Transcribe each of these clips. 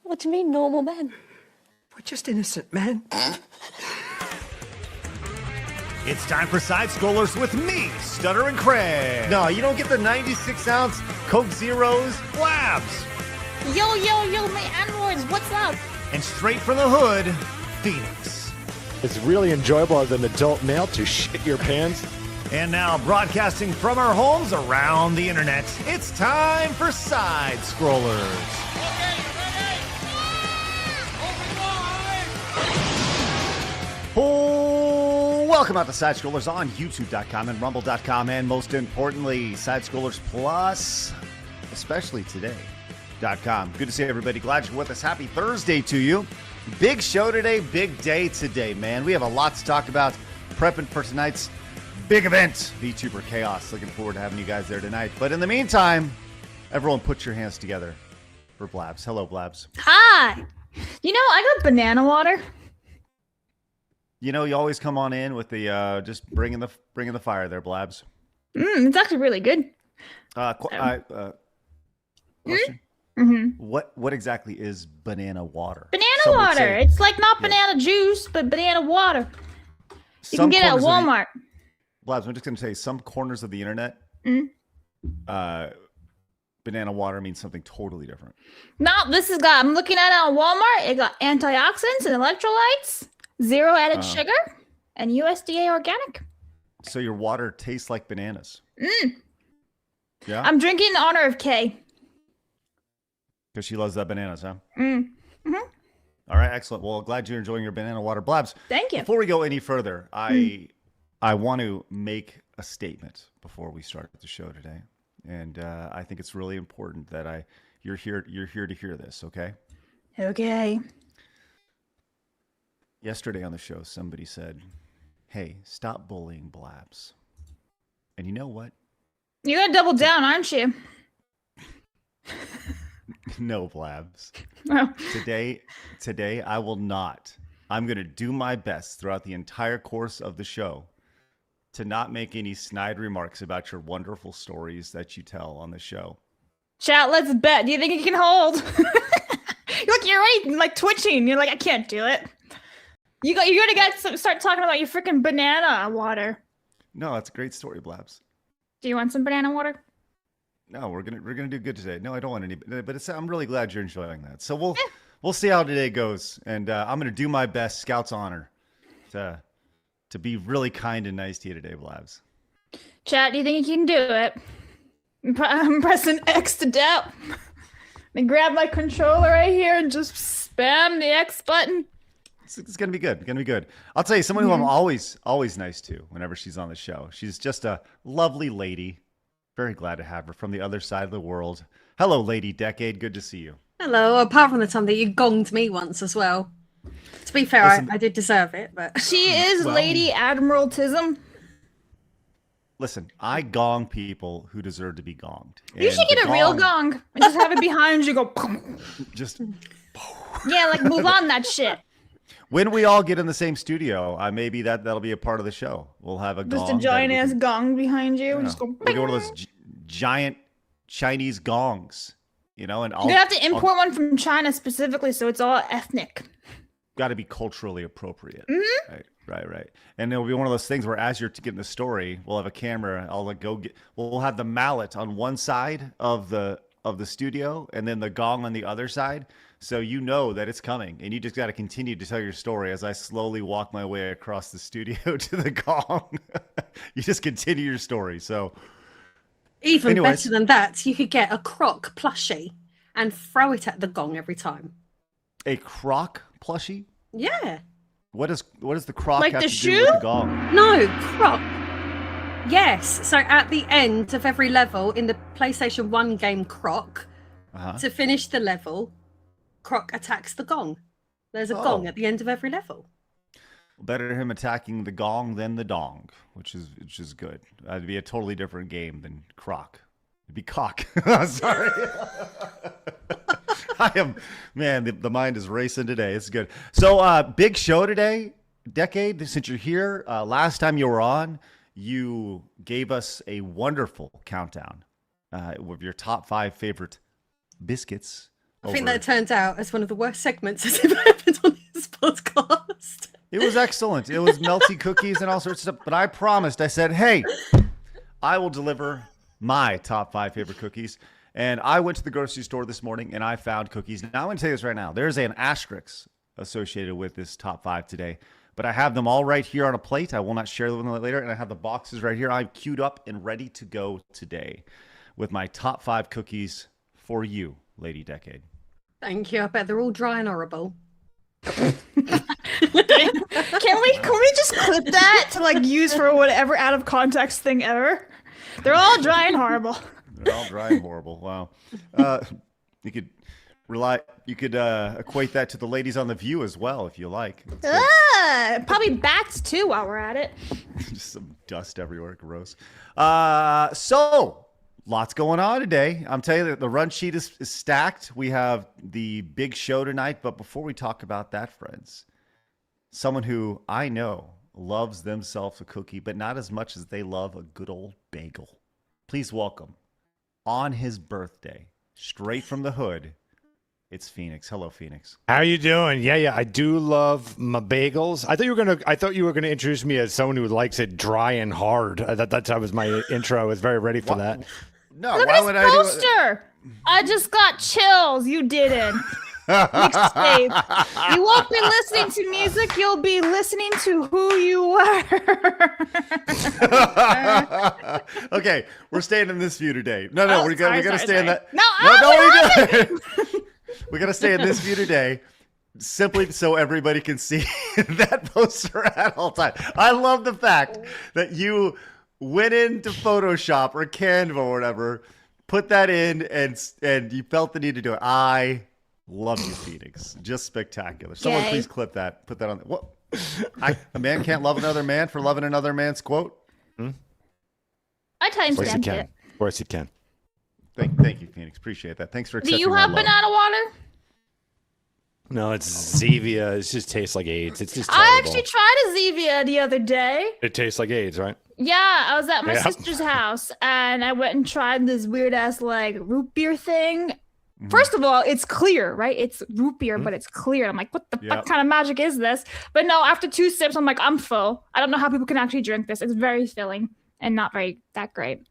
What do you mean, normal men? We're just innocent men. It's time for Side Scrollers with me, Stuttering Craig. No, you don't get the 96-ounce Coke Zeros Blabs. Yo, my androids, what's up? And straight from the hood, Phoenix. It's really enjoyable as an adult male to shit your pants. And now, broadcasting from our homes around the internet, it's time for Side Scrollers. Oh, welcome out to Side Scrollers on YouTube.com and Rumble.com, and most importantly, Side Scrollers Plus, especially today.com. Good to see everybody. Glad you're with us. Happy Thursday to you. Big show today, big day today, man. We have a lot to talk about. Prepping for tonight's big event, VTuber Chaos. Looking forward to having you guys there tonight. But in the meantime, everyone put your hands together for Blabs. Hello, Blabs. Hi. You know, I got banana water. You know, you always come on in with the just bringing the fire there, Blabs. It's actually really good. Question? Mm-hmm. What exactly is banana water? Banana Some would water. say- It's like not banana juice, but banana water. You can get it at Walmart. Blabs, I'm just going to say some corners of the internet, banana water means something totally different. No, I'm looking at it on Walmart. It got antioxidants and electrolytes, zero added sugar, and USDA organic. So your water tastes like bananas. Yeah? I'm drinking in honor of Kay. Because she loves that bananas, huh? Mm-hmm. All right, excellent. Well, glad you're enjoying your banana water. Blabs, Thank you. before we go any further, I want to make a statement before we start the show today. And I think it's really important that you're here to hear this, okay? Okay. Yesterday on the show, somebody said, "Hey, stop bullying Blabs." And you know what? You're going to double down, aren't you? No, Blabs. Oh. Today, I will not. I'm going to do my best throughout the entire course of the show to not make any snide remarks about your wonderful stories that you tell on the show. Chat, let's bet. Do you think you can hold? Look, you're already like twitching. You're like, I can't do it. You're gonna start talking about your freaking banana water. No, that's a great story, Blabs. Do you want some banana water? No, we're gonna do good today. No, I don't want any, but I'm really glad you're enjoying that. So we'll see how today goes, and I'm gonna do my best, Scout's honor, to be really kind and nice to you today, Blabs. Chat, do you think you can do it? I'm pressing X to doubt. And grab my controller right here and just spam the X button. It's gonna be good. I'll tell you, someone who I'm always nice to whenever she's on the show. She's just a lovely lady. Very glad to have her from the other side of the world. Hello, Lady Decade. Good to see you. Hello, apart from the time that you gonged me once as well. To be fair, I did deserve it, but... She is Lady Admiraltism. Listen, I gong people who deserve to be gonged. You should get a real gong and just have it behind you go... Just... Yeah, like move on that shit. When we all get in the same studio, maybe that'll be a part of the show. We'll have a gong. Just a giant-ass gong behind you. And just go... We'll get one of those giant Chinese gongs, you know? And you're gonna have to import one from China specifically, so it's all ethnic. Got to be culturally appropriate. Mm-hmm. Right. And it'll be one of those things where as you're getting the story, we'll have a camera. We'll have the mallet on one side of the studio and then the gong on the other side. So you know that it's coming, and you just got to continue to tell your story as I slowly walk my way across the studio to the gong. You just continue your story. So even better than that, you could get a croc plushie and throw it at the gong every time. A croc plushie? Yeah. What does the croc like have the to shoe? do with the gong? No, croc. Yes. So at the end of every level in the PlayStation 1 game Croc, to finish the level, Croc attacks the gong. There's a gong at the end of every level. Better him attacking the gong than the dong, which is good. It'd be a totally different game than Croc. It'd be cock. Sorry. The mind is racing today. It's good. So big show today, Decade, since you're here. Last time you were on, you gave us a wonderful countdown of your top 5 favorite biscuits I think that turns out as one of the worst segments that's ever happened on this podcast. It was excellent. It was melty cookies and all sorts of stuff. But I promised, I said, hey, I will deliver my top 5 favorite cookies. And I went to the grocery store this morning and I found cookies. Now, I'm going to tell you this right now. There's an asterisk associated with this top 5 today. But I have them all right here on a plate. I will not share them later. And I have the boxes right here. I'm queued up and ready to go today with my top 5 cookies for you, Lady Decade. Thank you. I bet they're all dry and horrible. Can we just clip that to like use for whatever out of context thing ever? They're all dry and horrible. They're all dry and horrible. Wow. You could equate that to the ladies on The View as well, if you like. Probably bats too while we're at it. Just some dust everywhere. Gross. So lots going on today. I'm telling you that the run sheet is stacked. We have the big show tonight. But before we talk about that, friends, someone who I know loves themselves a cookie, but not as much as they love a good old bagel. Please welcome, on his birthday, straight from the hood, it's Phoenix. Hello, Phoenix. How you doing? Yeah, I do love my bagels. I thought you were gonna introduce me as someone who likes it dry and hard. That was my intro. I was very ready for that. No, Look why at would his I do it? poster. I just got chills. You didn't. Mixtape. You won't be listening to music. You'll be listening to who you were. Okay, we're staying in this view today. No, Oh, we gotta stay in that. No, we gotta stay in this view today, simply so everybody can see that poster at all times. I love the fact that you went into Photoshop or Canva or whatever, put that in, and you felt the need to do it. I love you, Phoenix. Just spectacular. Someone Yay. please clip that. Put that on. What? A man can't love another man for loving another man's quote. I Of course you timestamped can. it. Of course you can. Thank you, Phoenix. Appreciate that. Thanks for Do accepting you my have love. banana water? No, it's Zevia. It just tastes like AIDS. It's just I terrible. actually tried a Zevia the other day. It tastes like AIDS, right? Yeah, I was at my Yeah. sister's house and I went and tried this weird ass like root beer thing. First of all, it's clear, right? It's root beer, but it's clear. I'm like, what the fuck kind of magic is this? But no, after 2 sips, I'm like, I'm full. I don't know how people can actually drink this. It's very filling and not very that great.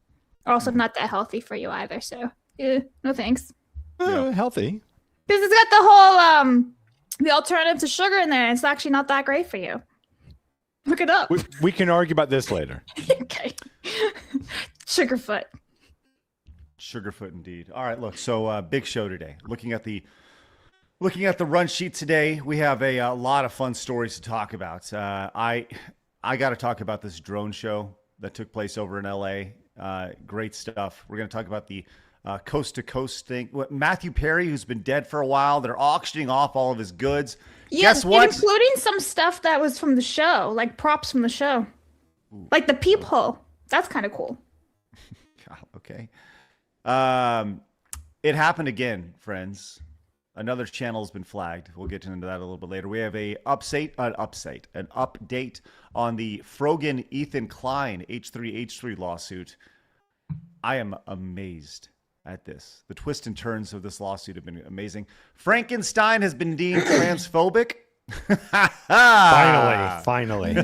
Also, not that healthy for you either. So, no thanks. Healthy. Because it's got the whole the alternative to sugar in there, and it's actually not that great for you. Look it up. We can argue about this later. Okay. Sugarfoot. Sugarfoot indeed. All right, look, so big show today. Looking at the run sheet today, we have a lot of fun stories to talk about. I got to talk about this drone show that took place over in LA. Great stuff. We're going to talk about the coast to coast thing. Matthew Perry, who's been dead for a while, they're auctioning off all of his goods. Yeah, Guess what? including some stuff that was from the show, like props from the show. Like the peephole. That's kind of cool. Okay. It happened again, friends. Another channel has been flagged. We'll get into that a little bit later. We have an update on the Frogan Ethan Klein H3H3 lawsuit. I am amazed at this. The twists and turns of this lawsuit have been amazing. Frankenstein has been deemed transphobic. Finally.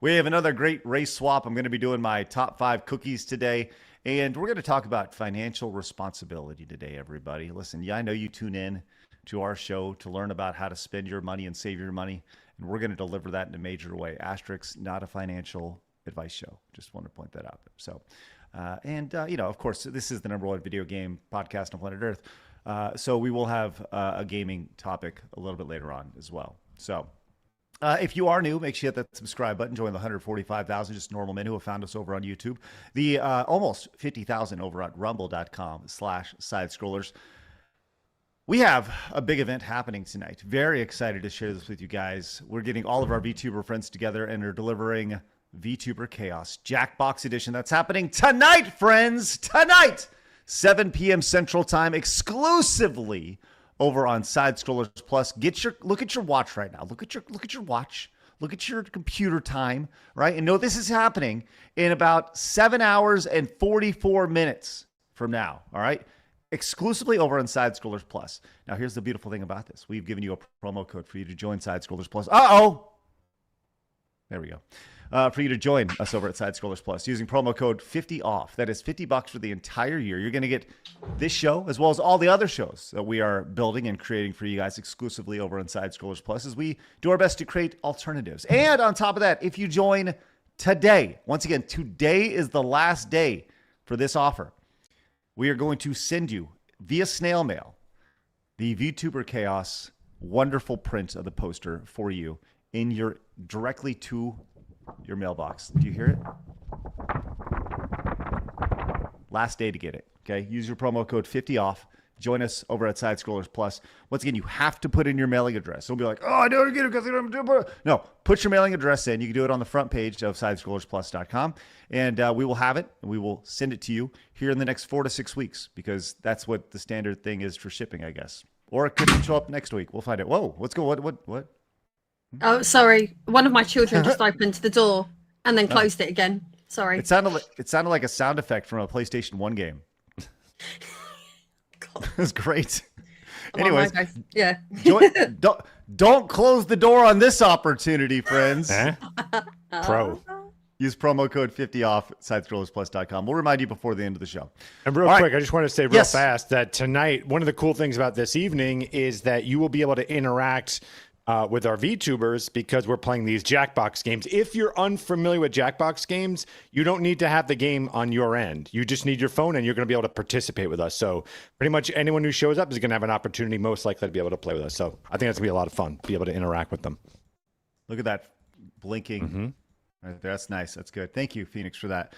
We have another great race swap. I'm going to be doing my top 5 cookies today. And we're going to talk about financial responsibility today, everybody. Listen, I know you tune in to our show to learn about how to spend your money and save your money. And we're going to deliver that in a major way. Asterisk, not a financial advice show. Just want to point that out there. So, of course, this is the #1 video game podcast on planet Earth. So we will have a gaming topic a little bit later on as well. So if you are new, make sure you hit that subscribe button. Join the 145,000 just normal men who have found us over on YouTube. The almost 50,000 over at rumble.com/sidescrollers. We have a big event happening tonight. Very excited to share this with you guys. We're getting all of our VTuber friends together and are delivering VTuber Chaos Jackbox Edition. That's happening tonight, friends. Tonight, 7 p.m. Central Time, exclusively over on Side Scrollers Plus. Look at your watch right now. Look at your watch. Look at your computer time, right? And know this is happening in about 7 hours and 44 minutes from now. All right. exclusively over on Side Scrollers Plus. Now, here's the beautiful thing about this. We've given you a promo code for you to join Side Scrollers Plus. There we go. For you to join us over at Side Scrollers Plus using promo code 50OFF. That is $50 for the entire year. You're going to get this show as well as all the other shows that we are building and creating for you guys exclusively over on Side Scrollers Plus as we do our best to create alternatives. And on top of that, if you join today, once again, today is the last day for this offer. We are going to send you via snail mail the VTuber Chaos wonderful print of the poster for you in your directly to your mailbox. Do you hear it? Last day to get it. Okay. Use your promo code 50OFF. Join us over at Side Scrollers Plus. Once again, you have to put in your mailing address. Don't be like, I don't get it because I don't do it. No, put your mailing address in. You can do it on the front page of sidescrollersplus.com, and we will have it, and we will send it to you here in the next 4 to 6 weeks because that's what the standard thing is for shipping, I guess. Or it could show up next week. We'll find it. Whoa, what's going? What? Oh, sorry. One of my children just opened the door and then closed it again. Sorry. It sounded like a sound effect from a PlayStation 1 game. It was great. Anyways, yeah. don't close the door on this opportunity, friends. Pro. Use promo code 50OFF at sidescrollersplus.com. We'll remind you before the end of the show. And real quick, I just want to say real fast that tonight, one of the cool things about this evening is that you will be able to interact with our VTubers because we're playing these Jackbox games. If you're unfamiliar with Jackbox games, you don't need to have the game on your end. You just need your phone and you're going to be able to participate with us. So pretty much anyone who shows up is going to have an opportunity most likely to be able to play with us. So I think that's going to be a lot of fun, be able to interact with them. Look at that blinking. Right there. That's nice. That's good. Thank you, Phoenix, for that.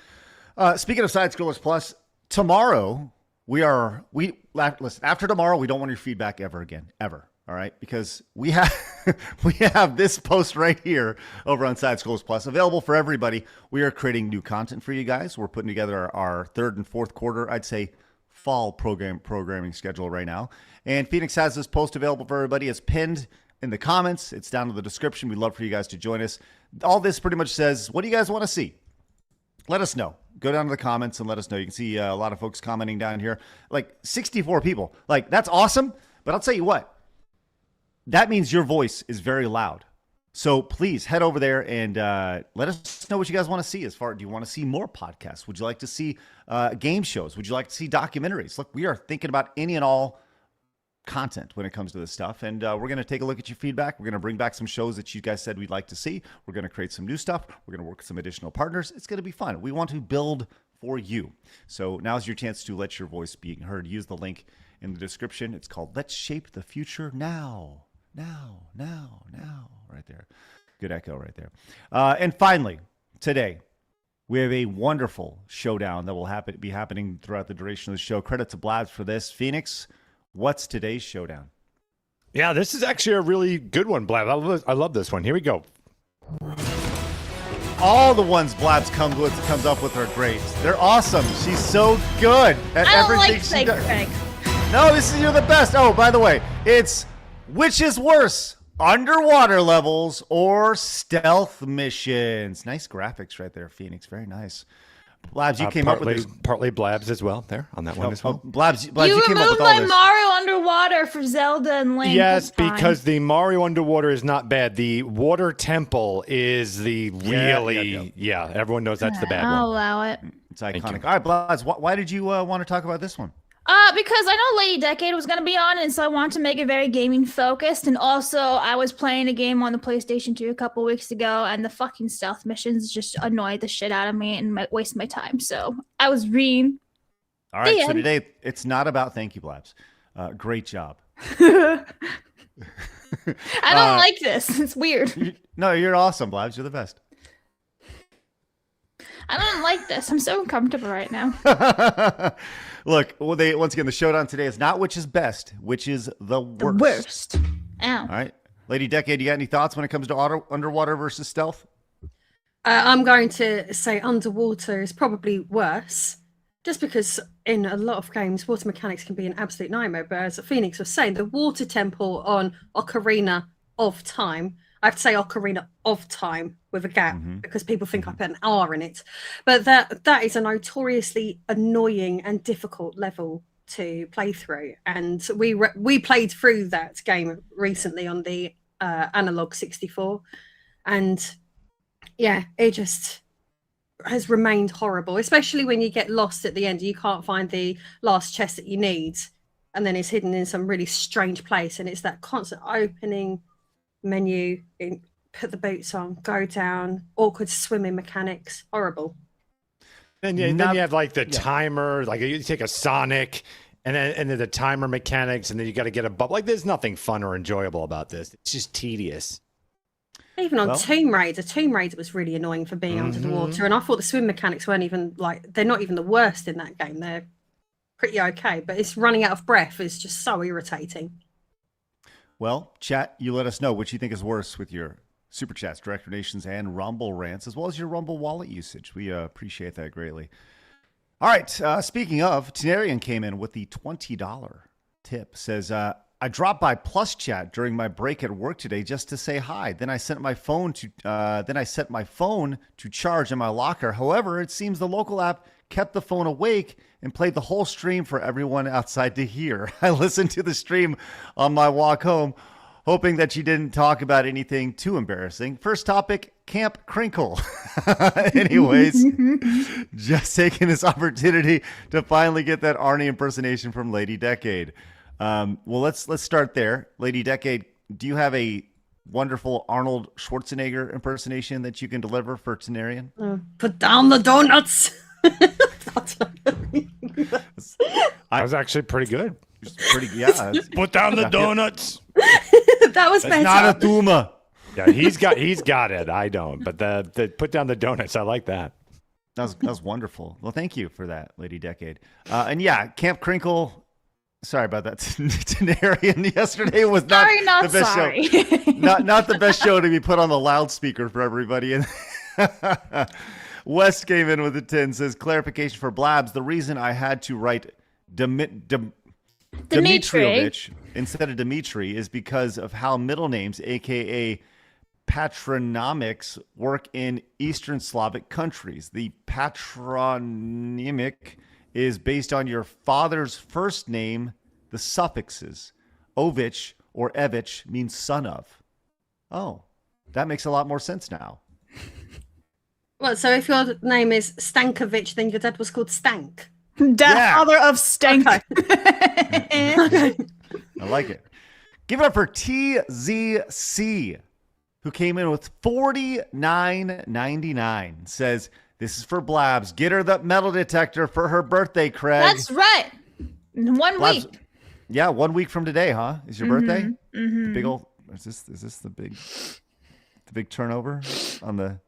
Speaking of Side Scrollers Plus, tomorrow listen, after tomorrow, we don't want your feedback ever again, ever. All right, because we have this post right here over on Side Scrollers Plus available for everybody. We are creating new content for you guys. We're putting together our third and fourth quarter, I'd say, fall programming schedule right now. And Phoenix has this post available for everybody. It's pinned in the comments. It's down in the description. We'd love for you guys to join us. All this pretty much says, what do you guys want to see? Let us know. Go down to the comments and let us know. You can see a lot of folks commenting down here. Like 64 people. Like, that's awesome. But I'll tell you what. That means your voice is very loud. So please head over there and let us know what you guys want to see. Do you want to see more podcasts? Would you like to see game shows? Would you like to see documentaries? Look, we are thinking about any and all content when it comes to this stuff. And we're going to take a look at your feedback. We're going to bring back some shows that you guys said we'd like to see. We're going to create some new stuff. We're going to work with some additional partners. It's going to be fun. We want to build for you. So now's your chance to let your voice be heard. Use the link in the description. It's called Let's Shape the Future Now. Now, right there. Good echo right there. And finally, today, we have a wonderful showdown that will be happening throughout the duration of the show. Credit to Blabs for this. Phoenix, what's today's showdown? Yeah, this is actually a really good one, Blabs. I love this one. Here we go. All the ones Blabs comes up with are great. They're awesome. She's so good at everything she does. Craig. No, you're the best. Oh, by the way, it's which is worse, underwater levels or stealth missions? Nice graphics right there, Phoenix. Very nice. Blabs, you came up with this. Partly Blabs as well there on that one as well. Blabs, You you came up removed with all my this. Mario Underwater for Zelda and Link. Yes, That's fine. because the Mario Underwater is not bad. The Water Temple is the really, everyone knows that's the bad I'll one. allow it. It's iconic. All right, Blabs, why did you want to talk about this one? Because I know Lady Decade was going to be on, and so I wanted to make it very gaming focused. And also, I was playing a game on the PlayStation 2 a couple weeks ago, and the fucking stealth missions just annoyed the shit out of me and wasted my time. So I was reading. All right, so today it's not about thank you, Blabs. Great job. I don't like this. It's weird. No, you're awesome, Blabs. You're the best. I don't like this. I'm so uncomfortable right now. Look, once again, the showdown today is not which is best, which is the worst. The worst. Ow. All right. Lady Decade, you got any thoughts when it comes to underwater versus stealth? I'm going to say underwater is probably worse, just because in a lot of games, water mechanics can be an absolute nightmare. But as Phoenix was saying, the water temple on Ocarina of Time, I have to say Ocarina of Time with a gap because people think I put an R in it. But that is a notoriously annoying and difficult level to play through, and we played through that game recently on the analog 64, and yeah, it just has remained horrible, especially when you get lost at the end. You can't find the last chest that you need, and then it's hidden in some really strange place, and it's that constant opening menu, put the boots on, go down, awkward swimming mechanics, horrible. And then you have like the timer, like you take a Sonic, and then the timer mechanics, and then you got to get a bubble. Like there's nothing fun or enjoyable about this. It's just tedious. Even on Tomb Raider was really annoying for being under the water, and I thought the swim mechanics weren't even they're not even the worst in that game. They're pretty okay, but it's running out of breath is just so irritating. Well, chat, you let us know what you think is worse with your Super Chats, Direct Donations, and Rumble rants, as well as your Rumble wallet usage. We appreciate that greatly. All right, speaking of, Tenarian came in with the $20 tip. Says, I dropped by Plus Chat during my break at work today just to say hi. Then I set my phone to charge in my locker. However, it seems the local app kept the phone awake and played the whole stream for everyone outside to hear. I listened to the stream on my walk home, hoping that you didn't talk about anything too embarrassing. First topic, Camp Crinkle. Anyways, just taking this opportunity to finally get that Arnie impersonation from Lady Decade. Well, let's start there. Lady Decade, do you have a wonderful Arnold Schwarzenegger impersonation that you can deliver for Tenarian? Put down the donuts. I was actually pretty good. Put down the donuts. That was better. Not a tumor. Yeah, he's got it. I don't. But the put down the donuts, I like that. That was wonderful. Well, thank you for that, Lady Decade. And yeah, Camp Crinkle. Sorry about that. Tenarian yesterday was not the best show. Not the best show to be put on the loudspeaker for everybody. And West came in with a 10, says, clarification for Blabs. The reason I had to write Dimitrievich instead of Dimitri is because of how middle names, aka patronymics, work in Eastern Slavic countries. The patronymic is based on your father's first name, the suffixes. Ovich or Evich means son of. Oh, that makes a lot more sense now. Well, so if your name is Stankovic, then your dad was called Stank. Father of Stank. Okay. I like it. Give it up for TZC, who came in with $49.99. Says, this is for Blabs. Get her the metal detector for her birthday, Craig. That's right. In 1 Blabs, week. Yeah, 1 week from today, huh? Is your birthday? The big old. Is this the big turnover on the?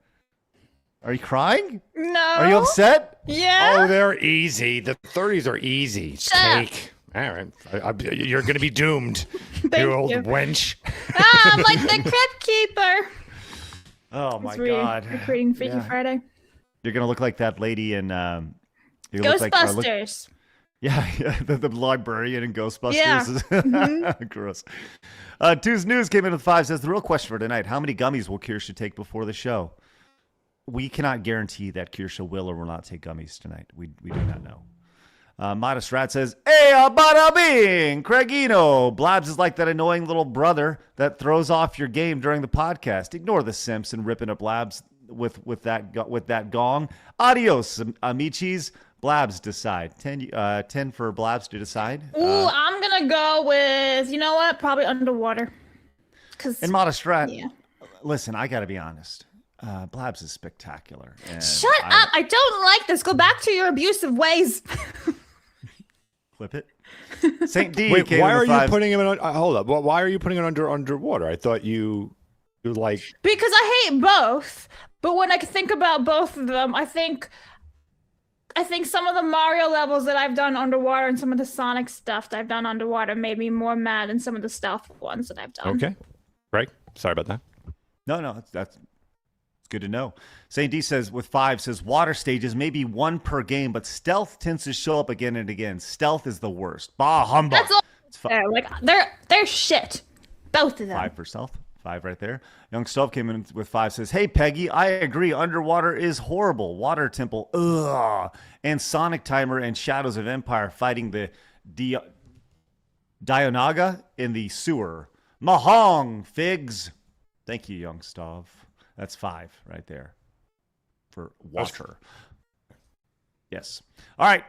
Are you crying? No. Are you upset? Yeah. Oh, they're easy. The 30s are easy. Take. All right. You're going to be doomed, you old wench. I'm like the crypt keeper. Oh, my God. Recreating Freaky Friday. You're going to look like that lady in... Ghostbusters. The librarian in Ghostbusters. Yeah. Gross. Two's News came in with 5, says, the real question for tonight, how many gummies will Kirsha take before the show? We cannot guarantee that Kirsha will or will not take gummies tonight. We do not know. Modest Rat says, hey, bada bing, Craigino. Blabs is like that annoying little brother that throws off your game during the podcast. Ignore the simps and ripping up Blabs with that gong. Adios, amichis. Blabs decide. 10 for Blabs to decide. Ooh, I'm going to go with, you know what? Probably Underwater. And Modest Rat, yeah. Listen, I got to be honest. Blabs is spectacular. Shut up. I don't like this. Go back to your abusive ways. Clip it. St. D. Wait, came why are you 5. putting him in? Hold up. Why are you putting it underwater? I thought you like. Because I hate both. But when I think about both of them, I think some of the Mario levels that I've done underwater and some of the Sonic stuff that I've done underwater made me more mad than some of the stealth ones that I've done. Okay. Right. Sorry about that. No, that's good to know. St. D says with 5 says water stages maybe 1 per game, but stealth tends to show up again and again. Stealth is the worst. Bah humbug. That's all. Like they're shit. Both of them. 5 for stealth. 5 right there. Young Stove came in with 5, says, hey, Peggy, I agree. Underwater is horrible. Water Temple, ugh. And Sonic Timer and Shadows of Empire fighting the Dionaga in the sewer. Mahong, figs. Thank you, young Stav. That's 5 right there for water. Yes. All right.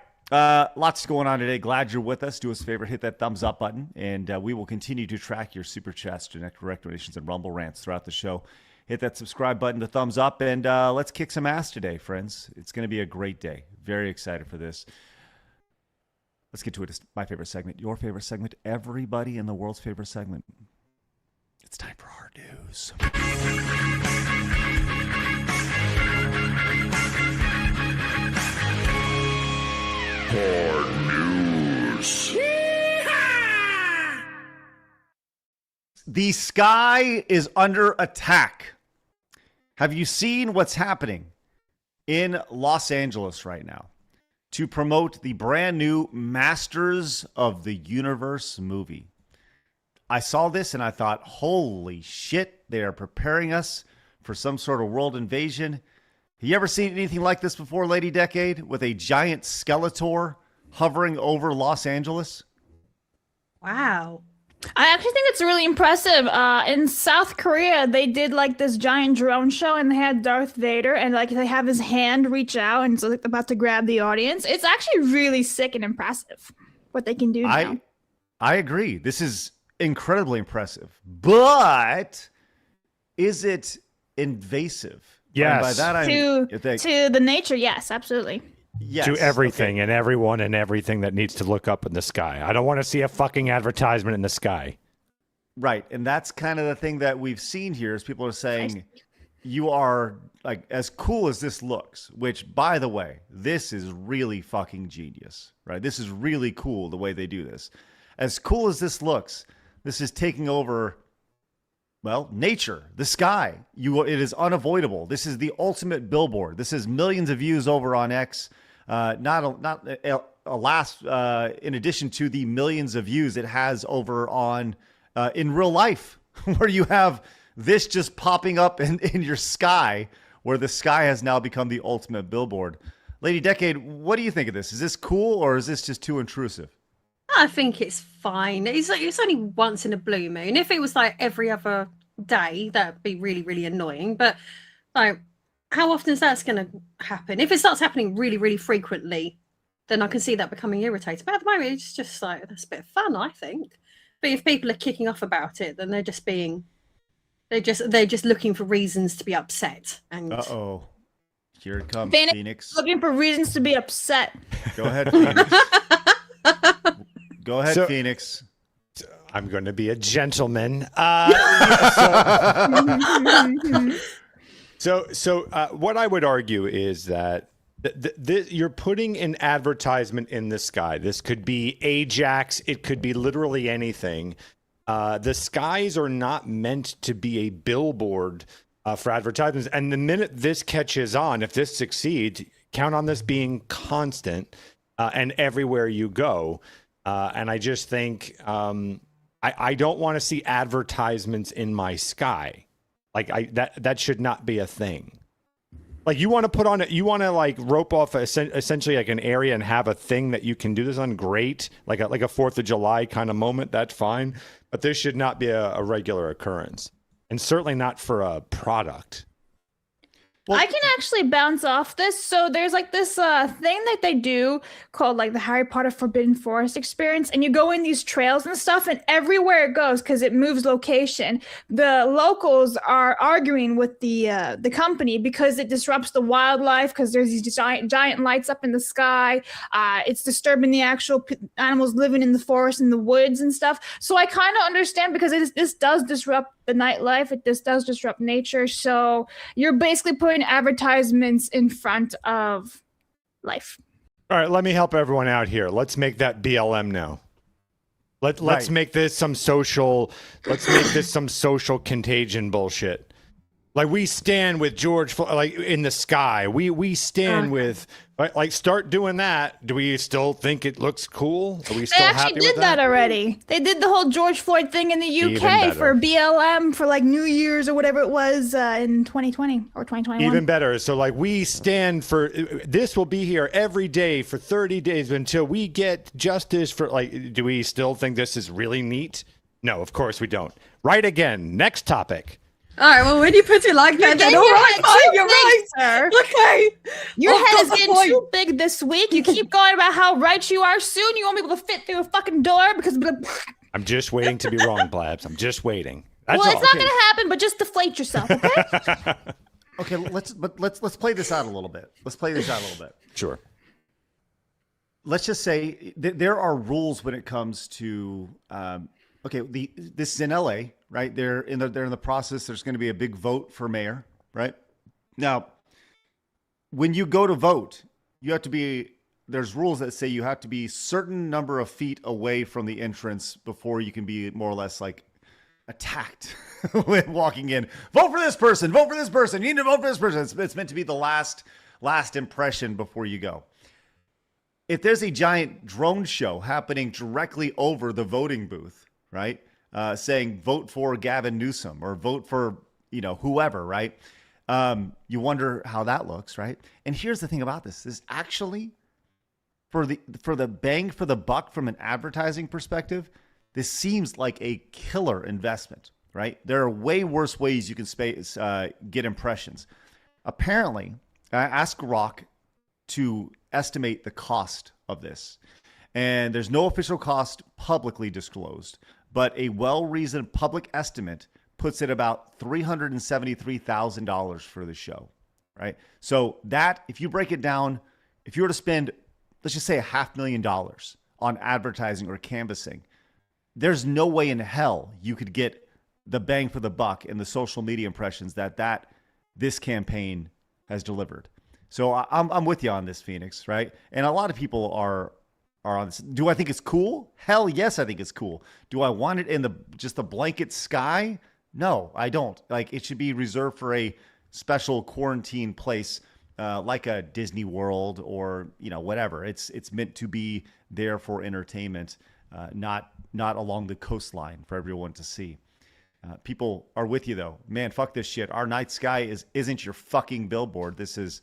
Lots going on today. Glad you're with us. Do us a favor, hit that thumbs up button, and we will continue to track your super chats, direct donations, and Rumble rants throughout the show. Hit that subscribe button, the thumbs up, and let's kick some ass today, friends. It's going to be a great day. Very excited for this. Let's get to it. It's my favorite segment, your favorite segment, everybody in the world's favorite segment. It's time for hard news. Hard news. The sky is under attack. Have you seen what's happening in Los Angeles right now to promote the brand new Masters of the Universe movie? I saw this and I thought, holy shit, they are preparing us for some sort of world invasion. Have you ever seen anything like this before, Lady Decade, with a giant Skeletor hovering over Los Angeles? Wow. I actually think it's really impressive. In South Korea, they did like this giant drone show, and they had Darth Vader, and like they have his hand reach out, and so like about to grab the audience. It's actually really sick and impressive what they can do now. I agree. This is incredibly impressive, but is it invasive? Yes. And by that I mean to the nature, yes, absolutely. yes, To everything okay. and everyone and everything that needs to look up in the sky. I don't want to see a fucking advertisement in the sky. Right, and that's kind of the thing that we've seen here is people are saying you are like as cool as this looks, which by the way, this is really fucking genius, right? This is really cool the way they do this. As cool as this looks, this is taking over, well, nature, the sky. It is unavoidable. This is the ultimate billboard. This is millions of views over on X. Alas, in addition to the millions of views it has over on in real life, where you have this just popping up in your sky, where the sky has now become the ultimate billboard. Lady Decade, what do you think of this? Is this cool or is this just too intrusive? I think it's fine. It's only once in a blue moon. If it was like every other day, that'd be really, really annoying. But like, how often is that going to happen? If it starts happening really, really frequently, then I can see that becoming irritating. But at the moment, it's just like that's a bit of fun, I think. But if people are kicking off about it, then they're just looking for reasons to be upset. And here it comes, Phoenix. Phoenix. Looking for reasons to be upset. Go ahead, Phoenix. Go ahead, Phoenix. I'm going to be a gentleman. So what I would argue is that you're putting an advertisement in the sky. This could be Ajax. It could be literally anything. The skies are not meant to be a billboard for advertisements. And the minute this catches on, if this succeeds, count on this being constant and everywhere you go. And I just think I don't want to see advertisements in my sky. Like that should not be a thing. Like you want to put on it, you want to like rope off essentially like an area and have a thing that you can do this on. Great, like a 4th of July kind of moment. That's fine, but this should not be a regular occurrence, and certainly not for a product. Well, I can actually bounce off this. So there's like this thing that they do called like the Harry Potter Forbidden Forest experience. And you go in these trails and stuff, and everywhere it goes, because it moves location, the locals are arguing with the company because it disrupts the wildlife, because there's these giant lights up in the sky. It's disturbing the actual animals living in the forest and the woods and stuff. So I kind of understand, because this does disrupt the nightlife. This does disrupt nature. So you're basically putting advertisements in front of life. All right, let me help everyone out here. Let's make that BLM now. Let's make this some social. Let's make this some social contagion bullshit. Like we stand with George, like in the sky. We stand with, like, start doing that. Do we still think it looks cool? Are we still They happy actually with did that already. They did the whole George Floyd thing in the UK for BLM for like New Year's or whatever it was in 2020 or 2021. Even better. So like we stand for, this will be here every day for 30 days until we get justice for, like, do we still think this is really neat? No, of course we don't. Right again. Next topic. All right, well, when you put it like that, then all right, fine, you're right, sir. Okay. Your head is getting too big this week. You keep going about how right you are. Soon you won't be able to fit through a fucking door because... I'm just waiting to be wrong, Blabs. I'm just waiting. That's well, all. it's not going to happen, but just deflate yourself, okay? Okay, let's play this out a little bit. Sure. Let's just say there are rules when it comes to this is in LA, right? They're in the process. There's going to be a big vote for mayor, right? Now, when you go to vote, you have to be, there's rules that say you have to be certain number of feet away from the entrance before you can be more or less like attacked when walking in. Vote for this person. Vote for this person. You need to vote for this person. It's meant to be the last impression before you go. If there's a giant drone show happening directly over the voting booth, right? Saying vote for Gavin Newsom or vote for, whoever, right? You wonder how that looks, right? And here's the thing about this is actually for the bang for the buck from an advertising perspective, this seems like a killer investment, right? There are way worse ways you can get impressions. Apparently, I asked Rock to estimate the cost of this. And there's no official cost publicly disclosed, but a well-reasoned public estimate puts it about $373,000 for the show, right? So that, if you break it down, if you were to spend, let's just say $500,000 on advertising or canvassing, there's no way in hell you could get the bang for the buck and the social media impressions that this campaign has delivered. So I'm with you on this, Phoenix, right? And a lot of people are on this. Do I think it's cool? Hell yes, I think it's cool. Do I want it in just the blanket sky? No, I don't. Like, it should be reserved for a special quarantine place, like a Disney World or whatever. It's meant to be there for entertainment, not along the coastline for everyone to see. People are with you though. Man, fuck this shit. Our night sky isn't your fucking billboard. This is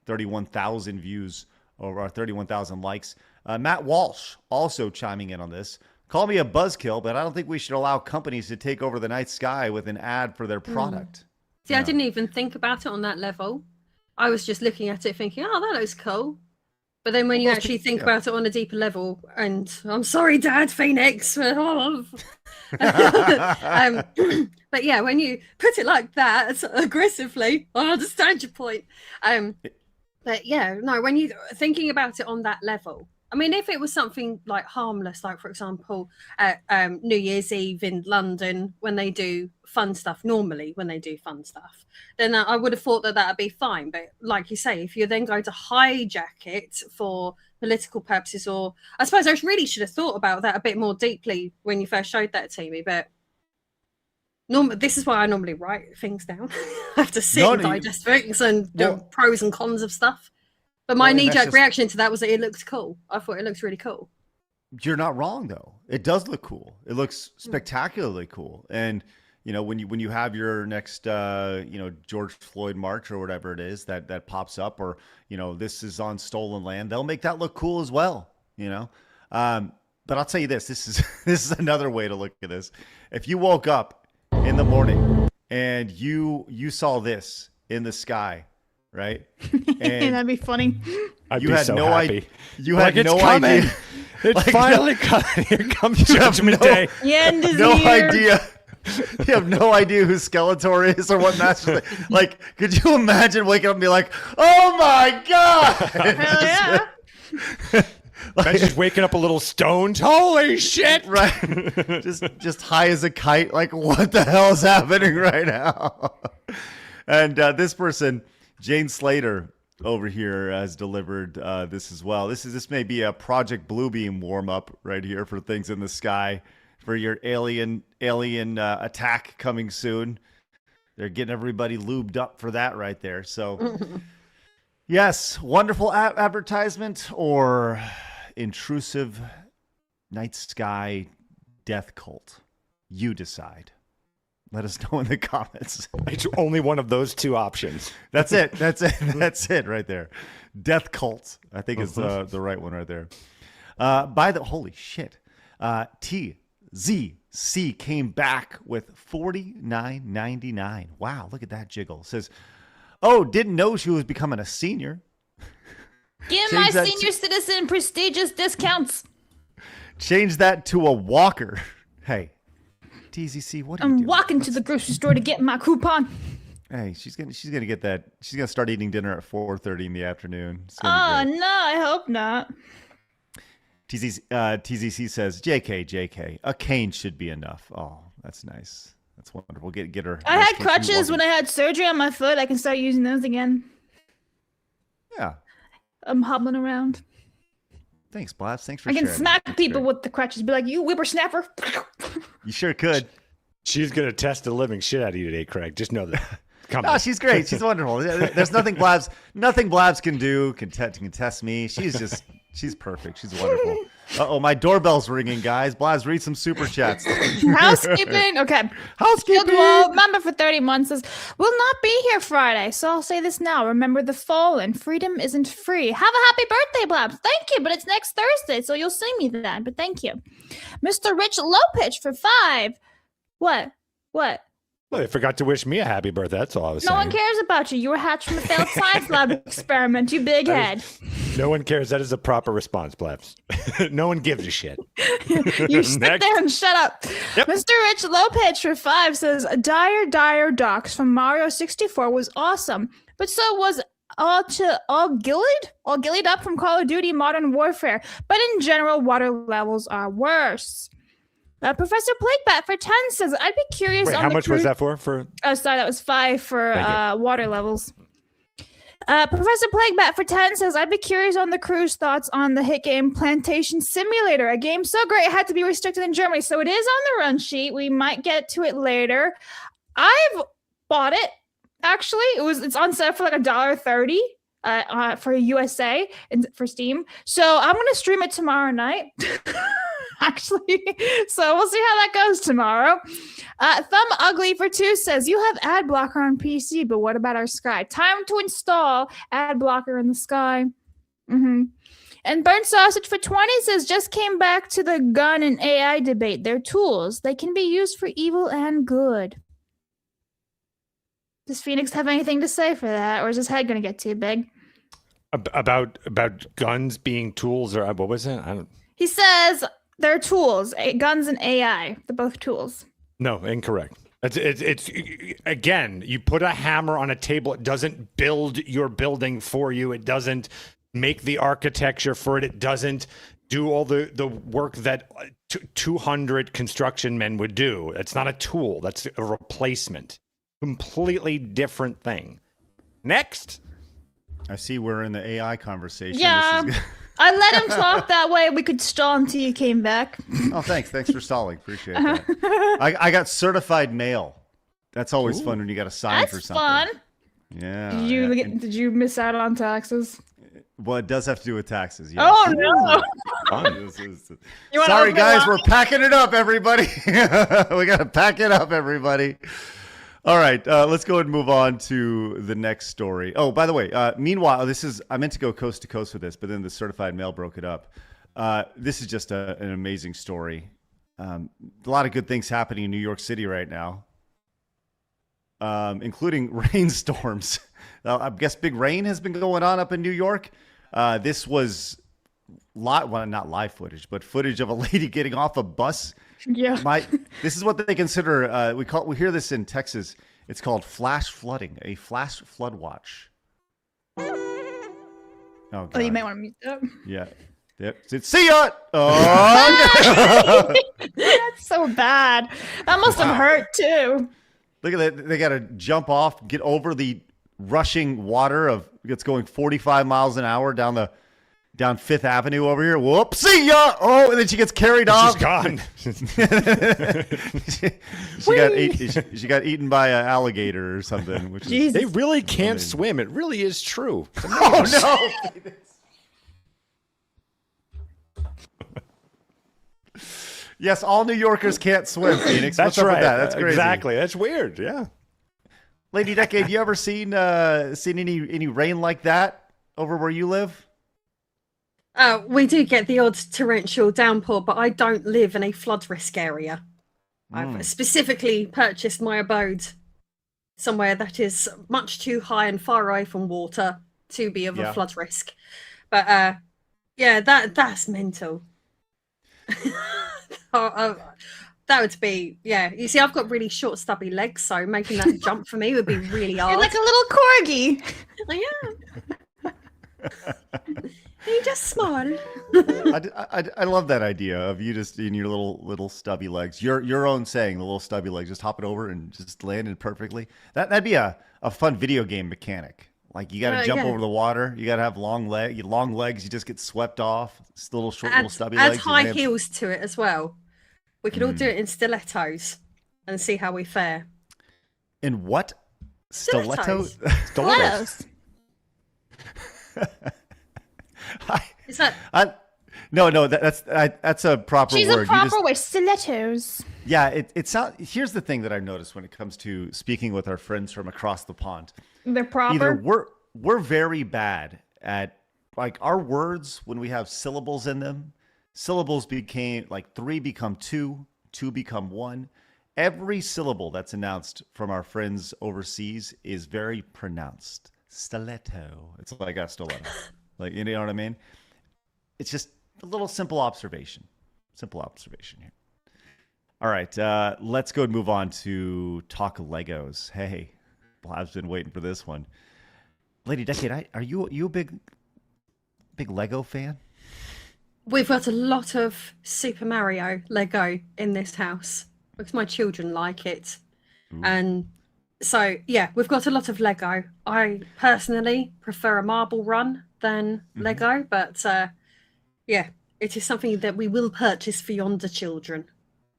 31,000 views or 31,000 likes. Matt Walsh also chiming in on this. Call me a buzzkill, but I don't think we should allow companies to take over the night sky with an ad for their product. See, I didn't even think about it on that level. I was just looking at it thinking, oh, that looks cool. But then when you actually think about it on a deeper level, and I'm sorry, Dad, Phoenix. But yeah, when you put it like that, aggressively, I understand your point. But yeah, no, when you thinking about it on that level, I mean, if it was something like harmless, like for example, New Year's Eve in London, when they do fun stuff, then I would have thought that would be fine. But like you say, if you're then going to hijack it for political purposes, or I suppose I really should have thought about that a bit more deeply when you first showed that to me. But this is why I normally write things down. I have to sit and digest things and do pros and cons of stuff. But my knee-jerk reaction to that was that it looked cool. I thought it looks really cool. You're not wrong, though. It does look cool. It looks spectacularly cool. And when you have your next George Floyd march or whatever it is that pops up, or this is on stolen land, they'll make that look cool as well. But I'll tell you this is another way to look at this. If you woke up in the morning and you saw this in the sky, right? And that'd be funny. You had no idea. You had no idea. It's finally coming. Here comes Judgment Day. The end is no here. idea. You have no idea who Skeletor is or what Master. Like, could you imagine waking up and be like, "Oh my god!" Hell yeah. Like, just waking up a little stoned. Holy shit! Right. just high as a kite. Like, what the hell is happening right now? And this person, Jane Slater, over here has delivered this as well. This may be a Project Bluebeam warm up right here for things in the sky for your alien attack coming soon. They're getting everybody lubed up for that right there. So, yes, wonderful advertisement or intrusive night sky death cult. You decide. Let us know in the comments. It's only one of those two options. That's it. That's it. That's it right there. Death cult, I think is the right one right there. Holy shit. TZC came back with $49.99. Wow, look at that jiggle. Says, oh, didn't know she was becoming a senior. Give my senior citizen prestigious discounts. Change that to a walker. Hey, TZC, what are you doing? I'm walking to the grocery store to get my coupon. Hey, she's gonna get that. She's gonna start eating dinner at 4:30 in the afternoon. Oh no, I hope not. TZC says, JK, a cane should be enough. Oh, that's nice. That's wonderful. Get her. I had crutches when I had surgery on my foot. I can start using those again. Yeah. I'm hobbling around. Thanks, Blast. Thanks for sharing. I can smack people with the crutches. Be like, you whippersnapper. You sure could. She's going to test the living shit out of you today, Craig. Just know that. No, she's great. She's wonderful. There's nothing Blabs can do can test me. She's perfect. She's wonderful. Uh-oh, my doorbell's ringing, guys. Blabs, read some super chats. Housekeeping. Okay. Housekeeping. Member for 30 months says, will not be here Friday, so I'll say this now. Remember the fallen. Freedom isn't free. Have a happy birthday, Blabs. Thank you, but it's next Thursday, so you'll see me then. But thank you. Mr. Rich Lopich for 5. What? Well, they forgot to wish me a happy birthday. That's all I was saying. No one cares about you. You were hatched from a failed science lab experiment, you big head. No one cares. That is a proper response, Blabs. No one gives a shit. You sit there and shut up. Yep. Mr. Rich Lopich for 5 says, Dire Docks from Mario 64 was awesome, but so was all gillied up from Call of Duty Modern Warfare. But in general, water levels are worse. Professor Plaguebat for 10 says, I'd be curious. Wait, how much was that for? Oh, sorry, that was 5 for water levels. Professor Plaguebat for 10 says, I'd be curious on the crew's thoughts on the hit game Plantation Simulator, a game so great it had to be restricted in Germany. So it is on the run sheet. We might get to it later. I've bought it, actually. It's on sale for like $1.30 for USA and for Steam. So I'm going to stream it tomorrow night. Actually, so we'll see how that goes tomorrow. Thumb Ugly for 2 says, you have ad blocker on PC, but what about our Sky? Time to install ad blocker in the Sky. And Burnt Sausage for 20 says, just came back to the gun and AI debate. They're tools. They can be used for evil and good. Does Phoenix have anything to say for that, or is his head going to get too big? About guns being tools, or what was it? He says they're tools. Guns and AI. They're both tools. No, incorrect. It's again, you put a hammer on a table. It doesn't build your building for you. It doesn't make the architecture for it. It doesn't do all the work that 200 construction men would do. It's not a tool. That's a replacement. Completely different thing. Next. I see we're in the AI conversation. Yeah. I let him talk that way. We could stall until you came back. Oh, thanks. Thanks for stalling. Appreciate that. I got certified mail. That's always fun when you got to sign for something. That's fun. Yeah. Did you miss out on taxes? Well, it does have to do with taxes. Yes. Oh, no. Sorry, guys. We're packing it up, everybody. We got to pack it up, everybody. All right, let's go ahead and move on to the next story. Oh, by the way, meanwhile, I meant to go coast to coast with this, but then the certified mail broke it up. This is just an amazing story. A lot of good things happening in New York City right now, including rainstorms. I guess big rain has been going on up in New York. This was not live footage, but footage of a lady getting off a bus. Yeah. This is what they consider. We hear this in Texas. It's called flash flooding, a flash flood watch. Oh, God. You might want to mute that. Yeah. Yep. See ya. Oh, that's so bad. That must have hurt too. Look at that. They got to jump off, get over the rushing water that's going 45 miles an hour down down Fifth Avenue over here. Whoop, see ya! Oh, and then she gets carried off. She's gone. she got eaten by an alligator or something. Which is, they really can't swim. It really is true. Oh no! Yes, all New Yorkers can't swim, Phoenix. That's What's up right. with that? That's crazy. Exactly. That's weird. Yeah. Lady Decade, you ever seen any rain like that over where you live? We do get the odd torrential downpour, but I don't live in a flood risk area. I've specifically purchased my abode somewhere that is much too high and far away from water to be of a flood risk. But yeah, that's mental. That would be, yeah. You see, I've got really short, stubby legs, so making that jump for me would be really hard. You're like a little corgi. I am. You just small. I love that idea of you just in your little stubby legs. Your own saying, the little stubby legs, just hopping over and just landing perfectly. That'd be a fun video game mechanic. Like you got to jump over the water. You got to have long legs. You just get swept off. It's little stubby legs. Add high heels to it as well. We could all do it in stilettos and see how we fare. In what? Stilettos? Stilettos. Is that? No. That's a proper word. She's a proper word. Stilettos. Yeah, it's not. Here's the thing that I've noticed when it comes to speaking with our friends from across the pond. They're proper. Either we're very bad at like our words when we have syllables in them. Syllables became like 3 become 2, 2 become 1. Every syllable that's announced from our friends overseas is very pronounced. Stiletto. It's like a stiletto. Like, you know what I mean? It's just a little simple observation. Simple observation here. All right, let's go and move on to talk Legos. Hey, I've been waiting for this one. Lady Decade, are you a big Lego fan? We've got a lot of Super Mario Lego in this house because my children like it. Ooh. And so, yeah, we've got a lot of Lego. I personally prefer a marble run than Lego, but yeah, it is something that we will purchase for yonder children.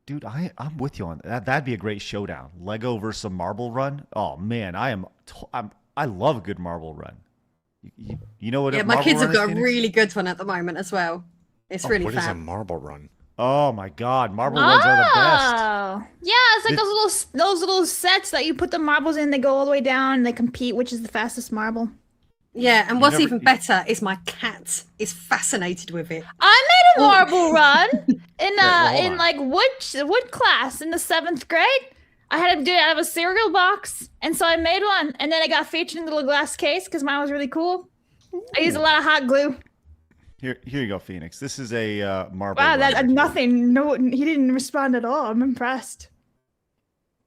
Dude, I'm with you on that. That'd be a great showdown. Lego versus a marble run. Oh man, I love a good marble run. You know what? Yeah, my kids have got a really good one at the moment as well. It's really fun. What is a marble run? Oh my god, marble runs are the best. Yeah, it's like those little sets that you put the marbles in. They go all the way down and they compete which is the fastest marble. Yeah, and what's even better is my cat is fascinated with it. I made a marble run in like wood class in the 7th grade. I had to do it out of a cereal box, and so I made one, and then I got featured in a little glass case because mine was really cool. I used a lot of hot glue. Here you go, Phoenix. This is a marble. Wow, that nothing. No, he didn't respond at all. I'm impressed.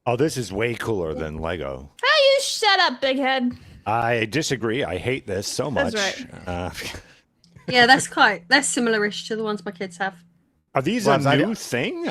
Oh, this is way cooler than Lego. Oh, you shut up, big head. I disagree. I hate this so much. That's right. Yeah, that's similar-ish to the ones my kids have. Are these a new thing?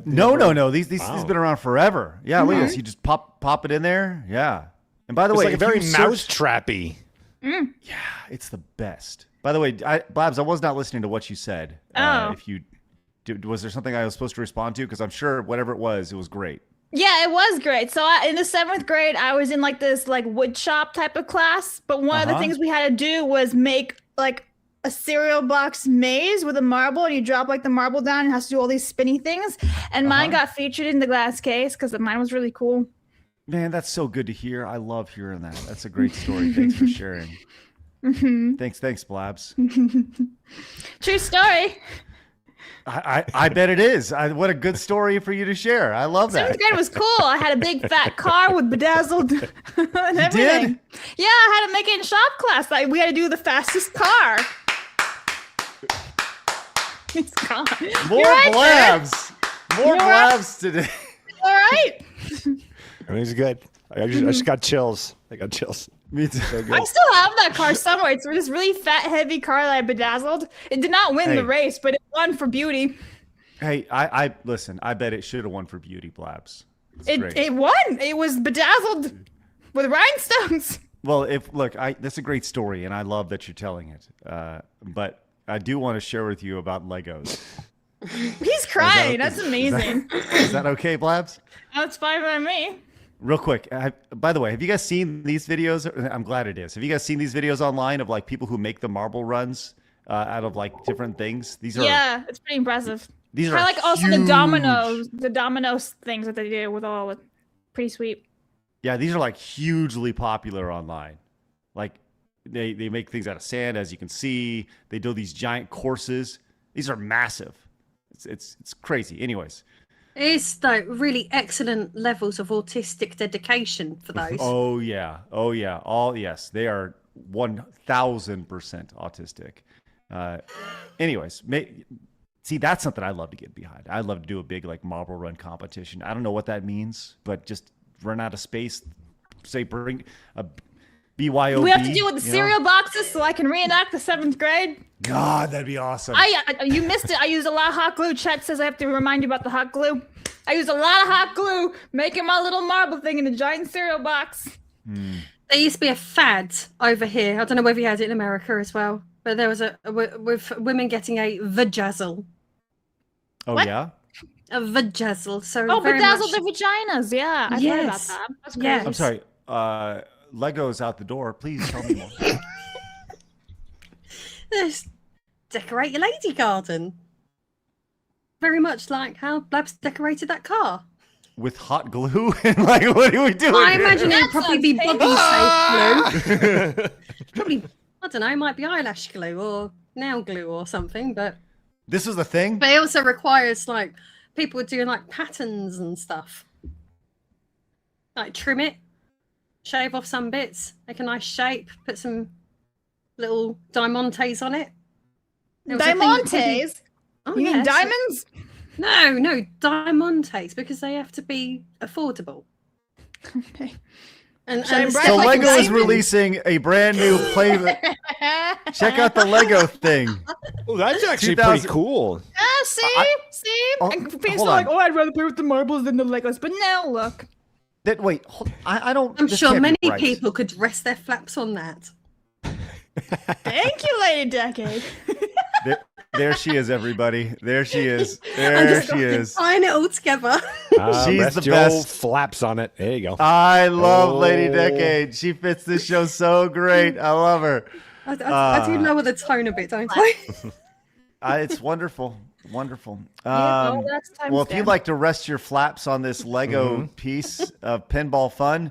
No. These have been around forever. Yeah, look at this. You just pop it in there. Yeah. And by the way, it's like a very mouse-trappy. Yeah, it's the best. By the way, Babs, I was not listening to what you said. Was there something I was supposed to respond to? Because I'm sure whatever it was great. Yeah, it was great. So in the 7th grade, I was in like this like wood shop type of class. But one of the things we had to do was make like a cereal box maze with a marble, and you drop like the marble down and it has to do all these spinny things. And mine got featured in the glass case because mine was really cool. Man, that's so good to hear. I love hearing that. That's a great story. Thanks for sharing. Thanks, Blabs. True story. I bet it is. What a good story for you to share. I love that. 7th grade was cool. I had a big fat car with bedazzled and everything. Did? Yeah, I had to make it in shop class. Like we had to do the fastest car. It's gone. More Blabs. More Blabs today. All right. Everything's good. I just got chills. I got chills. Me too. I still have that car somewhere. It's this really fat, heavy car that I bedazzled. It did not win the race, but it won for beauty. Hey, I listen. I bet it should have won for beauty, Blabs. It won. It was bedazzled with rhinestones. Well, that's a great story, and I love that you're telling it. But I do want to share with you about Legos. He's crying. That's amazing. Is that okay, Blabs? That's fine by me. Real quick, by the way, have you guys seen these videos? I'm glad it is. Have you guys seen these videos online of like people who make the marble runs out of like different things? These are It's pretty impressive. these are like also huge. the dominoes things that they do with all it. Pretty sweet. Yeah, these are like hugely popular online. Like they make things out of sand, as you can see. They do these giant courses. These are massive. It's crazy. Anyways. It's like really excellent levels of autistic dedication for those. Oh yeah. Yes, they are 1,000% autistic. Anyways, see, that's something I love to get behind. I love to do a big like marble run competition. I don't know what that means, but just run out of space. Say bring a BYOB. We have to do with the cereal boxes so I can reenact the 7th grade. God, that'd be awesome. You missed it. I used a lot of hot glue. Chet says I have to remind you about the hot glue. I used a lot of hot glue making my little marble thing in a giant cereal box. There used to be a fad over here. I don't know whether you had it in America as well, but there was with women getting a vajazzle. Oh What? yeah. A vajazzle. So Bedazzle their vaginas. Yeah, I've heard about Yes. that. That's Yeah. crazy. I'm sorry. Legos out the door. Please tell me more. Just decorate your lady garden. Very much like how Blabs decorated that car. With hot glue and like, what are we doing? I imagine it would That probably be sounds body safe glue. Probably, I don't know, it might be eyelash glue or nail glue or something, but This is the thing. it also requires like people doing like patterns and stuff. Like trim it, shave off some bits, make a nice shape, put some little diamantes on it. There was a thing that people- Diamantes? Oh, You mean yes. diamonds? No, diamantes, because they have to be affordable. Okay. And Shine bright So like Lego is diamonds. releasing a brand new play. Check out the Lego thing. Oh, that's actually 2000 pretty cool. See? Oh, And people hold are like, on. oh, I'd rather play with the marbles than the Legos. But now, look. Wait, I don't. I'm this sure can't many be right. people could rest their flaps on that. Thank you, Lady Decade. There she is, everybody. There she is. There she is. Tying it all together. She's Rest the your old best. flaps on it. There you go. I love Lady Oh. Decade. She fits this show so great. I love her. I do lower the tone a bit, don't I? It's wonderful. Wonderful. that's Well, if you'd like to rest your flaps on this Lego piece of pinball fun,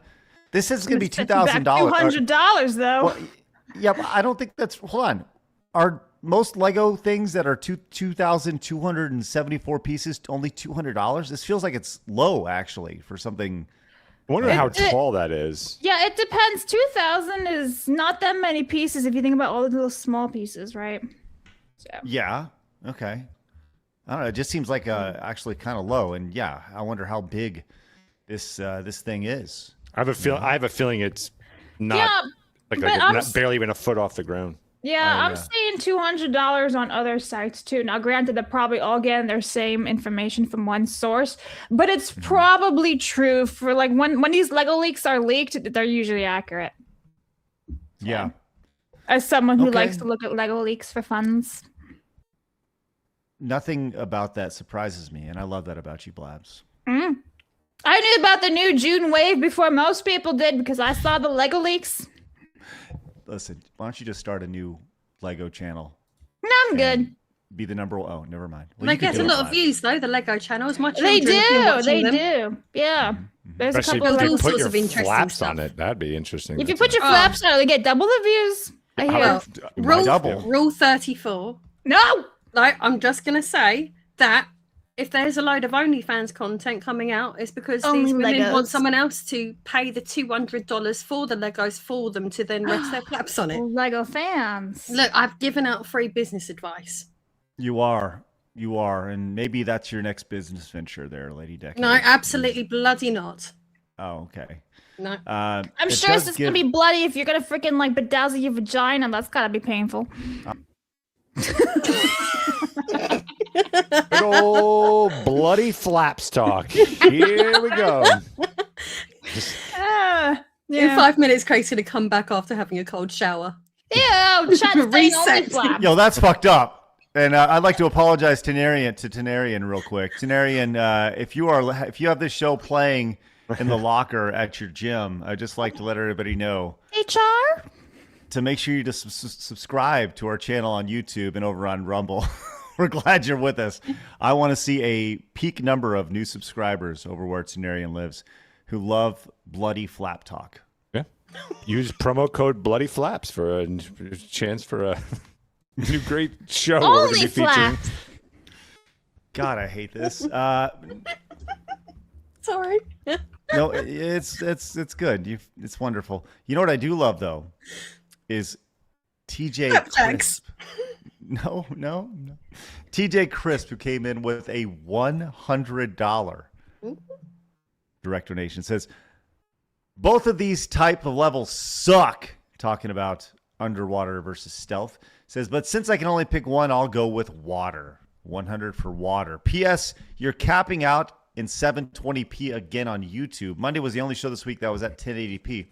this is going to be $2,000. $200 though. Well, yeah, but I don't think that's. Hold on. Are most Lego things that are 2,274 pieces only $200? This feels like it's low, actually, for something. I wonder how It- tall that is. Yeah, it depends. 2,000 is not that many pieces if you think about all the little small pieces, right? So. Yeah. Okay. I don't know. It just seems like actually kind of low, and yeah, I wonder how big this thing is. I have a feeling it's not Yeah, like but I'm not barely even a foot off the ground. Yeah, I'm seeing $200 on other sites too. Now, granted, they're probably all getting their same information from one source, but it's probably true for like when these Lego leaks are leaked, they're usually accurate. Yeah. As someone who Okay. likes to look at Lego leaks for funds. Nothing about that surprises me, and I love that about you, Blabs. I knew about the new June wave before most people did because I saw the Lego leaks. Listen, why don't you just start a new Lego channel? No, I'm good. Be the number one. Oh, never mind. Well, They you could get do a it, lot of Blabs. views though, the Lego channels. My They children have been do. watching They them. do. Yeah. There's a Especially couple if of you all put sorts your of interesting flaps stuff. on it. That'd be interesting. If you That's put your Oh. flaps on, they get double the views. I hear. Well, rule, double. rule 34. No. Like, I'm just going to say that if there's a load of OnlyFans content coming out, it's because Only these women Legos. want someone else to pay the $200 for the Legos for them to then rest their flaps on it. Lego fans. Look, I've given out free business advice. You are, and maybe that's your next business venture, there, Lady Decade. No, absolutely bloody not. Oh, okay. No. I'm It sure does it's give- gonna be bloody if you're gonna freaking like bedazzle your vagina. That's gotta be painful. Good old bloody flaps talk. Here we go. Ah, In 5 minutes, Craig's going to come back after having a cold shower. Ew, chat's saying only Reset. flap. Yo, that's fucked up. And I'd like to apologize to Tenarian real quick. Tenarian, if you have this show playing in the locker at your gym, I'd just like to let everybody know HR? to make sure you just subscribe to our channel on YouTube and over on Rumble. We're glad you're with us. I want to see a peak number of new subscribers over where Tenarian lives who love bloody flap talk. Yeah. Use promo code Bloody Flaps for a chance for a new great show we're going to Only be featuring. flaps. God, I hate this. Sorry. No, it's good. It's wonderful. You know what I do love though is TJ Crisp. No. TJ Crisp, who came in with a $100 direct donation, says both of these type of levels suck. Talking about underwater versus stealth. Says, but since I can only pick one, I'll go with water. 100 for water. P.S. You're capping out in 720p again on YouTube. Monday was the only show this week that was at 1080p.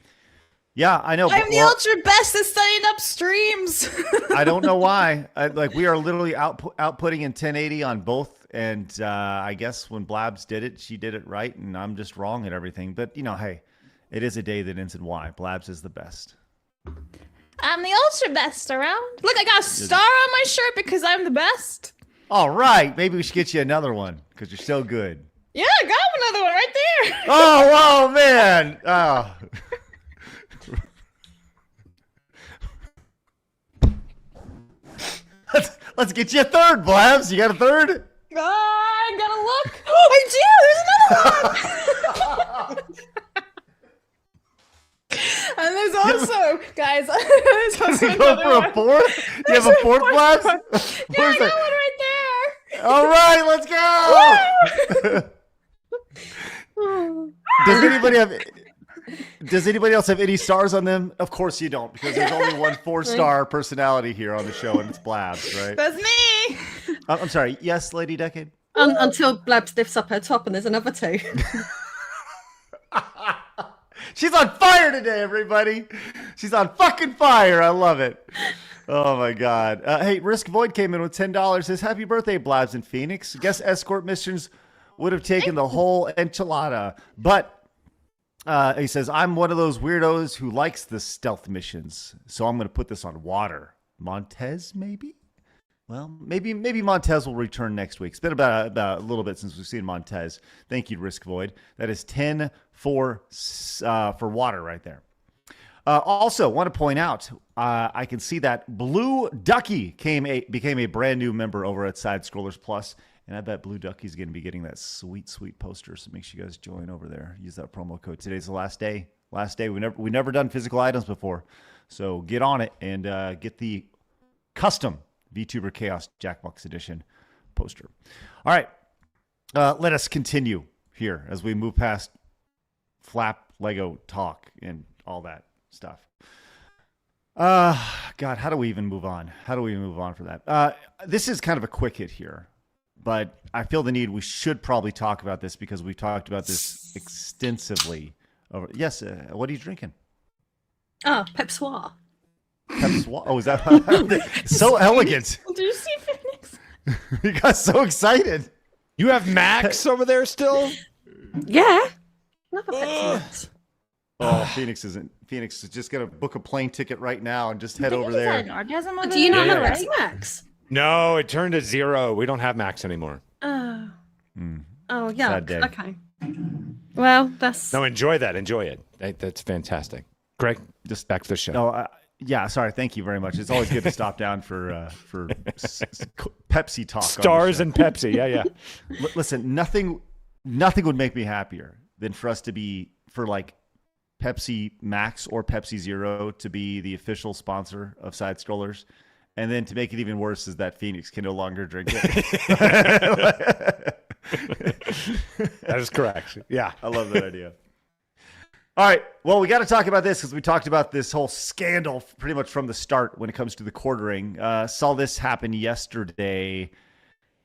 Yeah, I know. I'm the ultra best at setting up streams. I don't know why. We are literally outputting in 1080 on both. And I guess when Blabs did it, she did it right. And I'm just wrong at everything. But, hey, it is a day that ends in Y. Blabs is the best. I'm the ultra best around. Look, I got a star on my shirt because I'm the best. All right. Maybe we should get you another one because you're so good. Yeah, I got another one right there. Oh, man. Oh. Let's get you a third, Blabs. You got a third? I gotta look. I do. There's another one. And there's also, guys, there's also Go another for a one. fourth? You have a fourth, Blabs? Yeah, I Where's got it? one right there. All right, let's go. Does anybody else have any stars on them? Of course you don't, because there's only one 4-star personality here on the show, and it's Blabs, right? That's me. I'm sorry. Yes, Lady Decade? Until Blabs lifts up her top and there's another two. She's on fire today, everybody. She's on fucking fire. I love it. Oh, my God. Hey, Risk Void came in with $10. Says, happy birthday, Blabs in Phoenix. Guess escort missions would have taken the whole enchilada. But he says, I'm one of those weirdos who likes the stealth missions. So I'm going to put this on water. Montez, maybe? Well, maybe Montez will return next week. It's been about a little bit since we've seen Montez. Thank you, Risk Void. That is 10 for water right there. Also, want to point out, I can see that Blue Ducky became a brand new member over at Side Scrollers Plus, and I bet Blue Ducky's going to be getting that sweet, sweet poster. So make sure you guys join over there. Use that promo code. Today's the last day. Last day. We never done physical items before, so get on it and get the custom VTuber Chaos Jackbox Edition poster. All right, let us continue here as we move past Flap Lego talk and all that stuff. God, how do we even move on? How do we move on for that? This is kind of a quick hit here, but I feel the need. We should probably talk about this because we talked about this extensively. Yes, what are you drinking? Oh, Pepsoir. Oh, is that so elegant? Did you see Phoenix? You got so excited. You have Max over there still? Yeah. Another Pepsi. Oh, Phoenix is just gonna book a plane ticket right now and just head over there. An orgasm over Do you there? not have Yeah. Pepsi Max? No, it turned to 0. We don't have Max anymore. Oh. Oh, yeah. Sad day. Okay. Well, that's... No, enjoy that. Enjoy it. That's fantastic. Greg, just back to the show. Oh, yeah. Sorry. Thank you very much. It's always good to stop down for Pepsi talk. Stars and Pepsi. Yeah. Listen, nothing would make me happier than for us to be like Pepsi Max or Pepsi Zero to be the official sponsor of Side Scrollers. And then to make it even worse is that Phoenix can no longer drink it. That is correct. Yeah. I love that idea. All right. Well, we got to talk about this because we talked about this whole scandal pretty much from the start when it comes to the quartering. Saw this happen yesterday.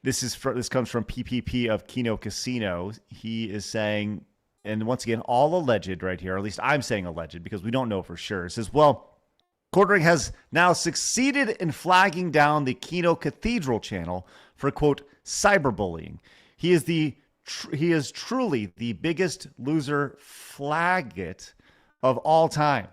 This comes from PPP of Kino Casino. He is saying, and once again, all alleged right here, or at least I'm saying alleged because we don't know for sure. It says, well, Quartering has now succeeded in flagging down the Kino Cathedral channel for, quote, cyberbullying. He is truly the biggest loser faggot of all time.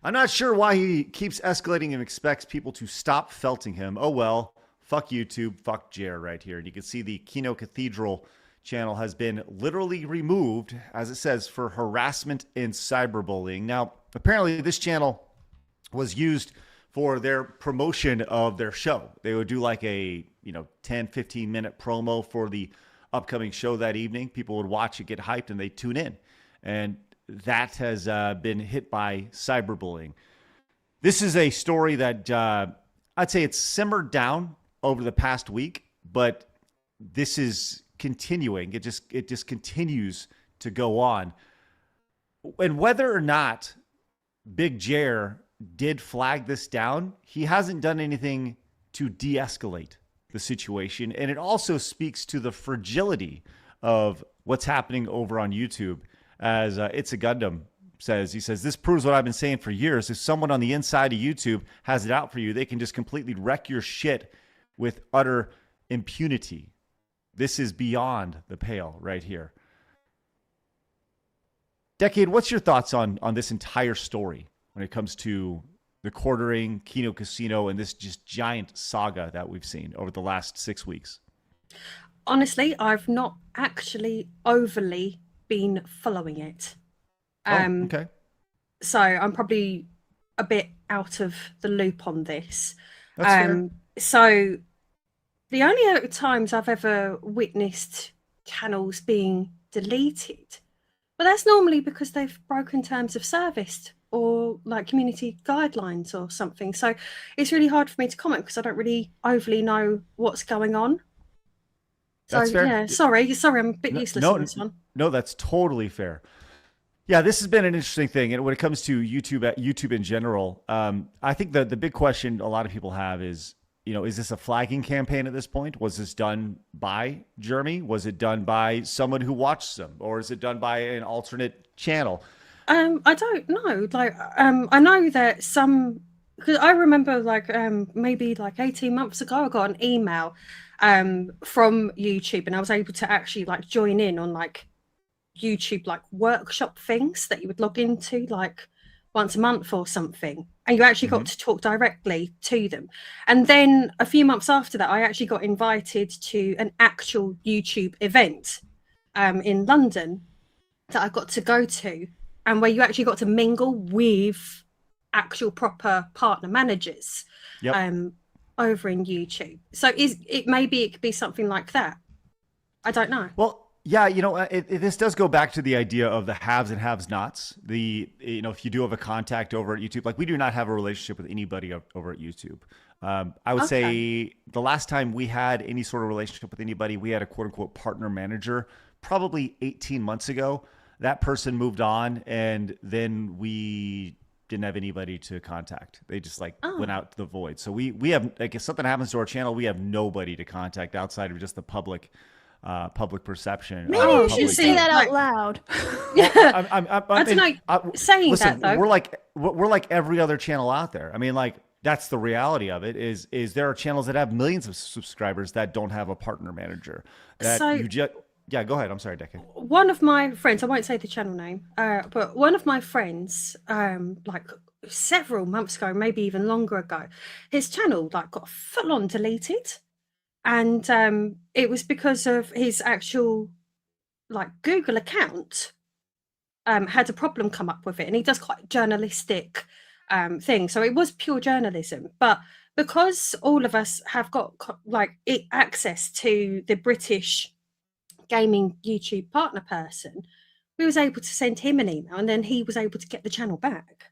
I'm not sure why he keeps escalating and expects people to stop felting him. Oh, well, fuck YouTube, fuck Jer right here. And you can see the Kino Cathedral channel has been literally removed, as it says, for harassment and cyberbullying. Now, apparently this channel was used for their promotion of their show. They would do like a 10, 15 minute promo for the upcoming show that evening. People would watch it, get hyped, and they tune in. And that has been hit by cyberbullying. This is a story that I'd say it's simmered down over the past week, but this is continuing. It just continues to go on. And whether or not Big Jer did flag this down, he hasn't done anything to de-escalate the situation. And it also speaks to the fragility of what's happening over on YouTube. As It's a Gundam says, he says, this proves what I've been saying for years. If someone on the inside of YouTube has it out for you, they can just completely wreck your shit with utter impunity. This is beyond the pale right here. Decade, what's your thoughts on this entire story when it comes to the Quartering, Kino Casino, and this just giant saga that we've seen over the last 6 weeks? Honestly, I've not actually overly been following it. Okay. So I'm probably a bit out of the loop on this. That's fair. So the only times I've ever witnessed channels being deleted, but that's normally because they've broken terms of service or like community guidelines or something. So it's really hard for me to comment because I don't really overly know what's going on. That's fair. Yeah, sorry, I'm a bit useless on this one. No, that's totally fair. Yeah, this has been an interesting thing. And when it comes to YouTube in general, I think the big question a lot of people have is, is this a flagging campaign at this point? Was this done by Jeremy? Was it done by someone who watched them? Or is it done by an alternate channel? I don't know. I know that because I remember maybe 18 months ago, I got an email from YouTube, and I was able to actually join in on YouTube workshop things that you would log into once a month or something, and you actually got to talk directly to them. And then a few months after that, I actually got invited to an actual YouTube event in London that I got to go to, and where you actually got to mingle with actual proper partner managers. Yep. Over in YouTube. So maybe it could be something like that. I don't know. Well, yeah, this does go back to the idea of the haves and have-nots. If you do have a contact over at YouTube, we do not have a relationship with anybody over at YouTube. I would say the last time we had any sort of relationship with anybody, we had a quote-unquote partner manager probably 18 months ago. That person moved on, and then we didn't have anybody to contact. They just went out to the void. So we have, if something happens to our channel, we have nobody to contact outside of just the public perception. Maybe you should say that out loud. Yeah. I don't know. Saying listen, that though, we're like every other channel out there. I mean, that's the reality of it. Is there are channels that have millions of subscribers that don't have a partner manager. Yeah, go ahead. I'm sorry, Decade. One of my friends, I won't say the channel name, but one of my friends, several months ago, maybe even longer ago, his channel got full on deleted, and it was because of his actual Google account had a problem come up with it, and he does quite journalistic thing, so it was pure journalism, but because all of us have got access to the British gaming YouTube partner person, we was able to send him an email, and then he was able to get the channel back.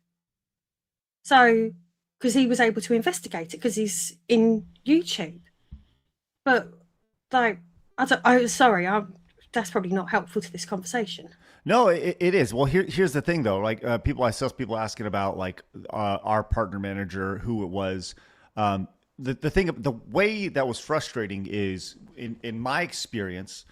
So, because he was able to investigate it because he's in YouTube. But that's probably not helpful to this conversation. No, it is. Well, here's the thing though. I saw people asking about our partner manager, who it was. The way that was frustrating is in my experience.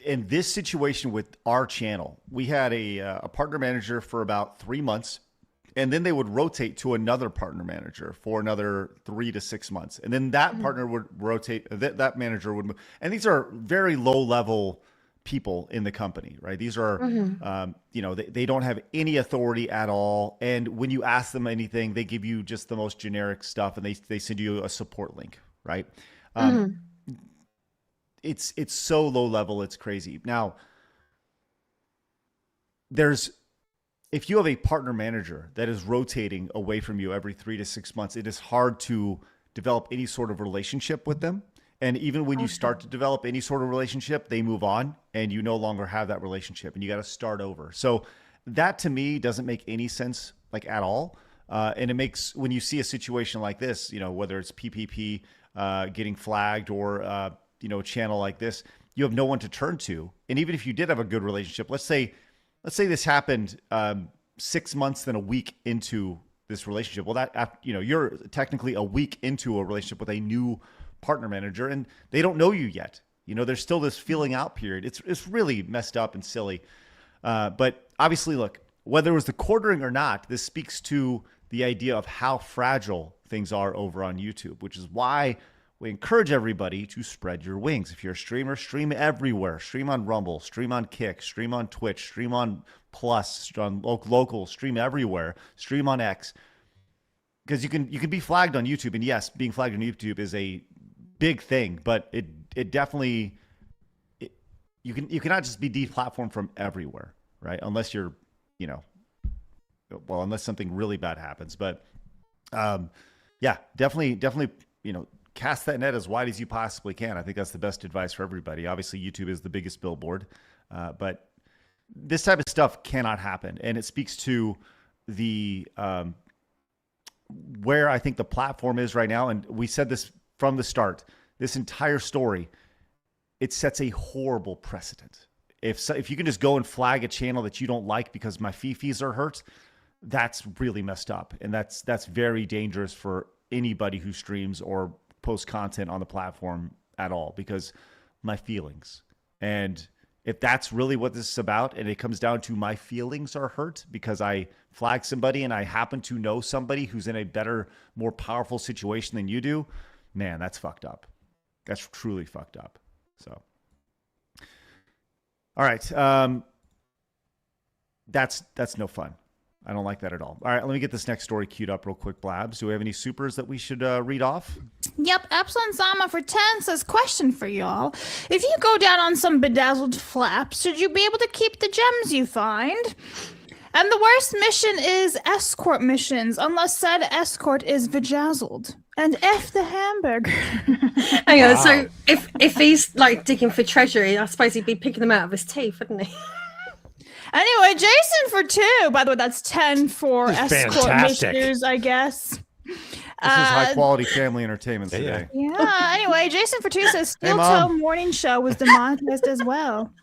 In this situation with our channel, we had a partner manager for about 3 months. And then they would rotate to another partner manager for another 3 to 6 months. And then that partner would rotate, that manager would move. And these are very low level people in the company, right? These are, they don't have any authority at all. And when you ask them anything, they give you just the most generic stuff, and they send you a support link, right? It's so low level, it's crazy. Now, if you have a partner manager that is rotating away from you every 3 to 6 months, it is hard to develop any sort of relationship with them. And even when you start to develop any sort of relationship, they move on and you no longer have that relationship and you got to start over. So that to me doesn't make any sense, like, at all. And it makes, when you see a situation like this, whether it's PPP getting flagged or, a channel like this, you have no one to turn to. And even if you did have a good relationship, let's say this happened 6 months than a week into this relationship. Well, you're technically a week into a relationship with a new partner manager, and they don't know you yet. There's still this feeling out period. It's really messed up and silly. But obviously, look, whether it was the quartering or not, this speaks to the idea of how fragile things are over on YouTube, which is why we encourage everybody to spread your wings. If you're a streamer, stream everywhere. Stream on Rumble, stream on Kick, stream on Twitch, stream on Plus, on local, stream everywhere, stream on X. Because you can be flagged on YouTube, and yes, being flagged on YouTube is a big thing, but it definitely, you cannot just be deplatformed from everywhere, right? Unless you're, unless something really bad happens. But definitely, cast that net as wide as you possibly can. I think that's the best advice for everybody. Obviously, YouTube is the biggest billboard, but this type of stuff cannot happen. And it speaks to the where I think the platform is right now. And we said this from the start, this entire story, it sets a horrible precedent. If you can just go and flag a channel that you don't like because my fees are hurt, that's really messed up. And that's very dangerous for anybody who streams or posts content on the platform at all, because my feelings. And if that's really what this is about, and it comes down to my feelings are hurt because I flag somebody and I happen to know somebody who's in a better, more powerful situation than you do, man, that's fucked up. That's truly fucked up. So, all right. That's no fun. I don't like that at all. All right, let me get this next story queued up real quick, Blabs. Do we have any supers that we should read off? Yep, Epsilon Zama for 10 says, question for y'all. If you go down on some bedazzled flaps, should you be able to keep the gems you find? And the worst mission is escort missions, unless said escort is bedazzled. And F the hamburger. Hang on, so if he's like digging for treasure, I suppose he'd be picking them out of his teeth, wouldn't he? Anyway, Jason for 2. By the way, that's 10 for escort fantastic. missions, I guess. This is high quality family entertainment today. Yeah. Anyway, Jason for 2 says Steel Toe Morning Show was demonetized as well.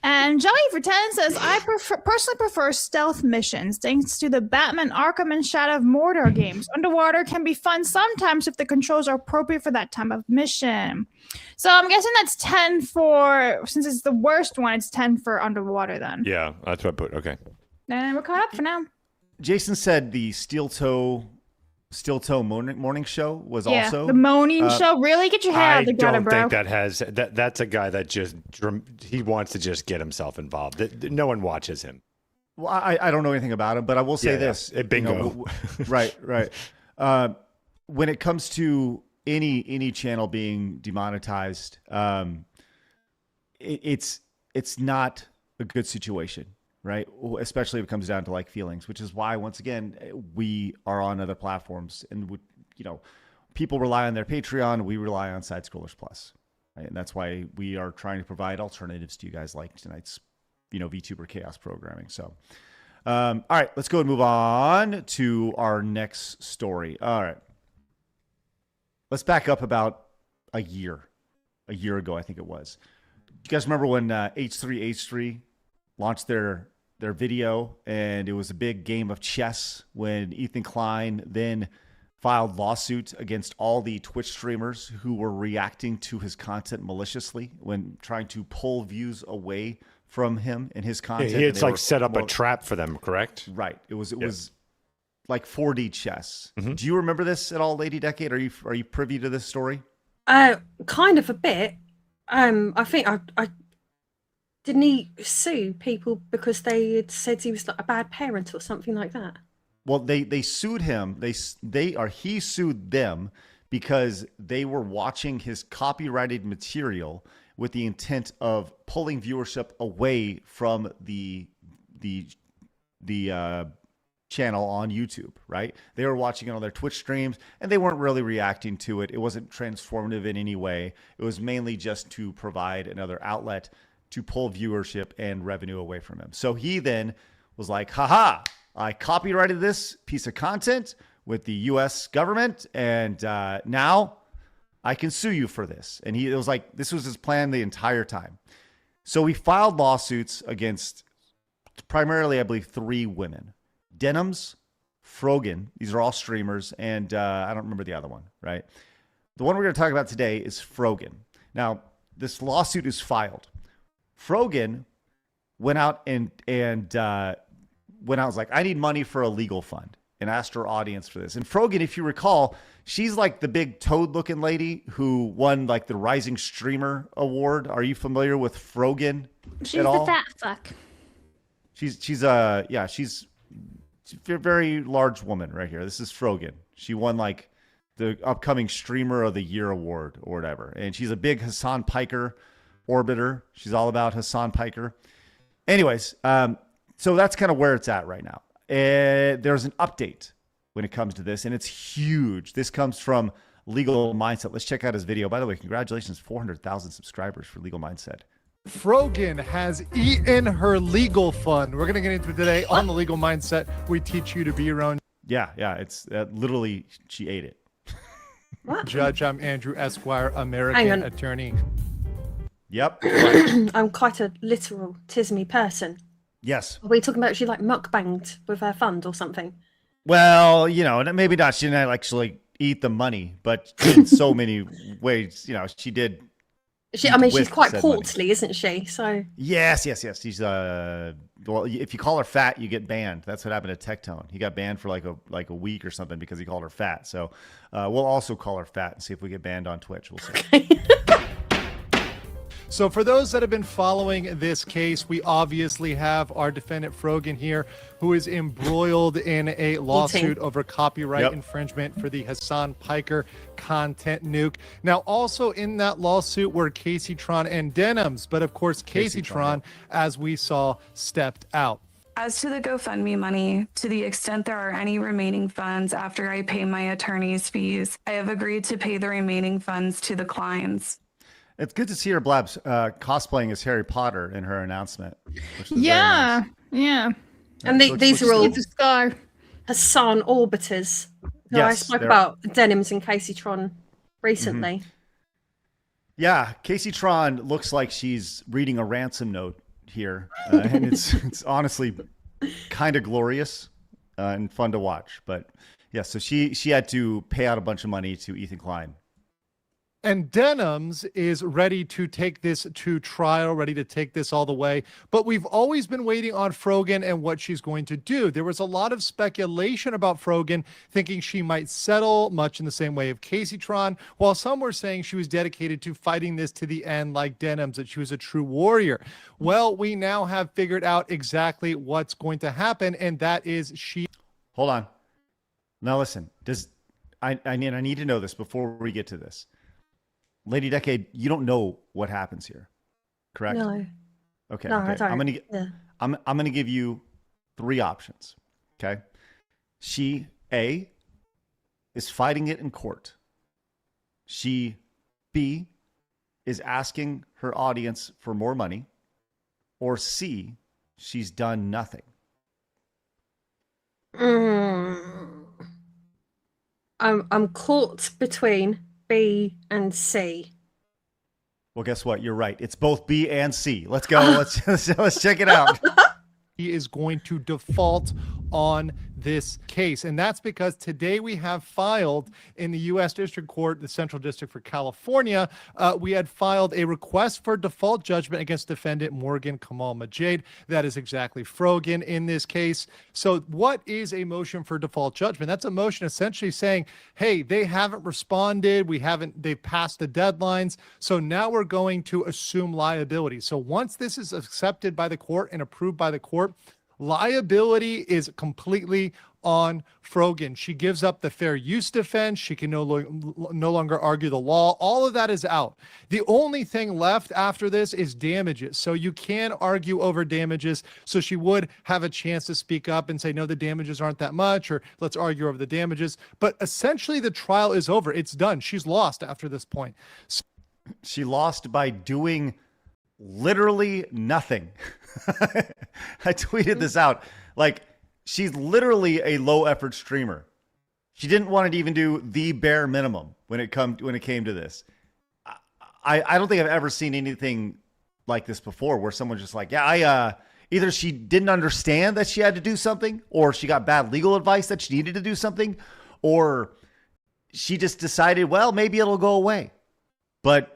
And Joey for 10 says, I personally prefer stealth missions thanks to the Batman Arkham and Shadow of Mordor games. Underwater can be fun sometimes if the controls are appropriate for that time of mission. So I'm guessing that's 10 for, since it's the worst one, it's 10 for underwater then. Yeah, that's what I put. Okay. And we're caught up for now. Jason said the Steel Toe morning show was also the moaning show. Really, get your head out together, bro. I don't think that has that's a guy that just he wants to just get himself involved. No one watches him. Well, I don't know anything about him, but I will say this: bingo. Right. When it comes to any channel being demonetized, it's not a good situation. Right. Especially if it comes down to like feelings, which is why, once again, we are on other platforms and, people rely on their Patreon. We rely on Side Scrollers Plus. Right? And that's why we are trying to provide alternatives to you guys like tonight's, VTuber Chaos programming. So, all right, let's go and move on to our next story. All right. Let's back up about a year ago, I think it was. Do you guys remember when H3H3 launched their video, and it was a big game of chess when Ethan Klein then filed lawsuit against all the Twitch streamers who were reacting to his content maliciously when trying to pull views away from him and his content. He had set up a trap for them, correct? Right. It was like 4D chess. Mm-hmm. Do you remember this at all, Lady Decade? Are you privy to this story? Kind of a bit. I think I didn't he sue people because they had said he was like a bad parent or something like that. Well, they sued him. He sued them because they were watching his copyrighted material with the intent of pulling viewership away from the channel on YouTube, right? They were watching it on their Twitch streams and they weren't really reacting to it. It wasn't transformative in any way. It was mainly just to provide another outlet to pull viewership and revenue away from him. So he then was like, haha, I copyrighted this piece of content with the US government and now I can sue you for this. And it was like, this was his plan the entire time. So we filed lawsuits against primarily, I believe, 3 women. Denims, Frogan, these are all streamers, and I don't remember the other one, right? The one we're going to talk about today is Frogan. Now, this lawsuit is filed. Frogan went out and was like, I need money for a legal fund, and asked her audience for this. And Frogan, if you recall, she's like the big toad-looking lady who won like the Rising Streamer Award. Are you familiar with Frogan at all? She's the fat fuck. She's a very large woman right here. This is Frogan. She won like the upcoming Streamer of the Year award or whatever. And she's a big Hassan Piker orbiter. She's all about Hassan Piker. Anyways, so that's kind of where it's at right now. There's an update when it comes to this, and it's huge. This comes from Legal Mindset. Let's check out his video. By the way, congratulations, 400,000 subscribers for Legal Mindset. Frogan has eaten her legal fund. We're going to get into it today on the Legal Mindset. We teach you to be your own Yeah, it's literally, she ate it. judge. I'm Andrew Esquire, American attorney. Yep. I'm quite a literal tismy person. Yes. Are we talking about she like mukbanged with her fund or something? Well, maybe not. She didn't actually eat the money, but in so many ways, she did. She's quite portly, isn't she? So yes. She's well, if you call her fat, you get banned. That's what happened to Tectone. He got banned for like a week or something because he called her fat. So we'll also call her fat and see if we get banned on Twitch. We'll see. So for those that have been following this case, we obviously have our defendant Frogan here, who is embroiled in a lawsuit over copyright infringement for the Hassan Piker content nuke. Now, also in that lawsuit were Casey Tron and Denims, but of course, Casey Tron, as we saw, stepped out. As to the GoFundMe money, to the extent there are any remaining funds after I pay my attorney's fees, I have agreed to pay the remaining funds to the clients. It's good to see her Blabs cosplaying as Harry Potter in her announcement. Yeah, nice. Yeah. And these are all the scar. Hassan orbiters who I spoke about, Denims and Casey Tron recently. Mm-hmm. Yeah, Casey Tron looks like she's reading a ransom note here, and it's honestly kind of glorious and fun to watch. But yeah, so she had to pay out a bunch of money to Ethan Klein. And Denims is ready to take this to trial, ready to take this all the way. But we've always been waiting on Frogan and what she's going to do. There was a lot of speculation about Frogan, thinking she might settle, much in the same way of Casey Tron, while some were saying she was dedicated to fighting this to the end like Denims, that she was a true warrior. Well, we now have figured out exactly what's going to happen, and that is she... Hold on. Now listen, I need to know this before we get to this. Lady Decade, you don't know what happens here, correct? No. Okay. No, okay. I I'm gonna give you 3 options. Okay. She A is fighting it in court. She B is asking her audience for more money, or C, she's done nothing. I'm caught between B and C. Well, guess what? You're right. It's both B and C. Let's go. Let's check it out. He is going to default on this case. And that's because today we have filed in the U.S. District Court, the Central District for California, we had filed a request for default judgment against defendant Morgan Kamal Majid. That is exactly Frogan in this case. So what is a motion for default judgment? That's a motion essentially saying, hey, they haven't responded. They've passed the deadlines. So now we're going to assume liability. So once this is accepted by the court and approved by the court, liability is completely on Frogan. She gives up the fair use defense. She can no longer argue the law. All of that is out. The only thing left after this is damages. So you can argue over damages. So she would have a chance to speak up and say, no, the damages aren't that much, or let's argue over the damages. But essentially the trial is over. It's done. She's lost after this point. So she lost by doing literally nothing. I tweeted this out. Like, she's literally a low effort streamer. She didn't want to even do the bare minimum when it came to this. I don't think I've ever seen anything like this before, where someone's just like, yeah, either she didn't understand that she had to do something, or she got bad legal advice that she needed to do something, or she just decided, well, maybe it'll go away. But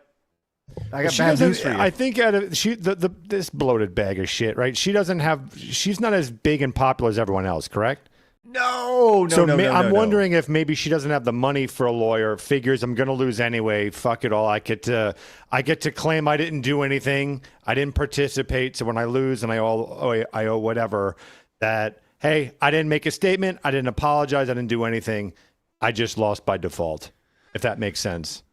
I got bad news for you. I think this bloated bag of shit, right? She's not as big and popular as everyone else, correct? No. I'm wondering if maybe she doesn't have the money for a lawyer, figures I'm going to lose anyway. Fuck it all. I get to claim I didn't do anything. I didn't participate. So when I lose and I owe whatever, that, hey, I didn't make a statement. I didn't apologize. I didn't do anything. I just lost by default, if that makes sense.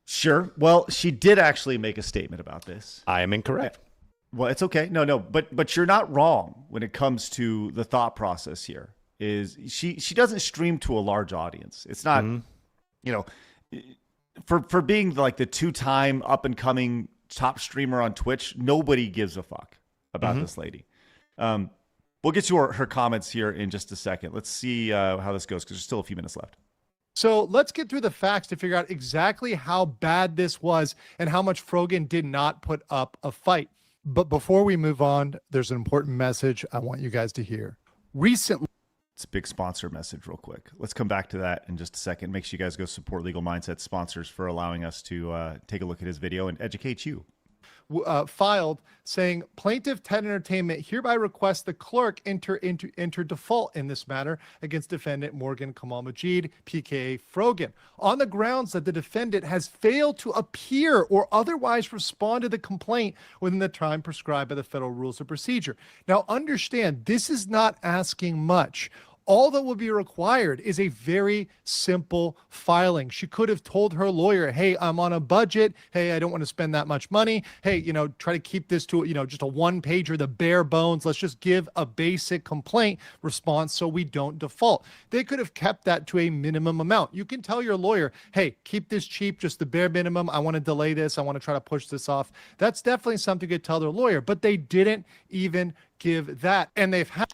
Sure. Well, she did actually make a statement about this. I am incorrect. Well, it's okay. No, but you're not wrong when it comes to the thought process here. Is she doesn't stream to a large audience. It's not, for being like the 2-time up and coming top streamer on Twitch, nobody gives a fuck about this lady. We'll get to her comments here in just a second. Let's see how this goes, because there's still a few minutes left. So let's get through the facts to figure out exactly how bad this was and how much Frogan did not put up a fight. But before we move on, there's an important message I want you guys to hear. Recently, it's a big sponsor message real quick. Let's come back to that in just a second. Make sure you guys go support Legal Mindset sponsors for allowing us to take a look at his video and educate you. Filed saying plaintiff TED Entertainment hereby requests the clerk enter default in this matter against defendant Morgan Kamal Majid, PKA Frogan, on the grounds that the defendant has failed to appear or otherwise respond to the complaint within the time prescribed by the federal rules of procedure. Now, understand, this is not asking much. All that will be required is a very simple filing. She could have told her lawyer, hey, I'm on a budget. Hey, I don't want to spend that much money. Hey, try to keep this to, just a one-pager, the bare bones. Let's just give a basic complaint response so we don't default. They could have kept that to a minimum amount. You can tell your lawyer, hey, keep this cheap, just the bare minimum. I want to delay this. I want to try to push this off. That's definitely something you could tell their lawyer, but they didn't even give that. And they've had...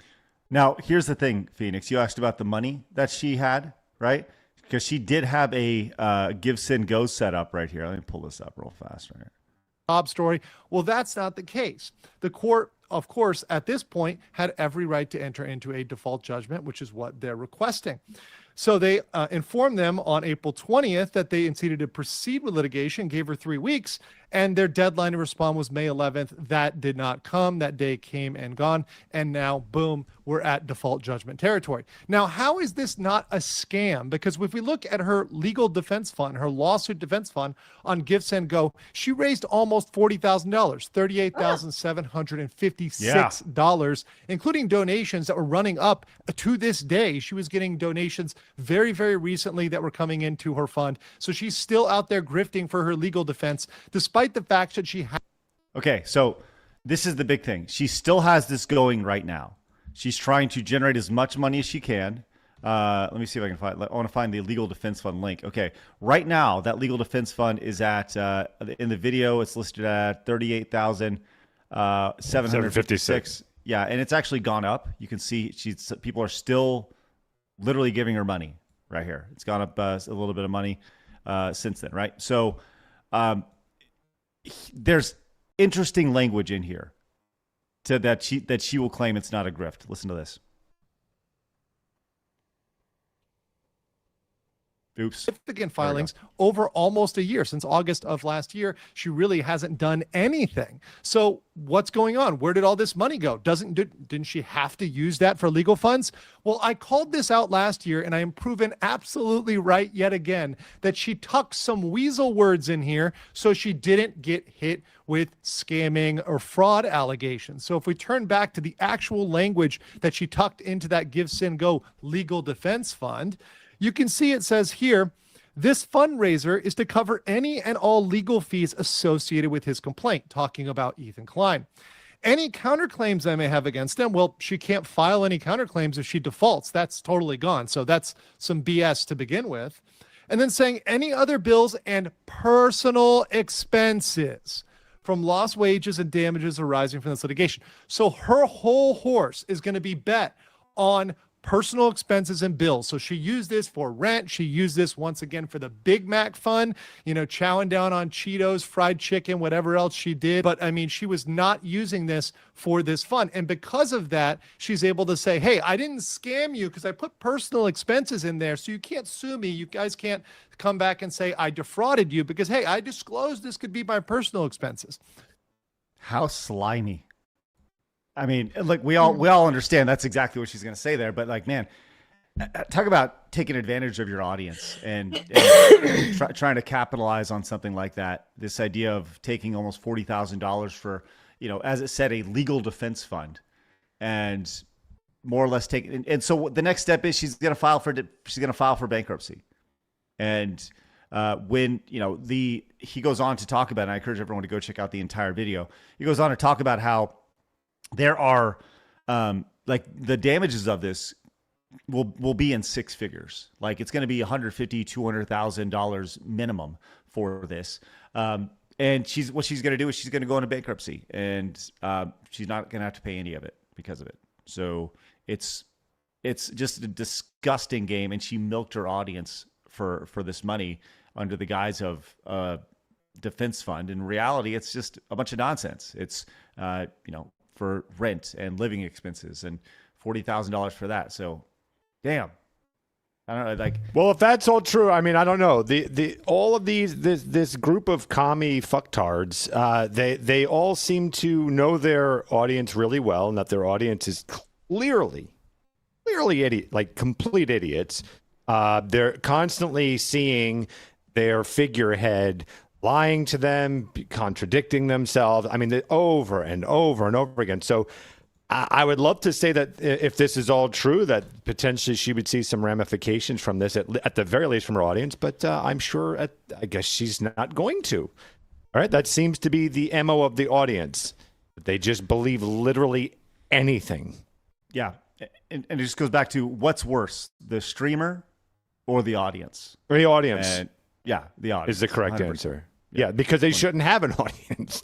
Now, here's the thing, Phoenix. You asked about the money that she had, right? Because she did have a Give, Send, Go set up right here. Let me pull this up real fast right here. Job story. Well, that's not the case. The court, of course, at this point, had every right to enter into a default judgment, which is what they're requesting. So they informed them on April 20th that they intended to proceed with litigation, gave her 3 weeks, and their deadline to respond was May 11th. That did not come. That day came and gone. And now, boom, we're at default judgment territory. Now, how is this not a scam? Because if we look at her legal defense fund, her lawsuit defense fund on Give, Send, Go, she raised almost $40,000, $38,756, including donations that were running up to this day. She was getting donations very, very recently that were coming into her fund. So she's still out there grifting for her legal defense, despite the fact that she has. Okay, so this is the big thing. She still has this going right now. She's trying to generate as much money as she can. Let me see if I can find. I want to find the legal defense fund link. Okay, right now that legal defense fund is at in the video. It's listed at $38,756. Yeah, and it's actually gone up. You can see people are still literally giving her money right here. It's gone up a little bit of money since then, right? So there's interesting language in here that she will claim it's not a grift. Listen to this. significant filings over almost a year. Since August of last year, she really hasn't done anything. So what's going on? Where did all this money go? Didn't she have to use that for legal funds? Well, I called this out last year, and I am proven absolutely right yet again that she tucked some weasel words in here so she didn't get hit with scamming or fraud allegations. So if we turn back to the actual language that she tucked into that Give Sin Go legal defense fund, you can see it says here, this fundraiser is to cover any and all legal fees associated with his complaint, talking about Ethan Klein. Any counterclaims I may have against him, well, she can't file any counterclaims if she defaults. That's totally gone. So that's some BS to begin with. And then saying any other bills and personal expenses from lost wages and damages arising from this litigation. So her whole horse is going to be bet on personal expenses and bills. So she used this for rent. She used this once again for the Big Mac fund, chowing down on Cheetos, fried chicken, whatever else she did. But I mean, she was not using this for this fund. And because of that, she's able to say, hey, I didn't scam you because I put personal expenses in there. So you can't sue me. You guys can't come back and say I defrauded you because, hey, I disclosed this could be my personal expenses. How slimy. I mean, like we all understand that's exactly what she's going to say there, but like, man, talk about taking advantage of your audience and trying to capitalize on something like that. This idea of taking almost $40,000 for, as it said, a legal defense fund, and more or less take. And so the next step is she's going to file for bankruptcy, and when he goes on to talk about, and I encourage everyone to go check out the entire video. He goes on to talk about how there are like the damages of this will be in six figures. Like it's going to be $150,000, $200,000 minimum for this. And what she's going to do is she's going to go into bankruptcy, and she's not going to have to pay any of it because of it. So it's just a disgusting game, and she milked her audience for this money under the guise of defense fund. In reality, it's just a bunch of nonsense. It's for rent and living expenses, and $40,000 for that. So, damn. I don't know. Like, well, if that's all true, I mean, I don't know. All of this group of commie fucktards, they all seem to know their audience really well, and that their audience is clearly idiot, like complete idiots. They're constantly seeing their figurehead lying to them, contradicting themselves. I mean, over and over and over again. So I would love to say that if this is all true, that potentially she would see some ramifications from this, at the very least from her audience. But I'm sure, I guess she's not going to. All right. That seems to be the MO of the audience. They just believe literally anything. Yeah. And it just goes back to what's worse, the streamer or the audience? The audience. And yeah, the audience is the correct 100%. answer. Yeah, because they shouldn't have an audience.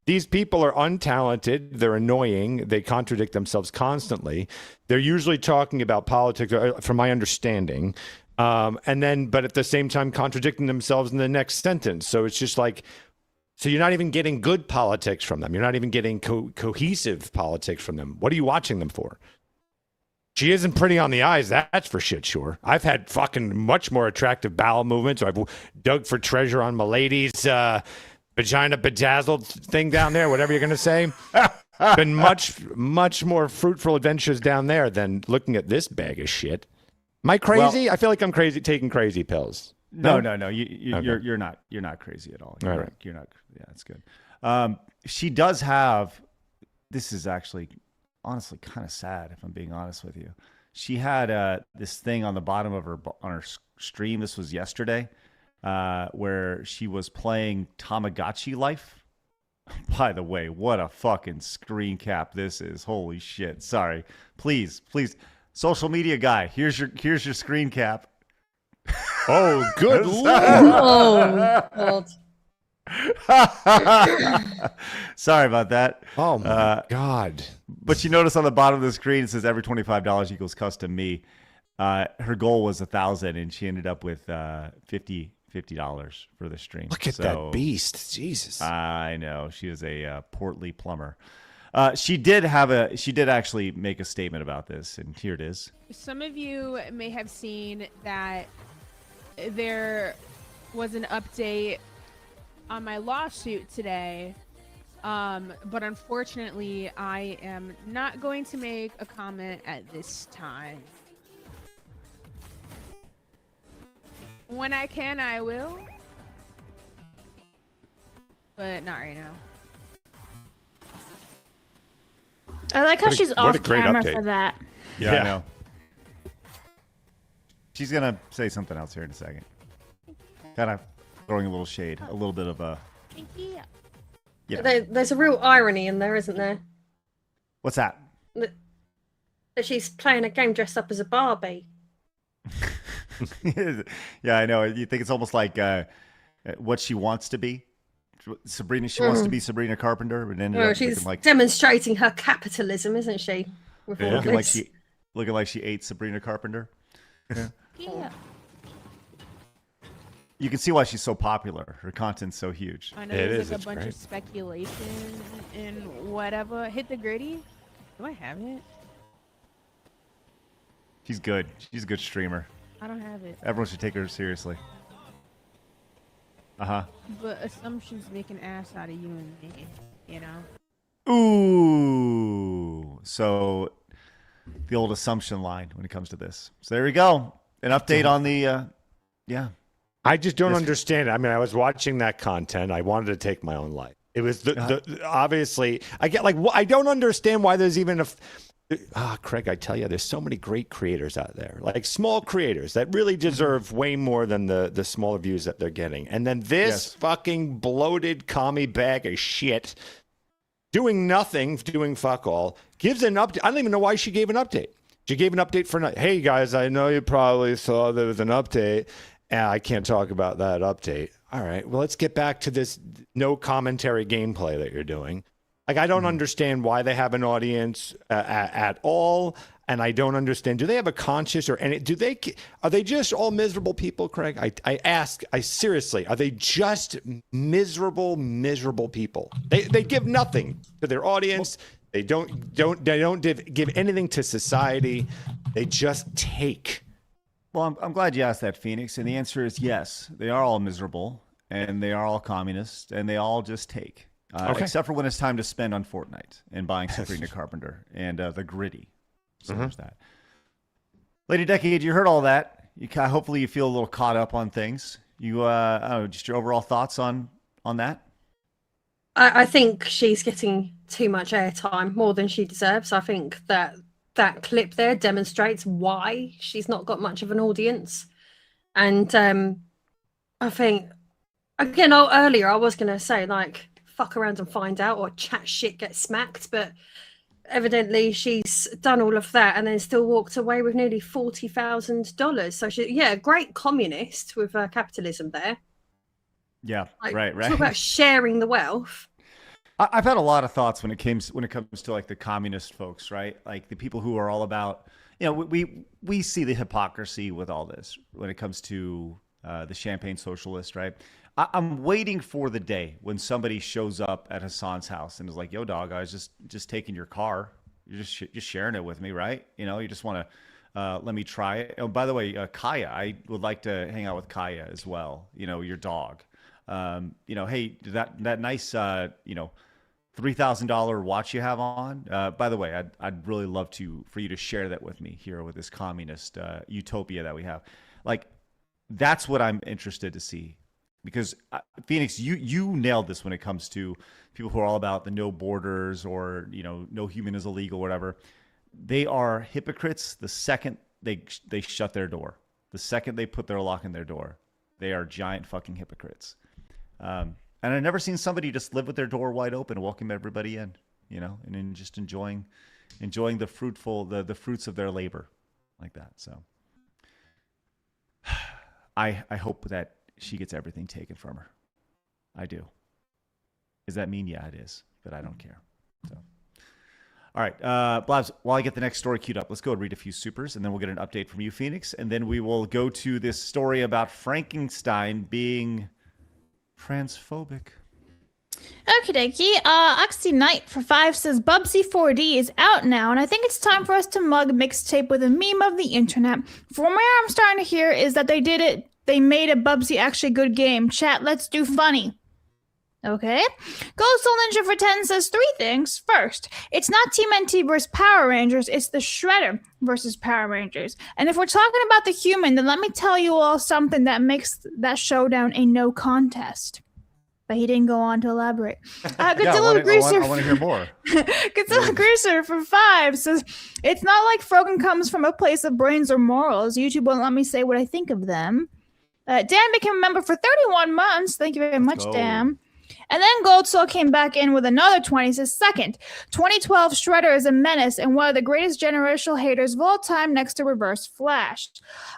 These people are untalented. They're annoying. They contradict themselves constantly. They're usually talking about politics, from my understanding, but at the same time contradicting themselves in the next sentence. So it's just like, so you're not even getting good politics from them. You're not even getting cohesive politics from them. What are you watching them for? She isn't pretty on the eyes, that's for shit sure. I've had fucking much more attractive bowel movements. I've dug for treasure on my lady's vagina bedazzled thing down there, whatever you're going to say. Been much more fruitful adventures down there than looking at this bag of shit. Am I crazy? Well, I feel like I'm crazy taking crazy pills. No. You're not crazy at all. All right. You're not. Yeah, that's good. She does have. This is actually honestly kind of sad, if I'm being honest with you. She had this thing on the bottom of her stream. This was yesterday, where she was playing Tamagotchi Life. By the way, what a fucking screen cap this is! Holy shit! Sorry, please, social media guy. Here's your screen cap. Oh, good lord! Oh, God. Sorry about that. Oh my God. But you notice on the bottom of the screen it says every $25 equals custom me. Her goal was 1,000 and she ended up with $50 for the stream. Look at that beast. Jesus. I know. She is a portly plumber. She did actually make a statement about this, and here it is. Some of you may have seen that there was an update on my lawsuit today. But unfortunately, I am not going to make a comment at this time. When I can, I will. But not right now. I like how she's off camera update. for that. Yeah, I know. She's going to say something else here in a second. Kind of throwing a little shade, a little bit of a... Thank you. Yeah. There's a real irony in there, isn't there? What's that? That she's playing a game dressed up as a Barbie. Yeah, I know. You think it's almost like what she wants to be. Sabrina, she wants to be Sabrina Carpenter, but ended up she's looking like demonstrating her capitalism, isn't she? With all looking this. like she ate Sabrina Carpenter. Yeah. You can see why she's so popular. Her content's so huge. I know It there's is, like it's a bunch great. of speculation and whatever. Hit the gritty. Do I have it? She's good. She's a good streamer. I don't have it. Everyone should take her seriously. But assumptions make an ass out of you and me, you know? Ooh. So the old assumption line when it comes to this. So there we go. An update on the, yeah. I just don't understand it. I mean, I was watching that content. I wanted to take my own life. It was the obviously I get like I don't understand why there's even a Craig, I tell you, there's so many great creators out there, like small creators that really deserve way more than the smaller views that they're getting. And then this fucking bloated commie bag of shit doing nothing, doing fuck all, gives an update. I don't even know why she gave an update. She gave an update for hey guys, I know you probably saw there was an update. And I can't talk about that update. All right, well, let's get back to this no commentary gameplay that you're doing. Like, I don't understand why they have an audience at all, and I don't understand. Do they have a conscience or any? Are they just all miserable people, Craig? I ask. Seriously, are they just miserable people? They give nothing to their audience. They don't give anything to society. They just take. Well, I'm glad you asked that, Phoenix. And the answer is yes. They are all miserable, and they are all communists, and they all just take. Except for when it's time to spend on Fortnite and buying Sabrina Carpenter and the gritty. So there's that. Lady Decade, you heard all that. Hopefully you feel a little caught up on things. You, I don't know, just your overall thoughts on that? I think she's getting too much airtime, more than she deserves. I think that clip there demonstrates why she's not got much of an audience. And I think, again, earlier I was going to say, like, fuck around and find out or chat shit, get smacked. But evidently she's done all of that and then still walked away with nearly $40,000. So she, great communist with capitalism there. Yeah, like, right. Talk about sharing the wealth. I've had a lot of thoughts when it comes to like the communist folks, right? Like the people who are all about, we see the hypocrisy with all this when it comes to the champagne socialist, right? I'm waiting for the day when somebody shows up at Hassan's house and is like, "Yo, dog, I was just taking your car. You're just sharing it with me, right? You just want to let me try it." Oh, by the way, Kaya, I would like to hang out with Kaya as well. Your dog. Hey, that nice $3,000 watch you have on. By the way, I'd really love for you to share that with me here with this communist utopia that we have. Like, that's what I'm interested to see. Because Phoenix, you nailed this when it comes to people who are all about the no borders or no human is illegal, whatever. They are hypocrites the second they shut their door. The second they put their lock in their door, they are giant fucking hypocrites. And I've never seen somebody just live with their door wide open, welcome everybody in, and then just enjoying the fruits of their labor like that. So I hope that she gets everything taken from her. I do. Does that mean? Yeah, it is, but I don't care. So, all right, Blabs, while I get the next story queued up, let's go and read a few supers, and then we'll get an update from you, Phoenix, and then we will go to this story about Frankenstein being transphobic. Okie dokie. Oxy Knight for 5 says Bubsy 4D is out now, and I think it's time for us to mug mixtape with a meme of the internet. From where I'm starting to hear is that they did it They made a Bubsy actually good game. Chat, let's do funny. Okay. Ghostal Ninja for 10 says 3 things. First, it's not TMNT versus Power Rangers, it's the Shredder versus Power Rangers. And if we're talking about the human, then let me tell you all something that makes that showdown a no contest. But he didn't go on to elaborate. Godzilla Greaser. I want to hear more. Godzilla Greaser for 5 says, it's not like Frogan comes from a place of brains or morals. YouTube won't let me say what I think of them. Dan became a member for 31 months. Thank you very much, Dan. And then Goldsoul came back in with another 20. Says, second, 2012 Shredder is a menace and one of the greatest generational haters of all time next to Reverse Flash.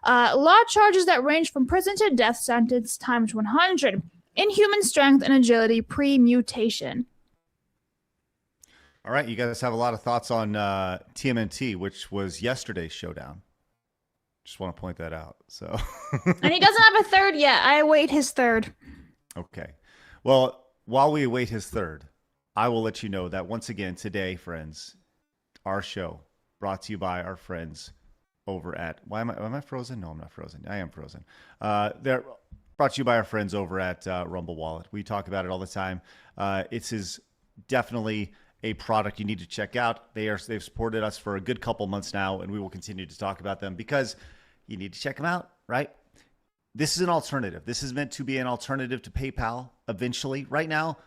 Law charges that range from prison to death sentence times 100. Inhuman strength and agility pre-mutation. All right, you guys have a lot of thoughts on TMNT, which was yesterday's showdown. Just want to point that out. So, and he doesn't have a third yet. I await his third. Okay. Well, while we await his third, I will let you know that once again today, friends, our show brought to you by our friends over at. Am I frozen? No, I'm not frozen. I am frozen. They're brought to you by our friends over at Rumble Wallet. We talk about it all the time. It's definitely a product you need to check out. They've supported us for a good couple months now, and we will continue to talk about them because you need to check them out, right? This is an alternative. This is meant to be an alternative to PayPal eventually. Right now,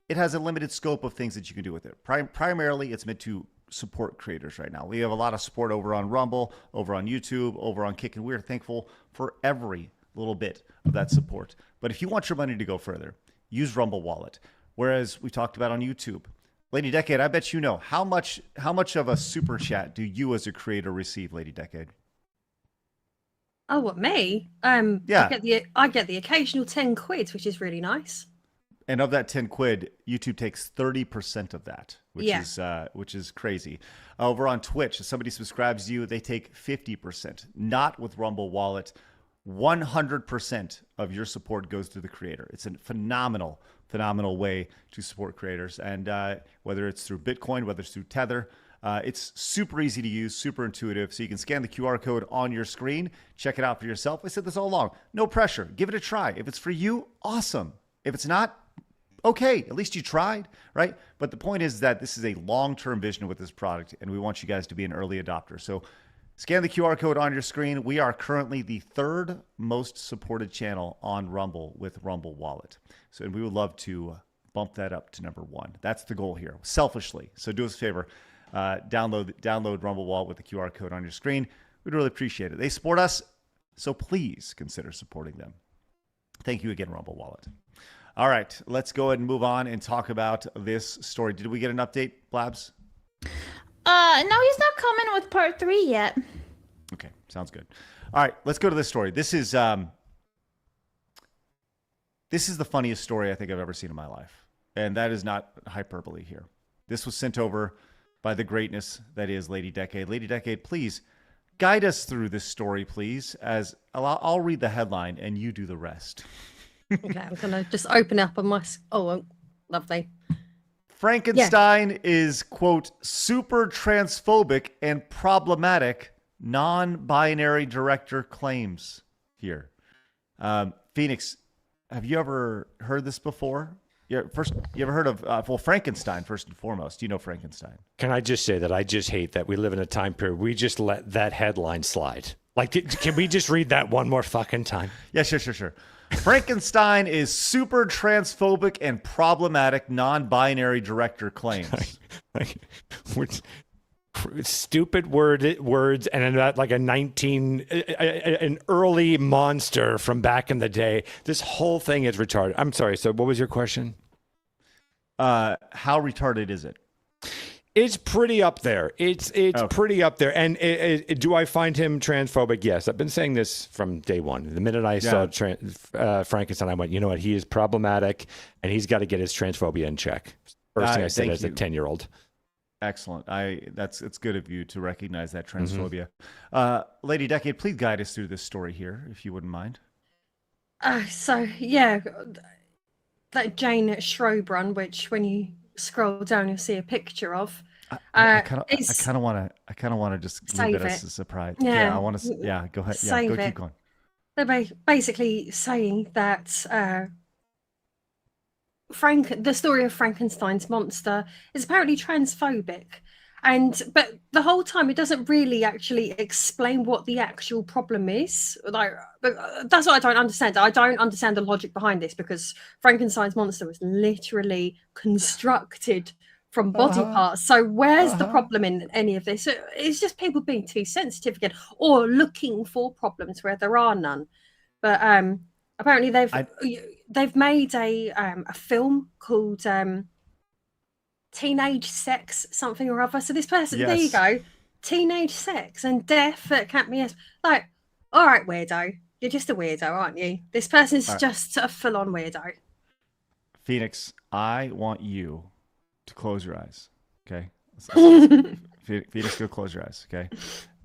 it has a limited scope of things that you can do with it. Primarily, it's meant to support creators right now. We have a lot of support over on Rumble, over on YouTube, over on Kick, and we're thankful for every little bit of that support. But if you want your money to go further, use Rumble Wallet. Whereas we talked about on YouTube, Lady Decade, I bet you know how much of a super chat do you as a creator receive, Lady Decade? Oh, what, me? Yeah. I get the occasional 10 quid, which is really nice. And of that 10 quid, YouTube takes 30% of that, which is crazy. Over on Twitch, if somebody subscribes to you, they take 50%. Not with Rumble Wallet. 100% of your support goes to the creator. It's a phenomenal way to support creators. And whether it's through Bitcoin, whether it's through Tether, it's super easy to use, super intuitive. So you can scan the QR code on your screen, check it out for yourself. I said this all along. No pressure. Give it a try. If it's for you, awesome. If it's not, okay, at least you tried, right? But the point is that this is a long-term vision with this product, and we want you guys to be an early adopter. So scan the QR code on your screen. We are currently the 3rd most supported channel on Rumble with Rumble Wallet. So, and we would love to bump that up to number 1. That's the goal here, selfishly. So do us a favor. Download Rumble Wallet with the QR code on your screen. We'd really appreciate it. They support us, so please consider supporting them. Thank you again, Rumble Wallet. All right, let's go ahead and move on and talk about this story. Did we get an update, Blabs? No, he's not coming with part 3 yet. Okay, sounds good. All right, let's go to this story. This is the funniest story I think I've ever seen in my life, and that is not hyperbole here. This was sent over by the greatness that is Lady Decade. Lady Decade, please guide us through this story, please. As I'll read the headline and you do the rest. Okay, I'm gonna just open up on my. Oh, lovely. Frankenstein is, quote, super transphobic and problematic, non-binary director claims here. Phoenix, have you ever heard this before? You ever heard of, Frankenstein, first and foremost? You know Frankenstein. Can I just say that I just hate that we live in a time period we just let that headline slide. Like, can we just read that one more fucking time? Yeah, sure. Frankenstein is super transphobic and problematic non-binary director claims. Stupid words and like an early monster from back in the day. This whole thing is retarded. I'm sorry. So what was your question? How retarded is it? It's pretty up there. It's pretty up there. And do I find him transphobic? Yes. I've been saying this from day one. The minute I saw Frankenstein, I went, you know what? He is problematic, and he's got to get his transphobia in check. First thing I said as a 10-year-old. Excellent. It's good of you to recognize that transphobia. Lady Decade, please guide us through this story here, if you wouldn't mind. That Jane Schrobrun, which when you scroll down, you'll see a picture of. I kind of want to just leave it as a surprise. Yeah, I want to. Yeah, go ahead. Yeah, save keep it. going. they're basically saying that the story of Frankenstein's monster is apparently transphobic. But the whole time it doesn't really actually explain what the actual problem is. Like, that's what I don't understand. I don't understand the logic behind this, because Frankenstein's monster was literally constructed from body parts. So where's the problem in any of this? It's just people being too sensitive again, or looking for problems where there are none. But apparently they've made a film called Teenage Sex something or other. So this person, there you go, teenage sex and death at Camp Mies. Like, all right, weirdo, you're just a weirdo, aren't you? This person's just a full-on weirdo. Phoenix, I want you to close your eyes, okay? Phoenix, go close your eyes, okay?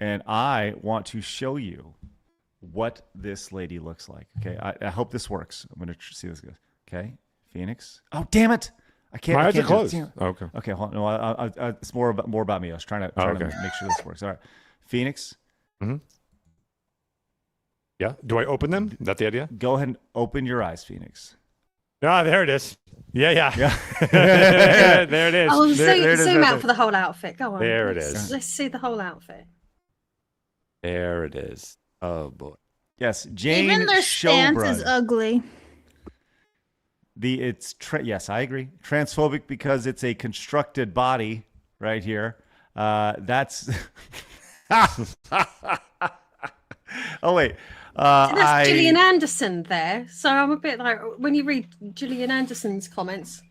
And I want to show you what this lady looks like, okay? I hope this works. I'm going to see this goes, okay? Phoenix. Oh, damn it! I can't. My I eyes can't are closed. Okay. Okay. Hold on. No, it's more about me. I was trying to make sure this works. All right, Phoenix. Mm-hmm. Yeah. Do I open them? Is that the idea? Go ahead and open your eyes, Phoenix. Ah, there it is. Yeah. There it is. Oh, there zoom out for the whole outfit. Go on. There it is. Let's see the whole outfit. There it is. Oh boy. Yes, Jane. Even their stance Showbrun. is ugly. Yes, I agree. Transphobic because it's a constructed body right here. That's. Oh wait. That's Gillian Anderson there. So I'm a bit like, when you read Gillian Anderson's comments.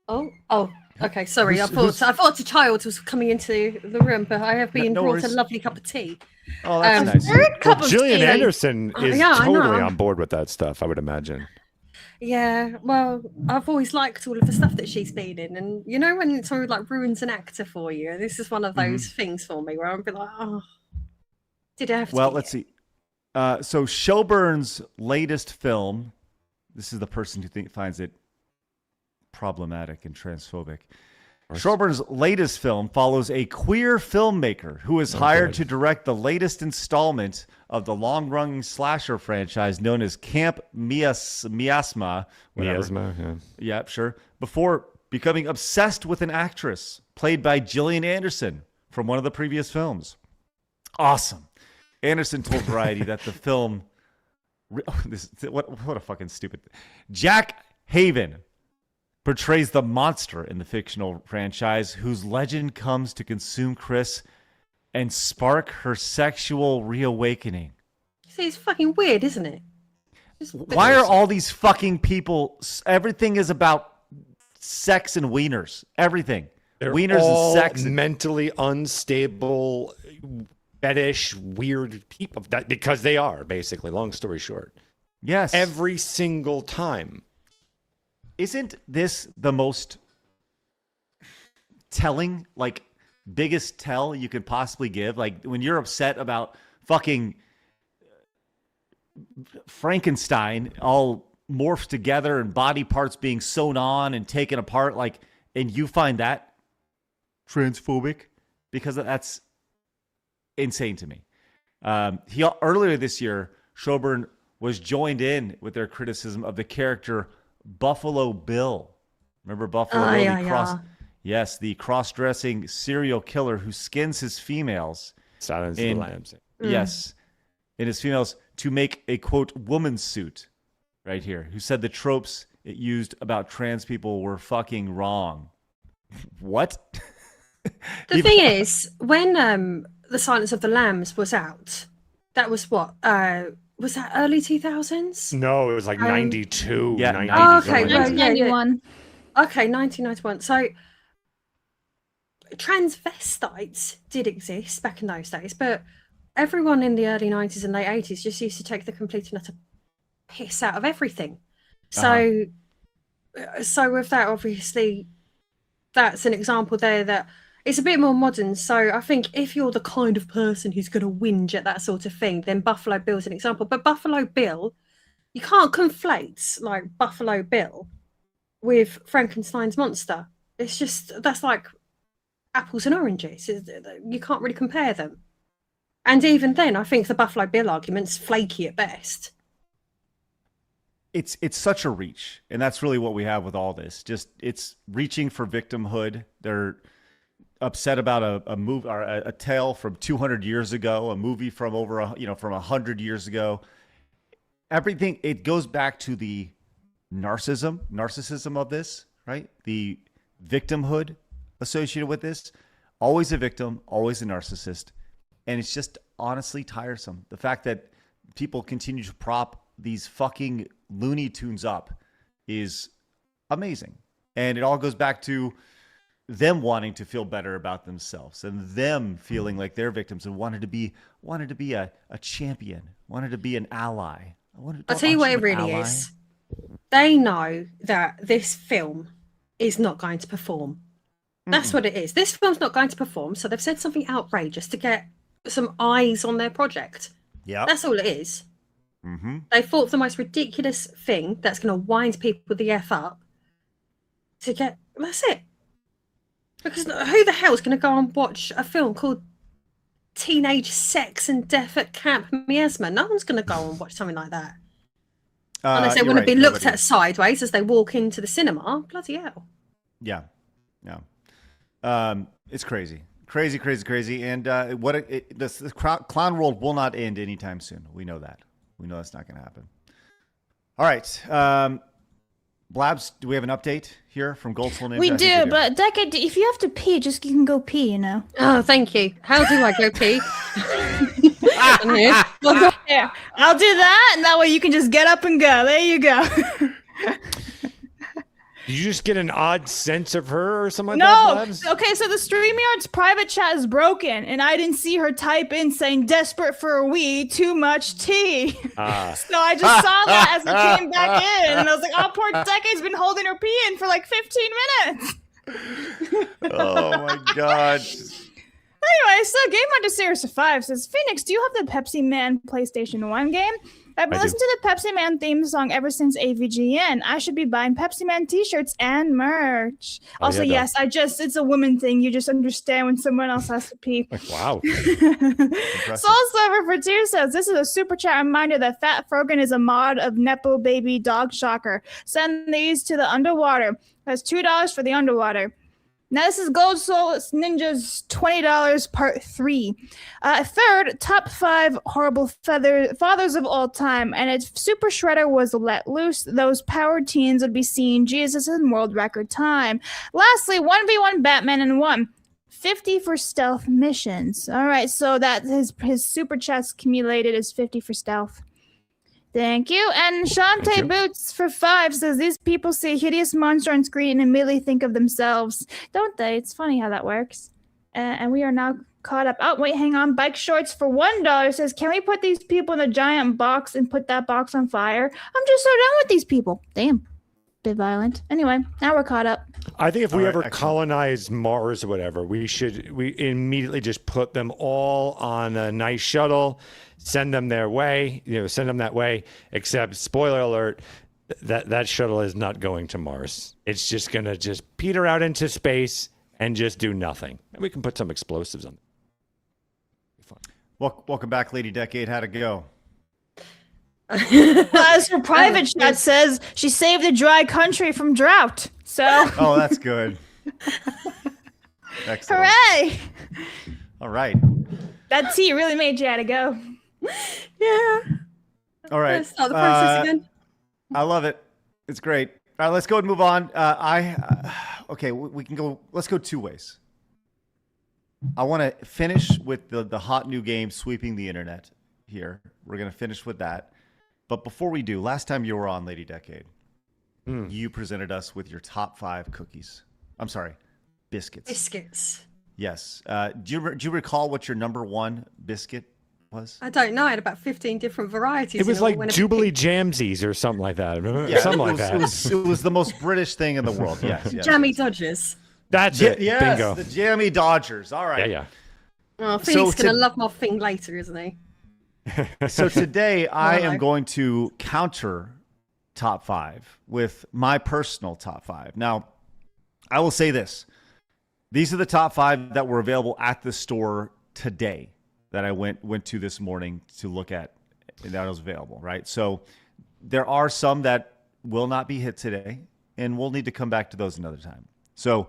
Okay. Sorry, I thought a child was coming into the room, but I have been brought a lovely cup of tea. Oh, that's nice. Cup of Gillian tea. Anderson is totally on board with that stuff, I would imagine. Yeah, well, I've always liked all of the stuff that she's been in, and you know when it sort of like ruins an actor for you, this is one of those things for me where I'm a bit like, oh, did I have to? Well, let's see. So Showburn's latest film. This is the person who finds it problematic and transphobic. Showburn's latest film follows a queer filmmaker who is hired to direct the latest installment of the long-running slasher franchise known as Camp Miasma. Yeah, sure. Before becoming obsessed with an actress played by Gillian Anderson from one of the previous films. Awesome. Anderson told Variety that the film... What a fucking stupid... Jack Haven portrays the monster in the fictional franchise whose legend comes to consume Chris and spark her sexual reawakening. See, it's fucking weird, isn't it? Why are all these fucking people... Everything is about sex and wieners. Everything. They're wieners all and sex. Mentally unstable, fetish, weird people. Because they are, basically, long story short. Yes. Every single time. Isn't this the most telling, like, biggest tell you could possibly give? Like, when you're upset about fucking Frankenstein all morphed together and body parts being sewn on and taken apart, like, and you find that transphobic, because that's insane to me. Earlier this year, Showburn was joined in with their criticism of the character Buffalo Bill. Remember Buffalo Bill? Yes, the cross-dressing serial killer who skins his females. Silence the Lambs. Yes, in his females to make a, quote, woman suit, right here, who said the tropes it used about trans people were fucking wrong. What? The thing is, when The Silence of the Lambs was out, that was what? Was that early 2000s? No, it was like 92. Yeah, 90, okay, something like that. 1991. Okay, 1991. So transvestites did exist back in those days, but everyone in the early 90s and late 80s just used to take the complete and utter piss out of everything. So with that, obviously, that's an example there that it's a bit more modern. So I think if you're the kind of person who's going to whinge at that sort of thing, then Buffalo Bill's an example. But Buffalo Bill, you can't conflate like Buffalo Bill with Frankenstein's monster. It's just, that's like apples and oranges. You can't really compare them. And even then, I think the Buffalo Bill argument's flaky at best. It's such a reach, and that's really what we have with all this. Just it's reaching for victimhood. They're upset about a movie or a tale from 200 years ago, a movie from from 100 years ago. Everything, it goes back to the narcissism of this, right? The victimhood associated with this. Always a victim, always a narcissist. And it's just honestly tiresome. The fact that people continue to prop these fucking Looney Tunes up is amazing. And it all goes back to them wanting to feel better about themselves and them feeling like they're victims and wanted to be a champion, wanted to be an ally. I'll tell you what it really is. They know that this film is not going to perform. That's what it is. This film's not going to perform, so they've said something outrageous to get some eyes on their project. Yeah, that's all it is. They thought the most ridiculous thing that's going to wind people the F up to get. That's it. Because who the hell is going to go and watch a film called Teenage Sex and Death at Camp Miasma? No one's going to go and watch something like that. Unless they want to be looked at sideways as they walk into the cinema. Bloody hell. Yeah. It's crazy. And the clown world will not end anytime soon. We know that. We know that's not going to happen. All right. Blabs, do we have an update here from Goldful Ninja? We do, but Decade, if you have to pee, you can go pee, you know. Oh, thank you. How do I go pee? Here, I'll do that, and that way you can just get up and go. There you go. Did you just get an odd sense of her or something like that, Blabs? Okay, so the StreamYard's private chat is broken, and I didn't see her type in saying desperate for a wee, too much tea. So I just saw that as I came back in, and I was like, oh, poor Decade's been holding her pee in for like 15 minutes. Oh my God. Anyway, so Game Hunter Series 5 says, Phoenix, do you have the Pepsi Man PlayStation 1 game? I've been listening to the Pepsi Man theme song ever since AVGN. I should be buying Pepsi Man t-shirts and merch. Also, yes, it's a woman thing. You just understand when someone else has to pee. Wow. Soul Silver for 2 says, this is a super chat reminder that Fat Frogan is a mod of Nepo Baby Dog Shocker. Send these to the underwater. That's $2 for the underwater. Now this is Gold Soul Ninja's $20 part 3. Third, top 5 horrible fathers of all time. And if Super Shredder was let loose, those powered teens would be seeing Jesus in world record time. Lastly, 1v1 Batman and 1. 50 for stealth missions. All right, so that his super chats accumulated is 50 for stealth. Thank you. And Shantae Boots for 5 says, these people see a hideous monster on screen and immediately think of themselves. Don't they? It's funny how that works. And we are now caught up. Oh, wait, hang on. Bike Shorts for $1 says, can we put these people in a giant box and put that box on fire? I'm just so done with these people. Damn. Bit violent. Anyway, now we're caught up. I think if we ever colonize Mars or whatever, we immediately just put them all on a nice shuttle, send them that way, except spoiler alert, that shuttle is not going to Mars. It's just going to just peter out into space and just do nothing. And we can put some explosives on it. Fun. Welcome back, Lady Decade. How'd it go? As her private chat says, she saved a dry country from drought. So. Oh, that's good. Excellent. Hooray! All right. That tea really made you had to go. Yeah. All right. Let's start the process again. I love it. It's great. All right, let's go and move on. Okay, we can go. Let's go 2 ways. I want to finish with the hot new game sweeping the internet here. We're going to finish with that. But before we do, last time you were on, Lady Decade, you presented us with your top 5 cookies. I'm sorry, biscuits. Biscuits. Yes. Do you recall what your number 1 biscuit was? I don't know. I had about 15 different varieties. It was like Jubilee Jamsies or something like that. Yeah, something like that. It was the most British thing in the world. Yes. Jammy Dodgers. That's it. Yes, Bingo. The Jammy Dodgers. All right. Yeah. Oh, Phoenix is going to love my thing later, isn't he? So today I am going to counter top 5 with my personal top 5. Now, I will say this. These are the top 5 that were available at the store today that I went to this morning to look at that was available, right? So there are some that will not be hit today, and we'll need to come back to those another time. So,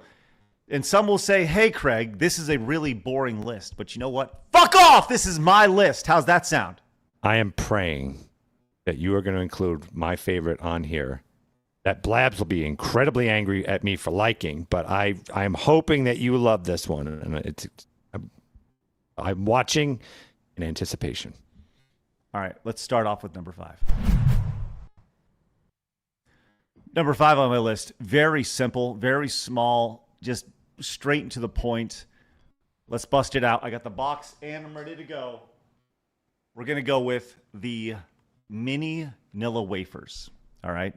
and some will say, hey, Craig, this is a really boring list, but you know what? Fuck off! This is my list. How's that sound? I am praying that you are going to include my favorite on here. That Blabs will be incredibly angry at me for liking, but I'm hoping that you love this one, and I'm watching in anticipation. All right, let's start off with number 5. Number 5 on my list, very simple, very small, just straight and to the point. Let's bust it out. I got the box and I'm ready to go. We're going to go with the mini Nilla wafers. All right.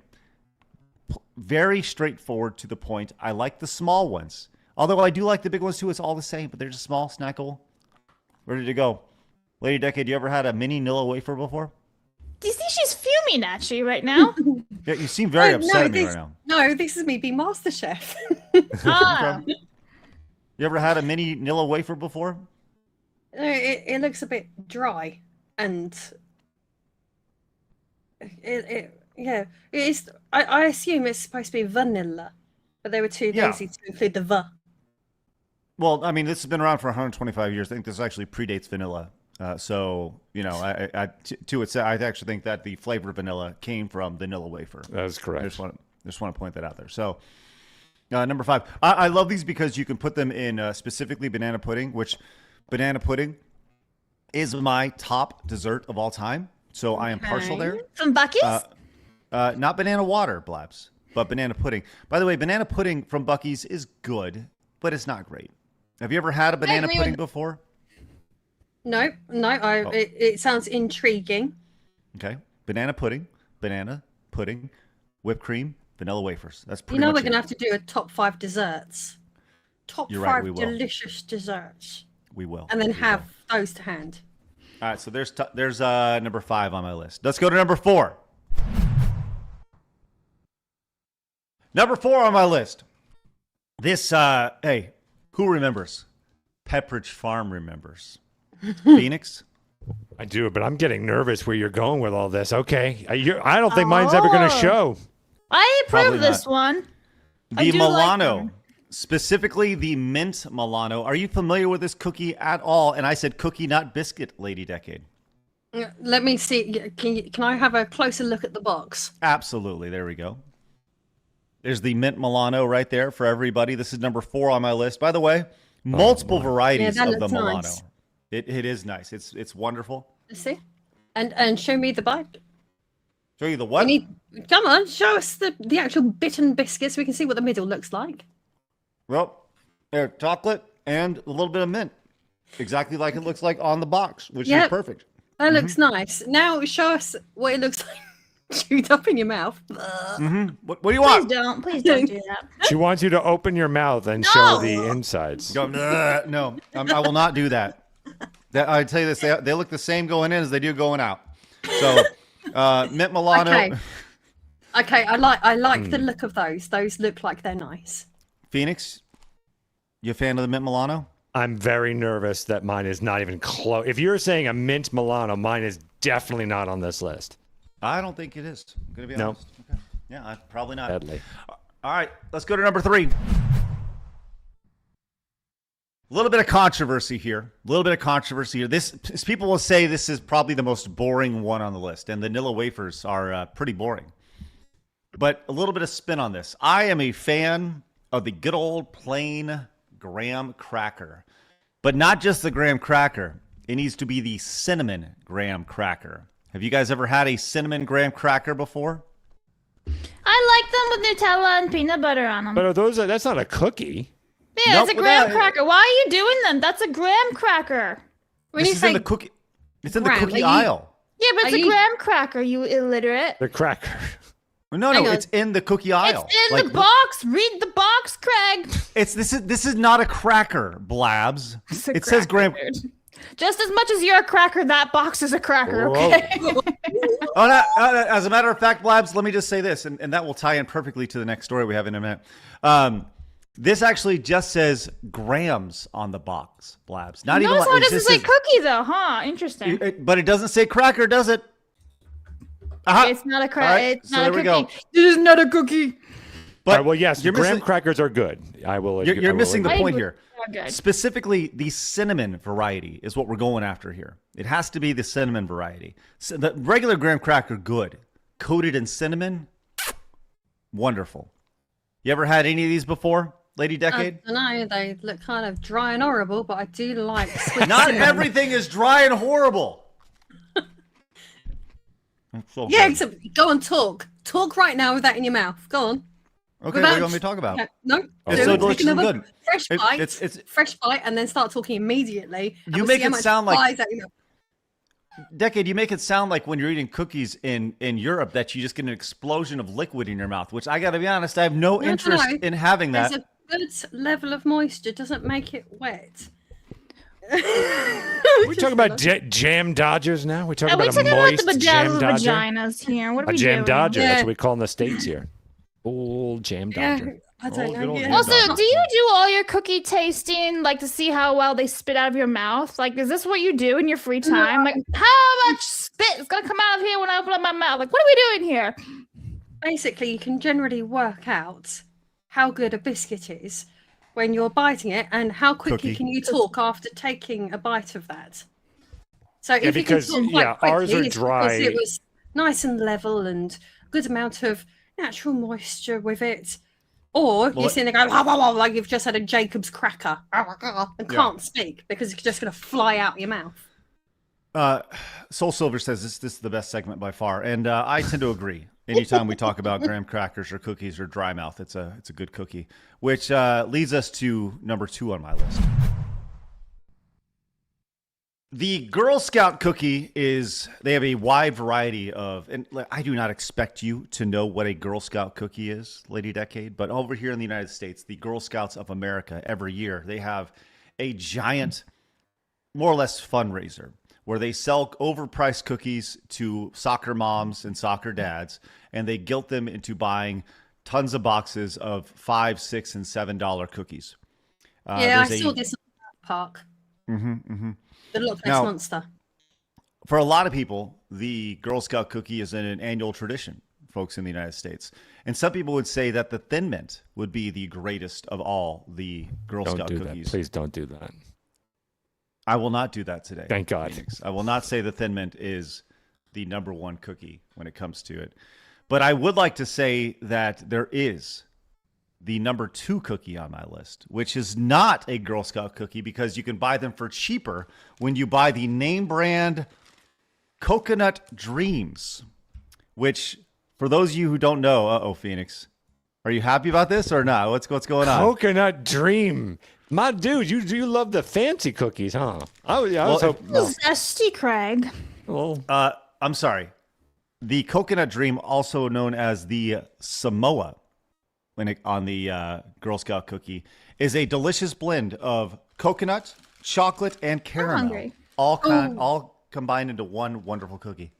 Very straightforward, to the point. I like the small ones. Although I do like the big ones too. It's all the same, but they're just small, snackable. Ready to go. Lady Decade, you ever had a mini Nilla wafer before? Do you think she's fuming at you right now? Yeah, you seem very upset at me right now. No, this is me being Master Chef. Ah. You ever had a mini Nilla wafer before? It looks a bit dry, and yeah, it is. I assume it's supposed to be vanilla, but they were too lazy to include the va. Well, I mean, this has been around for 125 years. I think this actually predates vanilla. So, you know, I actually think that the flavor of vanilla came from the Nilla wafer. That is correct. I just want to point that out there. So, number 5. I love these because you can put them in specifically banana pudding, which banana pudding is my top dessert of all time. So I am partial there. From Bucky's? Not banana water, Blabs, but banana pudding. By the way, banana pudding from Bucky's is good, but it's not great. Have you ever had a banana pudding before? No. It sounds intriguing. Okay. Banana pudding, whipped cream, vanilla wafers. That's pretty much we're going to have to do a top 5 desserts. You're 5 right, we will. delicious desserts. We will. And then have those to hand. All right, so there's number 5 on my list. Let's go to number 4. Number 4 on my list. This, hey, who remembers? Pepperidge Farm remembers. Phoenix? I do, but I'm getting nervous where you're going with all this. Okay. I don't think mine's ever going to show. I approve Probably this not. one. The Milano. Specifically, the mint Milano. Are you familiar with this cookie at all? And I said cookie, not biscuit, Lady Decade. Let me see. Can I have a closer look at the box? Absolutely. There we go. There's the mint Milano right there for everybody. This is number 4 on my list. By the way, multiple varieties of the Milano. Nice. It is nice. It's wonderful. Let's see. And show me the bite. Show you the what? Come on, show us the actual bitten biscuits so we can see what the middle looks like. Well, they're chocolate and a little bit of mint. Exactly like it looks like on the box, which is perfect. That looks nice. Now show us what it looks like chewed up in your mouth. What do you want? Please don't do that. She wants you to open your mouth and show the insides. Go, no, I will not do that. I tell you this, they look the same going in as they do going out. So, mint Milano. Okay, I like the look of those. Those look like they're nice. Phoenix, you a fan of the mint Milano? I'm very nervous that mine is not even close. If you're saying a mint Milano, mine is definitely not on this list. I don't think it is. I'm going to be honest. Okay. Yeah, probably not. Deadly. All right, let's go to number 3. A little bit of controversy here. This people will say this is probably the most boring one on the list, and the Nilla wafers are pretty boring. But a little bit of spin on this. I am a fan of the good old plain graham cracker, but not just the graham cracker. It needs to be the cinnamon graham cracker. Have you guys ever had a cinnamon graham cracker before? I like them with Nutella and peanut butter on them. But that's not a cookie. Yeah, Nope, it's a graham cracker. Why are you doing them? That's a graham cracker. This is in the cookie. It's in the cookie aisle. Yeah, but it's a graham cracker, you illiterate. The cracker. No, it's in the cookie aisle. It's in the box. Read the box, Craig. This is not a cracker, Blabs. It says graham. Dude. Just as much as you're a cracker, that box is a cracker, okay? As a matter of fact, Blabs, let me just say this, and that will tie in perfectly to the next story we have in a minute. This actually just says grams on the box, Blabs. Not even. Notice how it just doesn't say says- cookie though, huh? Interesting. But it doesn't say cracker, does it? It's not a cracker. All right, It's so not there a we cookie. go. This is not a cookie. But All right, well, yes, you're graham missing, crackers are good. I will. you're missing the agree. point here. They're good. Specifically, the cinnamon variety is what we're going after here. It has to be the cinnamon variety. So the regular graham cracker, good. Coated in cinnamon, wonderful. You ever had any of these before, Lady Decade? I don't know, they look kind of dry and horrible, but I do like sweet Not cinnamon. everything is dry and horrible. That's so Yeah, good. except go and talk. Talk right now with that in your mouth. Go on. Okay, what do you want me to talk about? No, It's do so it. Take delicious and another good. fresh bite. It's fresh bite, and then start talking immediately. and You we'll make see how it much sound like- flies out your mouth. Decade, you make it sound like when you're eating cookies in Europe that you just get an explosion of liquid in your mouth, which I got to be honest, I have no interest in having that. There's a good level of moisture. Doesn't make it wet. We talking about jam dodgers now? We talking Are we about a talking about moist the jam bedazzled dodger? vaginas here? What are A we jam doing? dodger. That's Yeah. what we call in the States here. Old jam Yeah, dodger. I Oh, don't good know. old Yeah. jam Also, dodger. do you do all your cookie tasting like to see how well they spit out of your mouth? Like, is this what you do in your free time? Like, how much spit is gonna come out of here when I open up my mouth? Like, what are we doing here? Basically, you can generally work out how good a biscuit is when you're biting it, and how quickly Cookie. can you talk after taking a bite of that. So if because, you can talk quite yeah, quickly, ours are it's dry. because it was nice and level and good amount of natural moisture with it. Or Well, you're sitting there going, "Wah, wah, wah," like you've just had a Jacob's cracker and can't speak because it's just going to fly out your mouth. Soul Silver says this is the best segment by far, and I tend to agree. Anytime we talk about graham crackers or cookies or dry mouth, it's a good cookie, which leads us to number 2 on my list. The Girl Scout cookie they have a wide variety of, and I do not expect you to know what a Girl Scout cookie is, Lady Decade, but over here in the United States, the Girl Scouts of America, every year, they have a giant, more or less fundraiser where they sell overpriced cookies to soccer moms and soccer dads, and they guilt them into buying tons of boxes of $5, $6, and $7 cookies. Yeah, I there's saw this on the park. The Loch Ness Now- Monster. For a lot of people, the Girl Scout cookie is an annual tradition, folks in the United States. And some people would say that the Thin Mint would be the greatest of all the Girl Don't Scout do cookies. that. Please don't do that. I will not do that today. Thank God. Phoenix. I will not say the Thin Mint is the number one cookie when it comes to it. But I would like to say that there is the number 2 cookie on my list, which is not a Girl Scout cookie because you can buy them for cheaper when you buy the name brand Coconut Dreams, which for those of you who don't know, Phoenix, are you happy about this or not? What's going on? Coconut Dream. My dude, you love the fancy cookies, huh? I was hoping. Zesty, Craig. Well, I'm sorry. The Coconut Dream, also known as the Samoa, on the Girl Scout cookie, is a delicious blend of coconut, chocolate, and caramel, hungry. all combined into one wonderful cookie.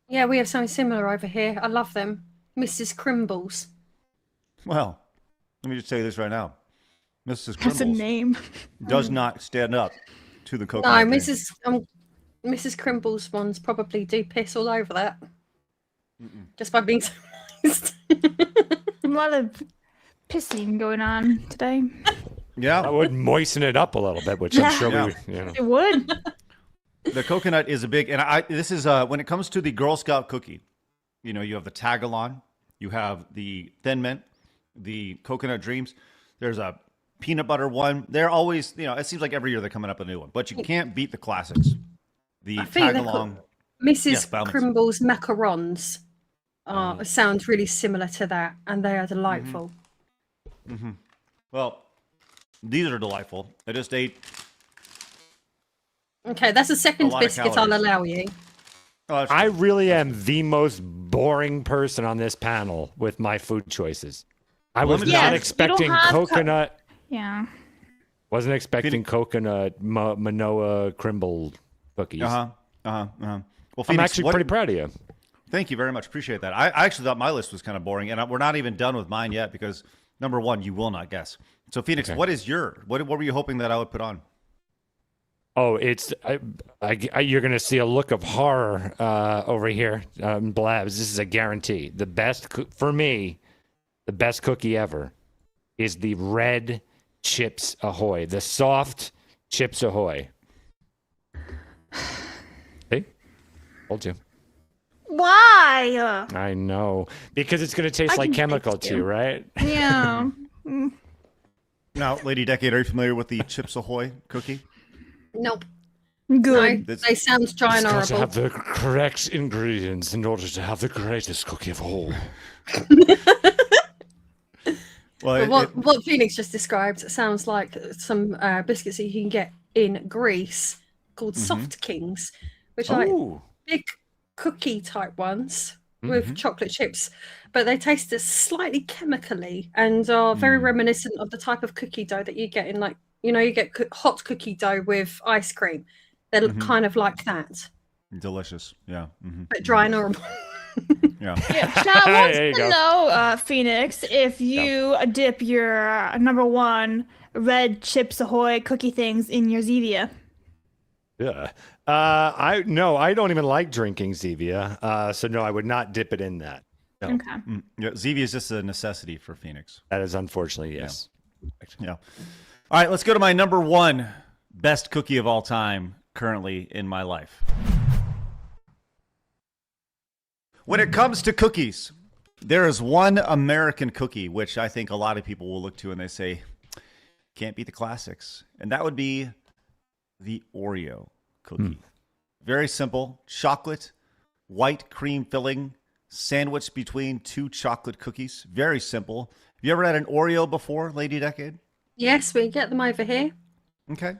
Yeah, we have something similar over here. I love them. Mrs. Crimbles. Well, let me just tell you this right now. Mrs. That's a Crimbles name. does not stand up to the No, Coconut Dream. Mrs. Crimbles ones probably do piss all over that. Just by being so nice. A lot of pissing going on today. Yeah. I would moisten it up a little bit, which I'm sure Yeah. we would, you know. It would. The coconut is a big, and this is when it comes to the Girl Scout cookie, you have the Tagalong, you have the Thin Mint, the Coconut Dreams. There's a peanut butter one. They're always, it seems like every year they're coming up with a new one, but you can't beat the classics. The I think they're Tagalong. Mrs. Yes, by all means. Crimbles macarons sound really similar to that, and they are delightful. Well, these are delightful. I just ate. Okay, that's the second lot of biscuit I'll calories. allow you. Oh, that's I really am the most boring person on this panel with my food choices. I was let me not just- Yes, you expecting don't have coconut. Yeah. Wasn't expecting coconut Manoa Crimble cookies. Well, I'm Phoenix, actually pretty proud of you. Thank you very much. Appreciate that. I actually thought my list was kind of boring, and we're not even done with mine yet because Number one, you will not guess. So, Phoenix, what is what were you hoping that I would put on? Oh, it's you're going to see a look of horror over here, Blabs. This is a guarantee. The best for me, the best cookie ever is the red Chips Ahoy, the soft Chips Ahoy. See, told you. Why? I know, because it's going to taste like chemical to you, right? Yeah. Now, Lady Decade, are you familiar with the Chips Ahoy cookie? Nope. Good. No, they sound dry and It's got to horrible. have the correct ingredients in order to have the greatest cookie of all. Well, What Phoenix just described sounds like some biscuits that you can get in Greece called Soft Kings, which are like big cookie type ones with chocolate chips, but they taste slightly chemically and are very reminiscent of the type of cookie dough that you get in, like, you get hot cookie dough with ice cream. They're kind of like that. delicious. Yeah. But dry and horrible. Yeah. Chat wants to know, Phoenix, if you dip your number one red Chips Ahoy cookie things in your Zevia. Yeah. I don't even like drinking Zevia. So no, I would not dip it in that. No. Okay. Yeah, Zevia is just a necessity for Phoenix. That is unfortunately, yes. Yeah. All right, let's go to my number one best cookie of all time currently in my life. When it comes to cookies, there is one American cookie which I think a lot of people will look to and they say, can't beat the classics. And that would be the Oreo cookie. Very simple. Chocolate, white cream filling, sandwiched between two chocolate cookies. Very simple. Have you ever had an Oreo before, Lady Decade? Yes, we get them over here. Okay.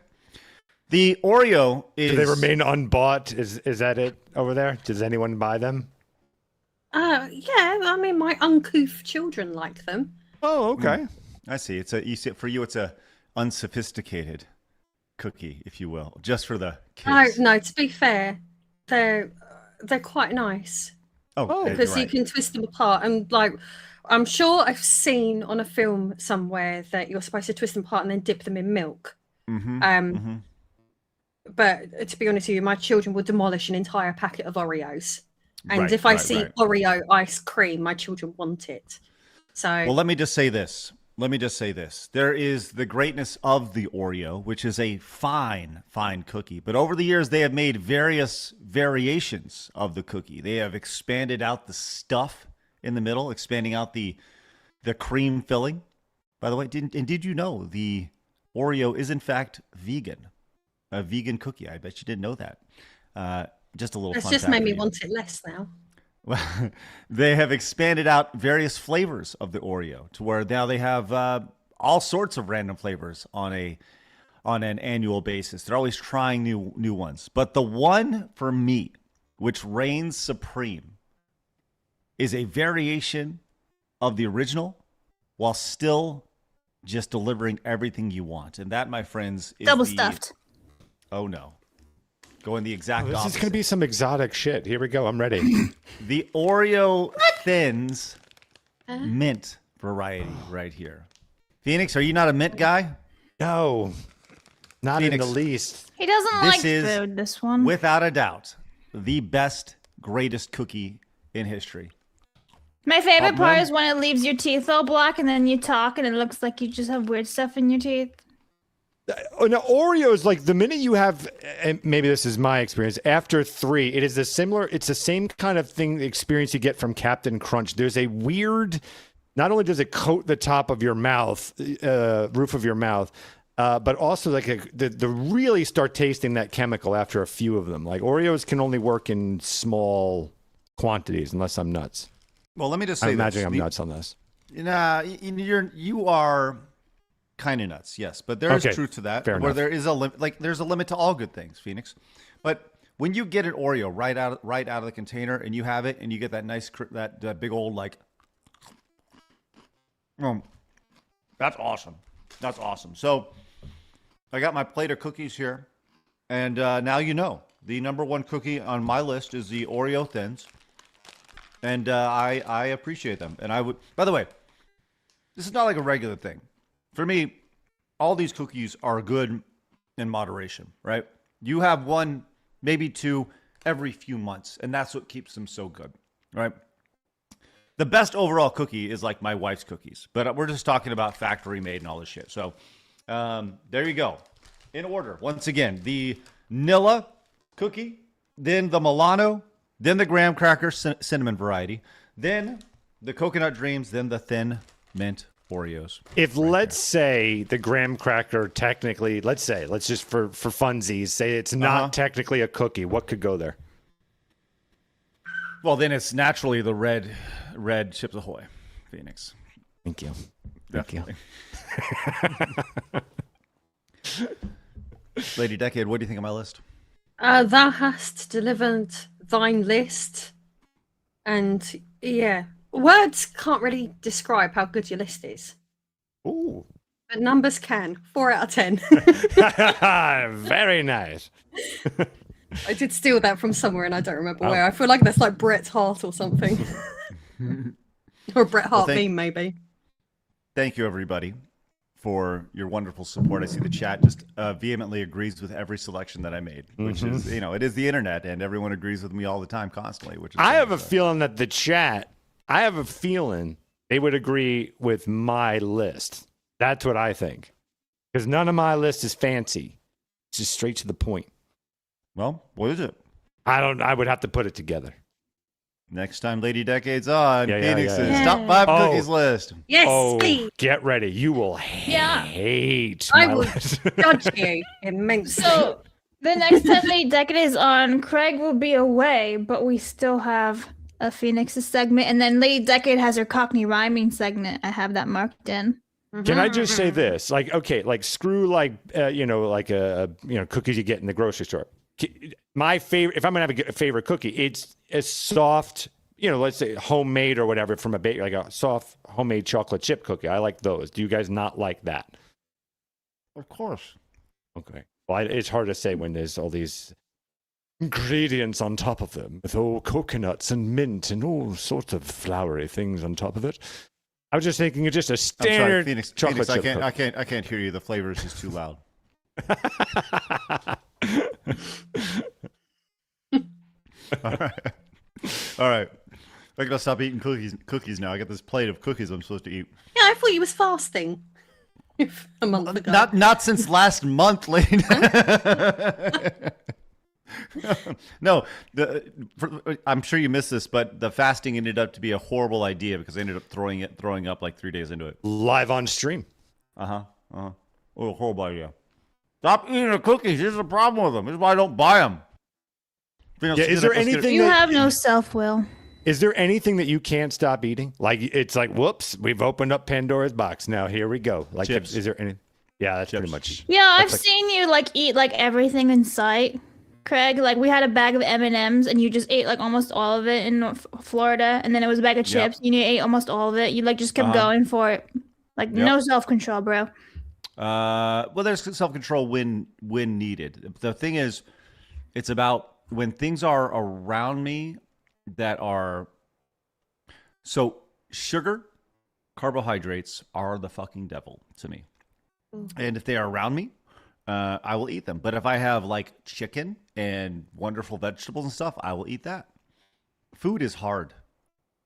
The Oreo is... Do they remain unbought? Is that it over there? Does anyone buy them? Yeah, I mean, my uncouth children like them. Oh, okay. I see. For you, it's a unsophisticated cookie, if you will, just for the kids. No, to be fair, they're quite nice. Oh, because you can twist them apart, and like, I'm sure I've seen on a film somewhere that you're supposed to twist them apart and then dip them in milk. But to be honest with you, my children will demolish an entire packet of Oreos. And if I see Oreo ice cream, my children want it. So, well, let me just say this. There is the greatness of the Oreo, which is a fine, fine cookie. But over the years, they have made various variations of the cookie. They have expanded out the stuff in the middle, expanding out the cream filling. By the way, did you know the Oreo is in fact vegan? A vegan cookie. I bet you didn't know that. Just a little. That's fun just fact made for me you. want it less now. Well, they have expanded out various flavors of the Oreo to where now they have all sorts of random flavors on an annual basis. They're always trying new ones. But the one for me, which reigns supreme, is a variation of the original while still just delivering everything you want. And that, my friends, is Double stuffed. Oh, no. Going the exact This opposite. is going to be some exotic shit. Here we go. I'm ready. The Oreo Thins mint variety right here. Phoenix, are you not a mint guy? No, not Phoenix, in the least. He doesn't This like is, food, this one. without a doubt, the best, greatest cookie in history. My favorite part Hot is when it leaves your teeth all black and then you talk and it looks like you just have weird stuff in your teeth. Now, Oreos, like the minute you have, and maybe this is my experience, after 3, it's the same kind of thing, the experience you get from Captain Crunch. There's a weird, not only does it coat the top of your mouth, roof of your mouth, but also like the really start tasting that chemical after a few of them. Like Oreos can only work in small quantities unless I'm nuts. Well, let me just say I'm imagining this. I'm nuts on this. Nah, you are kind of nuts, yes, but there is truth to that. Fair where enough. there is a limit, like there's a limit to all good things, Phoenix. But when you get an Oreo right out of the container and you have it, and you get that nice that big old like, that's awesome. That's awesome. So I got my plate of cookies here, and now you know the number one cookie on my list is the Oreo Thins, and I appreciate them. And I would, by the way, This is not like a regular thing. For me, all these cookies are good in moderation, right? You have one, maybe two every few months, and that's what keeps them so good, right? The best overall cookie is like my wife's cookies, but we're just talking about factory made and all this shit. So there you go. In order, once again, the Nilla cookie, then the Milano, then the graham cracker cinnamon variety, then the coconut dreams, then the thin mint Oreos. If let's say the graham cracker technically, let's just for funsies, say it's not technically a cookie, what could go there? Well, then it's naturally the red Chips Ahoy Phoenix. Thank you. Definitely. Lady Decade, what do you think of my list? Thou hast delivered thine list, and yeah, words can't really describe how good your list is. Ooh. But numbers can. 4 out of 10. Very nice. I did steal that from somewhere and I don't remember where. I feel like that's like Bret Hart or something. Or Bret Hart meme, maybe. Thank you, everybody, for your wonderful support. I see the chat just vehemently agrees with every selection that I made, which is, it is the internet, and everyone agrees with me all the time, constantly. Which is I have a feeling that the chat, they would agree with my list. That's what I think. Because none of my list is fancy. It's just straight to the point. Well, what is it? I would have to put it together. Next time Lady Decade's on, Phoenix's top 5 cookies list. Yes, please. Get ready. You will hate I my will list. judge you immensely. So the next time Lady Decade is on, Craig will be away, but we still have a Phoenix's segment, and then Lady Decade has her Cockney rhyming segment. I have that marked in. Can I just say this? Like, okay, like screw cookies you get in the grocery store. My favorite, if I'm gonna have a favorite cookie, it's a soft, let's say homemade or whatever from a bakery, like a soft homemade chocolate chip cookie. I like those. Do you guys not like that? Of course. Okay. Well, it's hard to say when there's all these ingredients on top of them with all coconuts and mint and all sorts of flowery things on top of it. I was just thinking of just a standard chocolate chip cookie. I can't hear you. The flavor is just too loud. All right. I gotta stop eating cookies now. I got this plate of cookies I'm supposed to eat. Yeah, I thought you was fasting. A month ago. Not since last month, lady. No, I'm sure you missed this, but the fasting ended up to be a horrible idea because I ended up throwing up like 3 days into it. Live on stream. Oh, horrible idea. Stop eating the cookies. This is the problem with them. This is why I don't buy them. Is there anything you have no self-will? Is there anything that you can't stop eating? Like it's like, whoops, we've opened up Pandora's box. Now here we go. Like, chips. Is there any? Yeah, that's pretty much. Yeah, I've seen you eat everything in sight, Craig. Like we had a bag of M&Ms and you just ate almost all of it in Florida, and then it was a bag of chips. And you ate almost all of it. You just kept going for it. No self-control, bro. Well, there's self-control when needed. The thing is, it's about when things are around me that are sugar, carbohydrates are the fucking devil to me. And if they are around me, I will eat them. But if I have chicken and wonderful vegetables and stuff, I will eat that. Food is hard.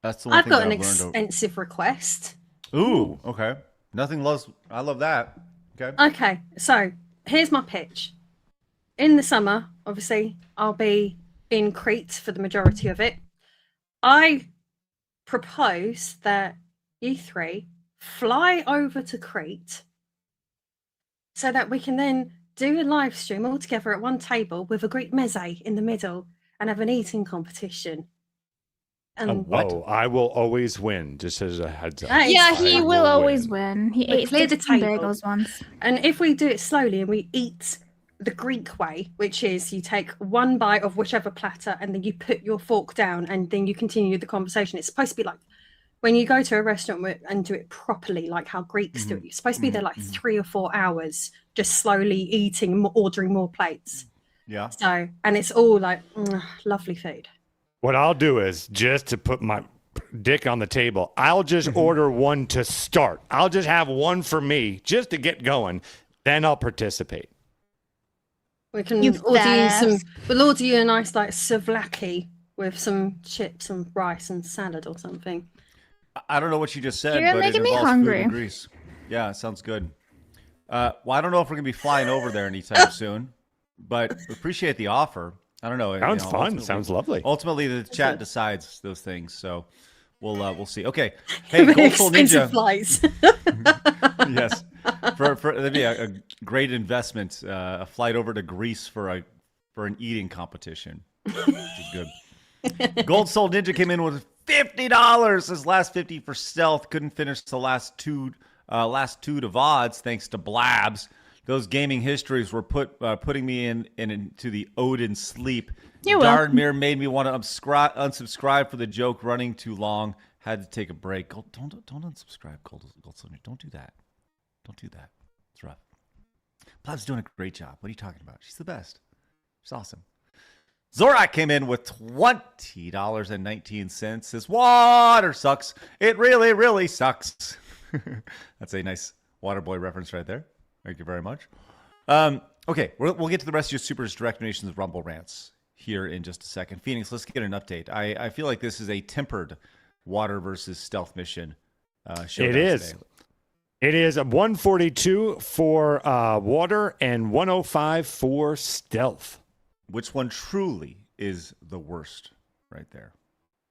That's the one thing I've got an I've learned extensive request. Ooh, okay. I love that. Okay, so here's my pitch. In the summer, obviously, I'll be in Crete for the majority of it. I propose that you 3 fly over to Crete so that we can then do a live stream all together at one table with a Greek meze in the middle and have an eating competition. And I will always win, just as a heads up. Yeah, he will always win. He ate clear the table. bagels once. And if we do it slowly and we eat the Greek way, which is you take one bite of whichever platter and then you put your fork down and then you continue the conversation. It's supposed to be like when you go to a restaurant and do it properly, like how Greeks do it. You're supposed to be there 3 or 4 hours, just slowly eating, ordering more plates. Yeah. So, and it's all lovely food. What I'll do is just to put dick on the table. I'll just order one to start. I'll just have one for me just to get going. Then I'll participate. We can we'll order you a nice like souvlaki with some chips and rice and salad or something. I don't know what you just said, You're but making it me involves hungry. food and grease. Yeah, it sounds good. Well, I don't know if we're gonna be flying over there anytime soon, but appreciate the offer. I don't know. Sounds fun. Sounds lovely. Ultimately, the chat decides those things, so we'll see. Okay, hey, Gold Soul Ninja. Flights. Yes, that'd be a great investment. A flight over to Greece for an eating competition, which is good. Gold Soul Ninja came in with $50. His last 50 for stealth. Couldn't finish the last two to VODs thanks to Blabs. Those gaming histories were putting me into the Odin sleep. Darnmere made me want to unsubscribe for the joke running too long. Had to take a break. Don't unsubscribe, Gold Soul Ninja. Don't do that. Don't do that. It's rough. Blab's doing a great job. What are you talking about? She's the best. She's awesome. Zorak came in with $20.19. Says, water sucks. It really, really sucks. That's a nice Waterboy reference right there. Thank you very much. Okay, we'll get to the rest of your Supers, Direct Donations, Rumble Rants here in just a second. Phoenix, let's get an update. I feel like this is a tempered water versus stealth mission. Showdown It is. Today. It is a 142 for water and 105 for stealth. Which one truly is the worst right there?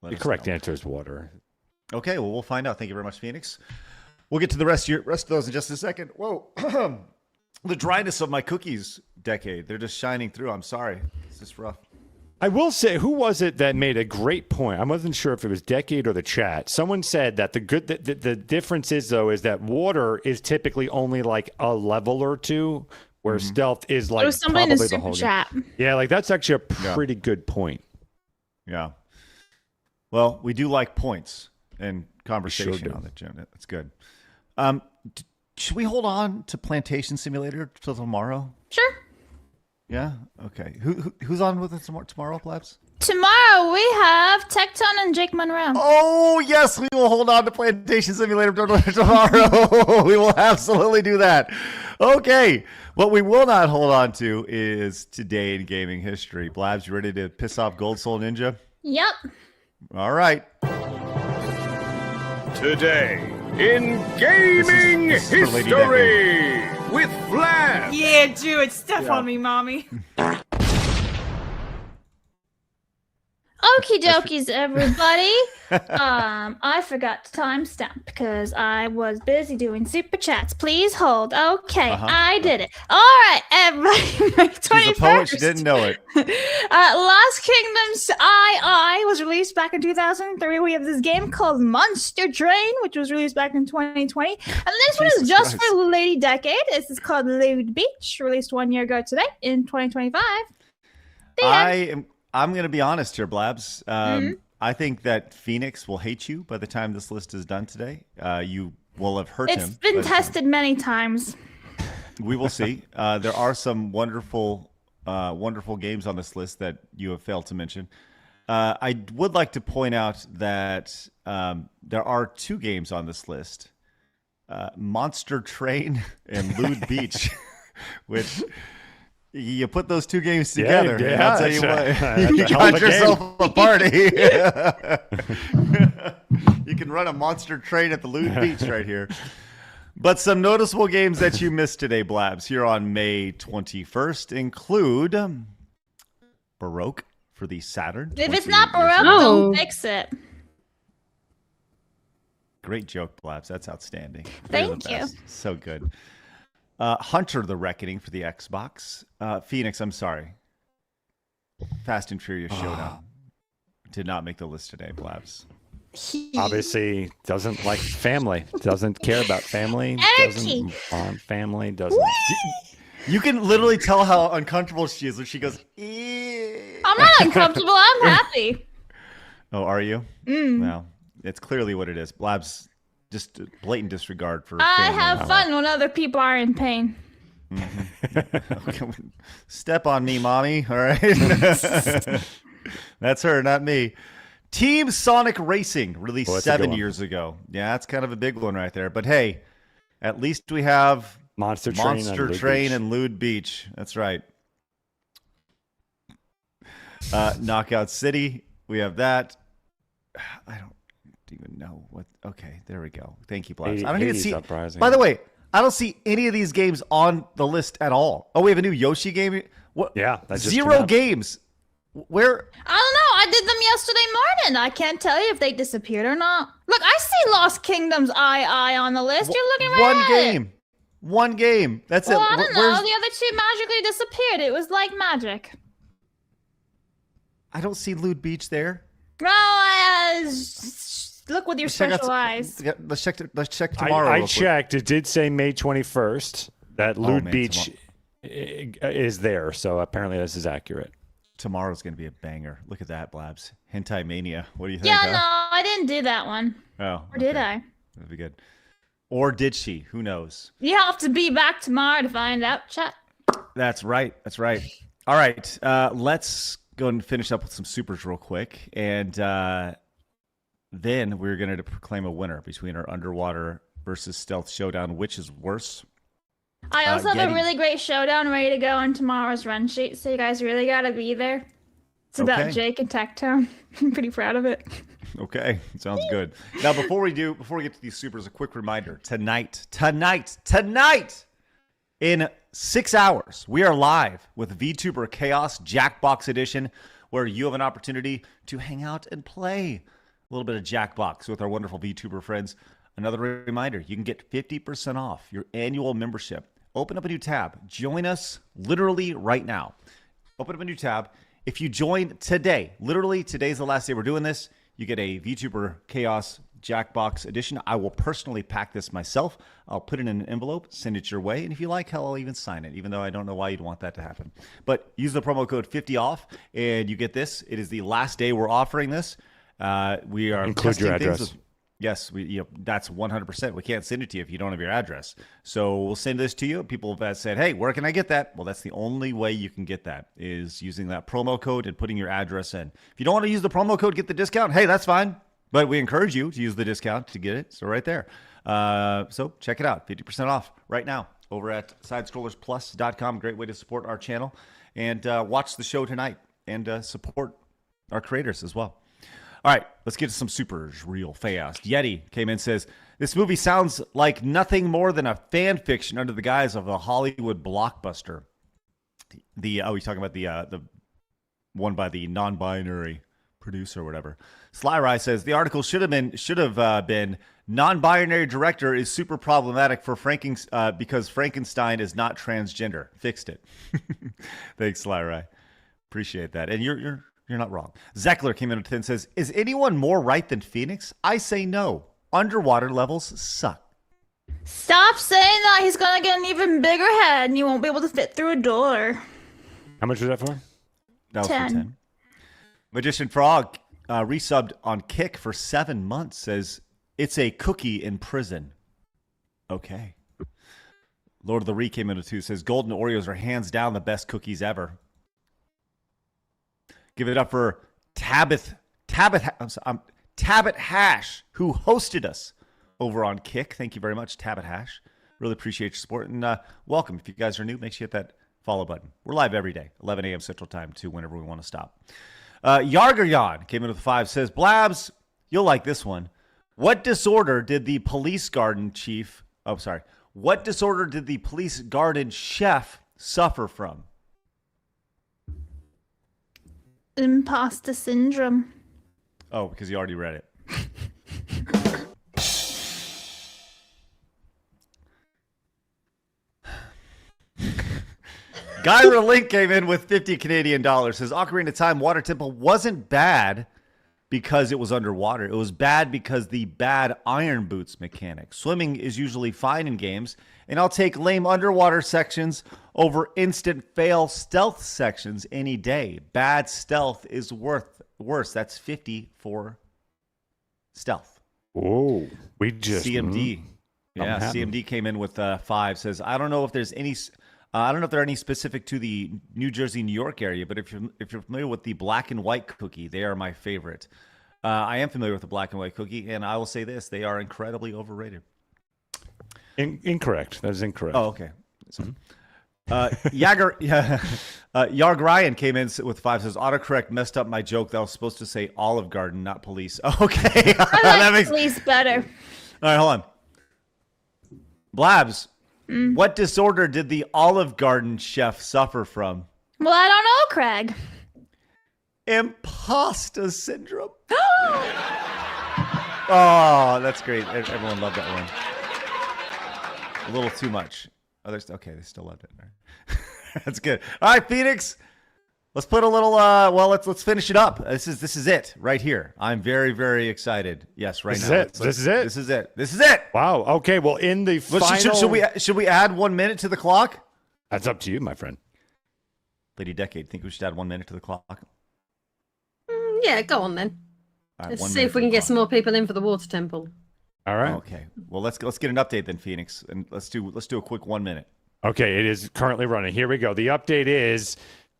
The correct answer is water. Okay, well, we'll find out. Thank you very much, Phoenix. We'll get to the rest of those in just a second. Whoa. The dryness of my cookies decade. They're just shining through. I'm sorry. It's just rough. I will say, who was it that made a great point? I wasn't sure if it was Decade or the chat. Someone said that the difference is, though, is that water is typically only like a level or two, where stealth is like somebody in the probably the whole super chat. game. Yeah, like that's actually a pretty good point. Yeah. Well, we do like points and conversation Sure do. on it, Jim. That's good. Should we hold on to Plantation Simulator till tomorrow? Sure. Yeah? Okay. Who's on with us tomorrow, Plebs? Tomorrow we have Tecton and Jake Monroe. Oh, yes, we will hold on to Plantation Simulator tomorrow. We will absolutely do that. Okay. What we will not hold on to is Today in Gaming History. Blabs, you ready to piss off Gold Soul Ninja? Yep. All right. Today in gaming this is for Lady history with Flab. Yeah, do it. Step on me, mommy. Okie dokies, everybody. I forgot to timestamp because I was busy doing super chats. Please hold. Okay, I did it. All right, everybody. May 21st. She's a poet. She didn't know it. Last Kingdom's II was released back in 2003. We have this game called Monster Train, which was released back in 2020. And this one is just for Lady Decade. This is called Lewd Beach, released 1 year ago today in 2025. I'm going to be honest here, Blabs. I think that Phoenix will hate you by the time this list is done today. You will have hurt him. It's been tested many times. We will see. There are some wonderful games on this list that you have failed to mention. I would like to point out that there are 2 games on this list, Monster Train and Lewd Beach, which... You put those 2 games together, and I'll tell you what, you got yourself a party. You can run a Monster Train at the Lewd Beach right here. But some noticeable games that you missed today, Blabs, here on May 21st include Baroque for the Saturn. If it's not Baroque, don't fix it. Great joke, Blabs. That's outstanding. Thank you. So good. Hunter the Reckoning for the Xbox. Phoenix, I'm sorry. Fast and Furious Showdown did not make the list today, Blabs. Obviously, doesn't like family. Doesn't care about family. Doesn't want family. Doesn't. You can literally tell how uncomfortable she is when she goes, eee. I'm not uncomfortable. I'm happy. Oh, are you? Well, it's clearly what it is. Blabs, just blatant disregard for I family. have fun when other people are in pain. Okay, step on me, mommy. All right. That's her, not me. Team Sonic Racing, released Oh, that's a good 7 one. years ago. Yeah, that's kind of a big one right there. But hey, at least we have Monster Train and Lewd Beach. That's right. Knockout City, we have that. I don't even know what. Okay, there we go. Thank you, Blabs. I don't even see. Uprising. By the way, I don't see any of these games on the list at all. Oh, we have a new Yoshi game. What? Yeah, that just 0 came out. games. Where? I don't know. I did them yesterday morning. I can't tell you if they disappeared or not. Look, I see Lost Kingdoms II on the list. You're looking right One at game. it. One game. That's Well, it. I don't know. Where's- The other two magically disappeared. It was like magic. I don't see Lewd Beach there. Well, look with your Let's check out special eyes. Yeah, let's check tomorrow. I real quick. checked. It did say May 21st that Lewd man, Beach is there. So apparently this is accurate. Tomorrow's going to be a banger. Look at that, Blabs. Hentai Mania. What do you think? Yeah, huh? no, I didn't do that one. Oh, Or did okay. I? That'd be good. Or did she? Who knows? You have to be back tomorrow to find out, chat. That's right. That's right. All right. Let's go and finish up with some supers real quick. And then we're going to proclaim a winner between our underwater versus stealth showdown. Which is worse? I also have Getty. a really great showdown ready to go on tomorrow's run sheet, so you guys really gotta be there. It's about Okay. Jake and Tectone. I'm pretty proud of it. Okay, sounds good. Now, before we get to these supers, a quick reminder: tonight, in 6 hours, we are live with VTuber Chaos Jackbox Edition, where you have an opportunity to hang out and play a little bit of Jackbox with our wonderful VTuber friends. Another reminder: you can get 50% off your annual membership. Open up a new tab. Join us literally right now. Open up a new tab. If you join today, literally today's the last day we're doing this, you get a VTuber Chaos Jackbox Edition. I will personally pack this myself. I'll put it in an envelope, send it your way, and if you like, hell, I'll even sign it, even though I don't know why you'd want that to happen. But use the promo code 50OFF, and you get this. It is the last day we're offering this. We are Include your testing things address. Yes, that's 100%. We can't send it to you if you don't have your address. So we'll send this to you. People have said, hey, where can I get that? Well, that's the only way you can get that is using that promo code and putting your address in. If you don't want to use the promo code, get the discount. Hey, that's fine. But we encourage you to use the discount to get it. So right there. So check it out. 50% off right now over at sidescrollersplus.com. Great way to support our channel. And watch the show tonight and support our creators as well. All right, let's get to some supers real fast. Yeti came in and says, this movie sounds like nothing more than a fan fiction under the guise of a Hollywood blockbuster. He's talking about the one by the non-binary producer or whatever. Sly Rye says, the article should have been non-binary director is super problematic for because Frankenstein is not transgender. Fixed it. Thanks, Sly Rye. Appreciate that. And you're not wrong. Zeckler came in at 10 and says, is anyone more right than Phoenix? I say no. Underwater levels suck. Stop saying that. He's gonna get an even bigger head and you won't be able to fit through a door. How much was that for? That was 10. for 10. Magician Frog resubbed on Kick for 7 months, says, it's a cookie in prison. Okay. Lord of the Re came in at 2, says, Golden Oreos are hands down the best cookies ever. Give it up for Tabith Hash, who hosted us over on Kick. Thank you very much, Tabith Hash. Really appreciate your support. And welcome. If you guys are new, make sure you hit that follow button. We're live every day, 11 a.m. Central Time to whenever we want to stop. Yargaryon came in with a 5, says, Blabs, you'll like this one. What disorder did the police garden chef suffer from? Imposter syndrome. Oh, because you already read it. Gyra Link came in with 50 Canadian dollars. Says Ocarina of Time Water Temple wasn't bad because it was underwater. It was bad because the bad iron boots mechanic. Swimming is usually fine in games, and I'll take lame underwater sections over instant fail stealth sections any day. Bad stealth is worse. That's 50 for stealth. Whoa, we just CMD. Yeah, CMD came in with 5. Says I don't know if there's any. I don't know if there are any specific to the New Jersey, New York area, but if you're familiar with the black and white cookie, they are my favorite. I am familiar with the black and white cookie, and I will say this: they are incredibly overrated. Incorrect. That is incorrect. Oh, okay. Yarg Ryan came in with 5, says autocorrect messed up my joke that I was supposed to say Olive Garden, not police. Okay. I like police better. All right, hold on. Blabs, what disorder did the Olive Garden chef suffer from? Well, I don't know, Craig. Imposter syndrome. Oh, that's great. Everyone loved that one. A little too much. Okay, they still loved it. That's good. All right, Phoenix. Let's put a little. Let's finish it up. This is it right here. I'm very, very excited. Yes, right now. This is it. This is it. This is it. Wow. Okay. Well, in the final, should we add 1 minute to the clock? That's up to you, my friend. Lady Decade, think we should add 1 minute to the clock? Yeah, go on then. Right, let's see if we can get some more people in for the water temple. All right. Okay. Well, let's get an update then, Phoenix, and let's do a quick 1 minute. Okay, it is currently running. Here we go. The update is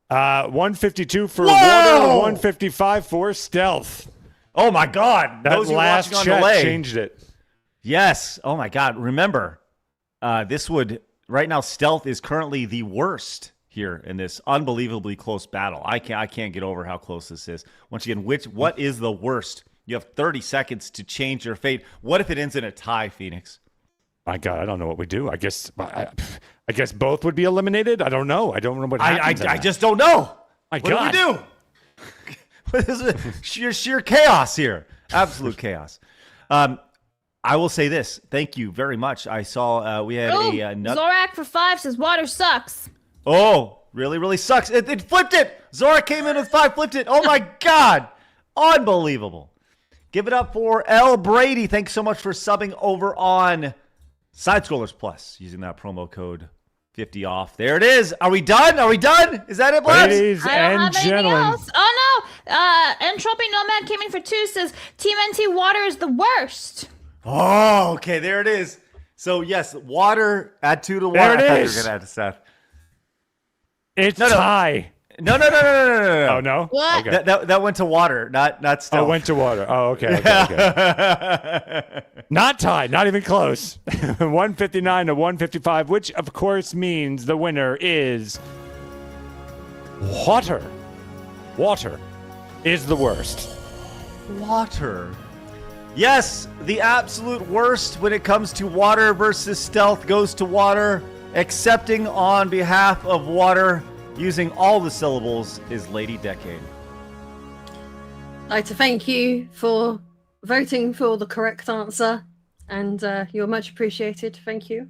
152 for water, 155 for stealth. Oh my God! That last chat changed it. Yes. Oh my God! Remember, right now stealth is currently the worst here in this unbelievably close battle. I can't get over how close this is. Once again, what is the worst? You have 30 seconds to change your fate. What if it ends in a tie, Phoenix? My God, I don't know what we do. I guess both would be eliminated. I don't know. I don't know what happens. I just don't know. My what God. do we do? This is sheer chaos here. Absolute chaos. I will say this. Thank you very much. I saw we had Zorak for 5 says water sucks. Oh, really, really sucks. It flipped it. Zorak came in with 5, flipped it. Oh my God. Unbelievable. Give it up for L. Brady. Thanks so much for subbing over on Side Scrollers Plus using that promo code 50 off. There it is. Are we done? Is that it, Blabs? Ladies and gentlemen. Else. Oh no. Entropy Nomad came in for 2 says Team NT water is the worst. Oh, okay. There it is. So yes, water. Add 2 to water. There it is. I thought you were gonna add to Seth. It's tie. No. Oh no. What? Okay. That went to water, not stealth. Oh, went to water. Oh, okay. Not tied. Not even close. 159 to 155, which of course means the winner is water. Water is the worst. Water. Yes, the absolute worst when it comes to water versus stealth goes to water. Accepting on behalf of water, using all the syllables, is Lady Decade. I'd like to thank you for voting for the correct answer, and you're much appreciated. Thank you.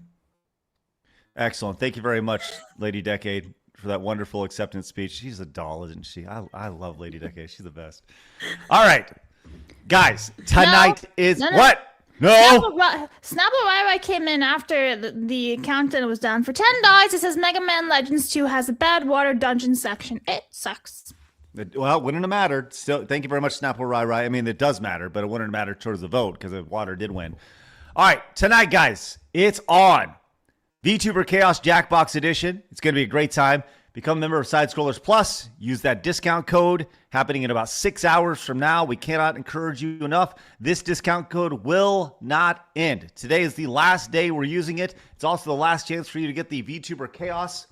Excellent. Thank you very much, Lady Decade, for that wonderful acceptance speech. She's a doll, isn't she? I love Lady Decade. She's the best. All right, guys, tonight is what? No. Snapple Rai came in after the countdown was done for $10. It says Mega Man Legends 2 has a bad water dungeon section. It sucks. Well, it wouldn't have mattered. Still, thank you very much, Snapple Rai. I mean, it does matter, but it wouldn't have mattered towards the vote because the water did win. All right, tonight, guys, it's on. VTuber Chaos Jackbox Edition. It's going to be a great time. Become a member of Side Scrollers Plus. Use that discount code happening in about 6 hours from now. We cannot encourage you enough. This discount code will not end. Today is the last day we're using it. It's also the last chance for you to get the VTuber Chaos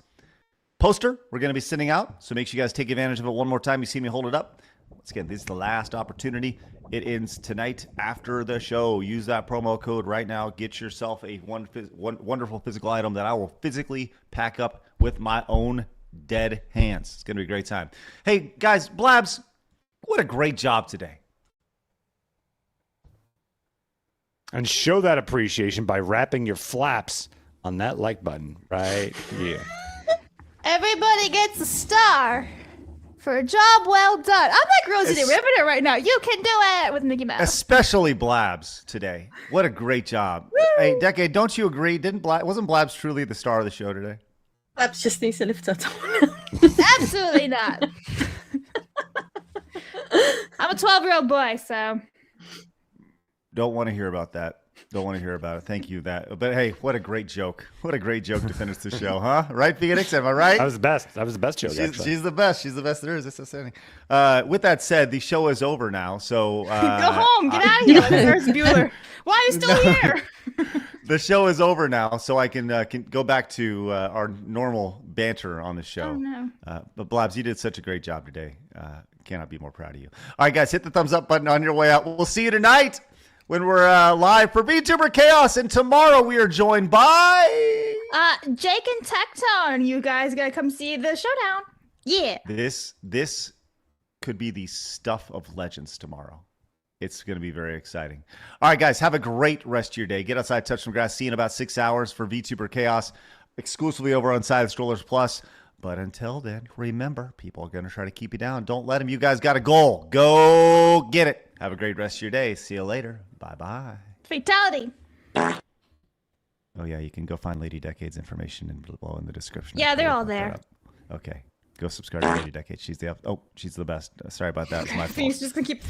poster we're going to be sending out. So make sure you guys take advantage of it one more time. You see me hold it up. Once again, this is the last opportunity. It ends tonight after the show. Use that promo code right now. Get yourself a one wonderful physical item that I will physically pack up with my own dead hands. It's going to be a great time. Hey, guys, Blabs, what a great job today. And show that appreciation by wrapping your flaps on that like button right here. Everybody gets a star for a job well done. I'm like Rosie the Riveter right now. You can do it with Mickey Mouse. Especially Blabs today. What a great job. Woo! Hey, Decade, don't you agree? Wasn't Blabs truly the star of the show today? Blabs just needs to lift her top. Absolutely not. I'm a 12-year-old boy, so. Don't want to hear about that. Don't want to hear about it. Thank you. But hey, what a great joke. What a great joke to finish the show, huh? Right, Phoenix? Am I right? That was the best. That was the best joke. She's the best. She's the best there is. That's outstanding. With that said, the show is over now. So Go home. Get out of here. There's Bueller. Why are you still here? The show is over now, so I can go back to our normal banter on the show. Oh, no. But Blabs, you did such a great job today. Cannot be more proud of you. All right, guys, hit the thumbs up button on your way out. We'll see you tonight when we're live for VTuber Chaos, and tomorrow we are joined by Jake and Tectone. You guys gotta come see the showdown. Yeah. This could be the stuff of legends tomorrow. It's going to be very exciting. All right, guys, have a great rest of your day. Get outside, touch some grass. See you in about 6 hours for VTuber Chaos, exclusively over on Side Scrollers Plus. But until then, remember, people are going to try to keep you down. Don't let them. You guys got a goal. Go get it. Have a great rest of your day. See you later. Bye-bye. Fatality. Oh, yeah, you can go find Lady Decade's information below in the description. Yeah, they're all there. Okay. Go subscribe to Lady Decade. She's the best. Sorry about that. It's my fault. He's just going to keep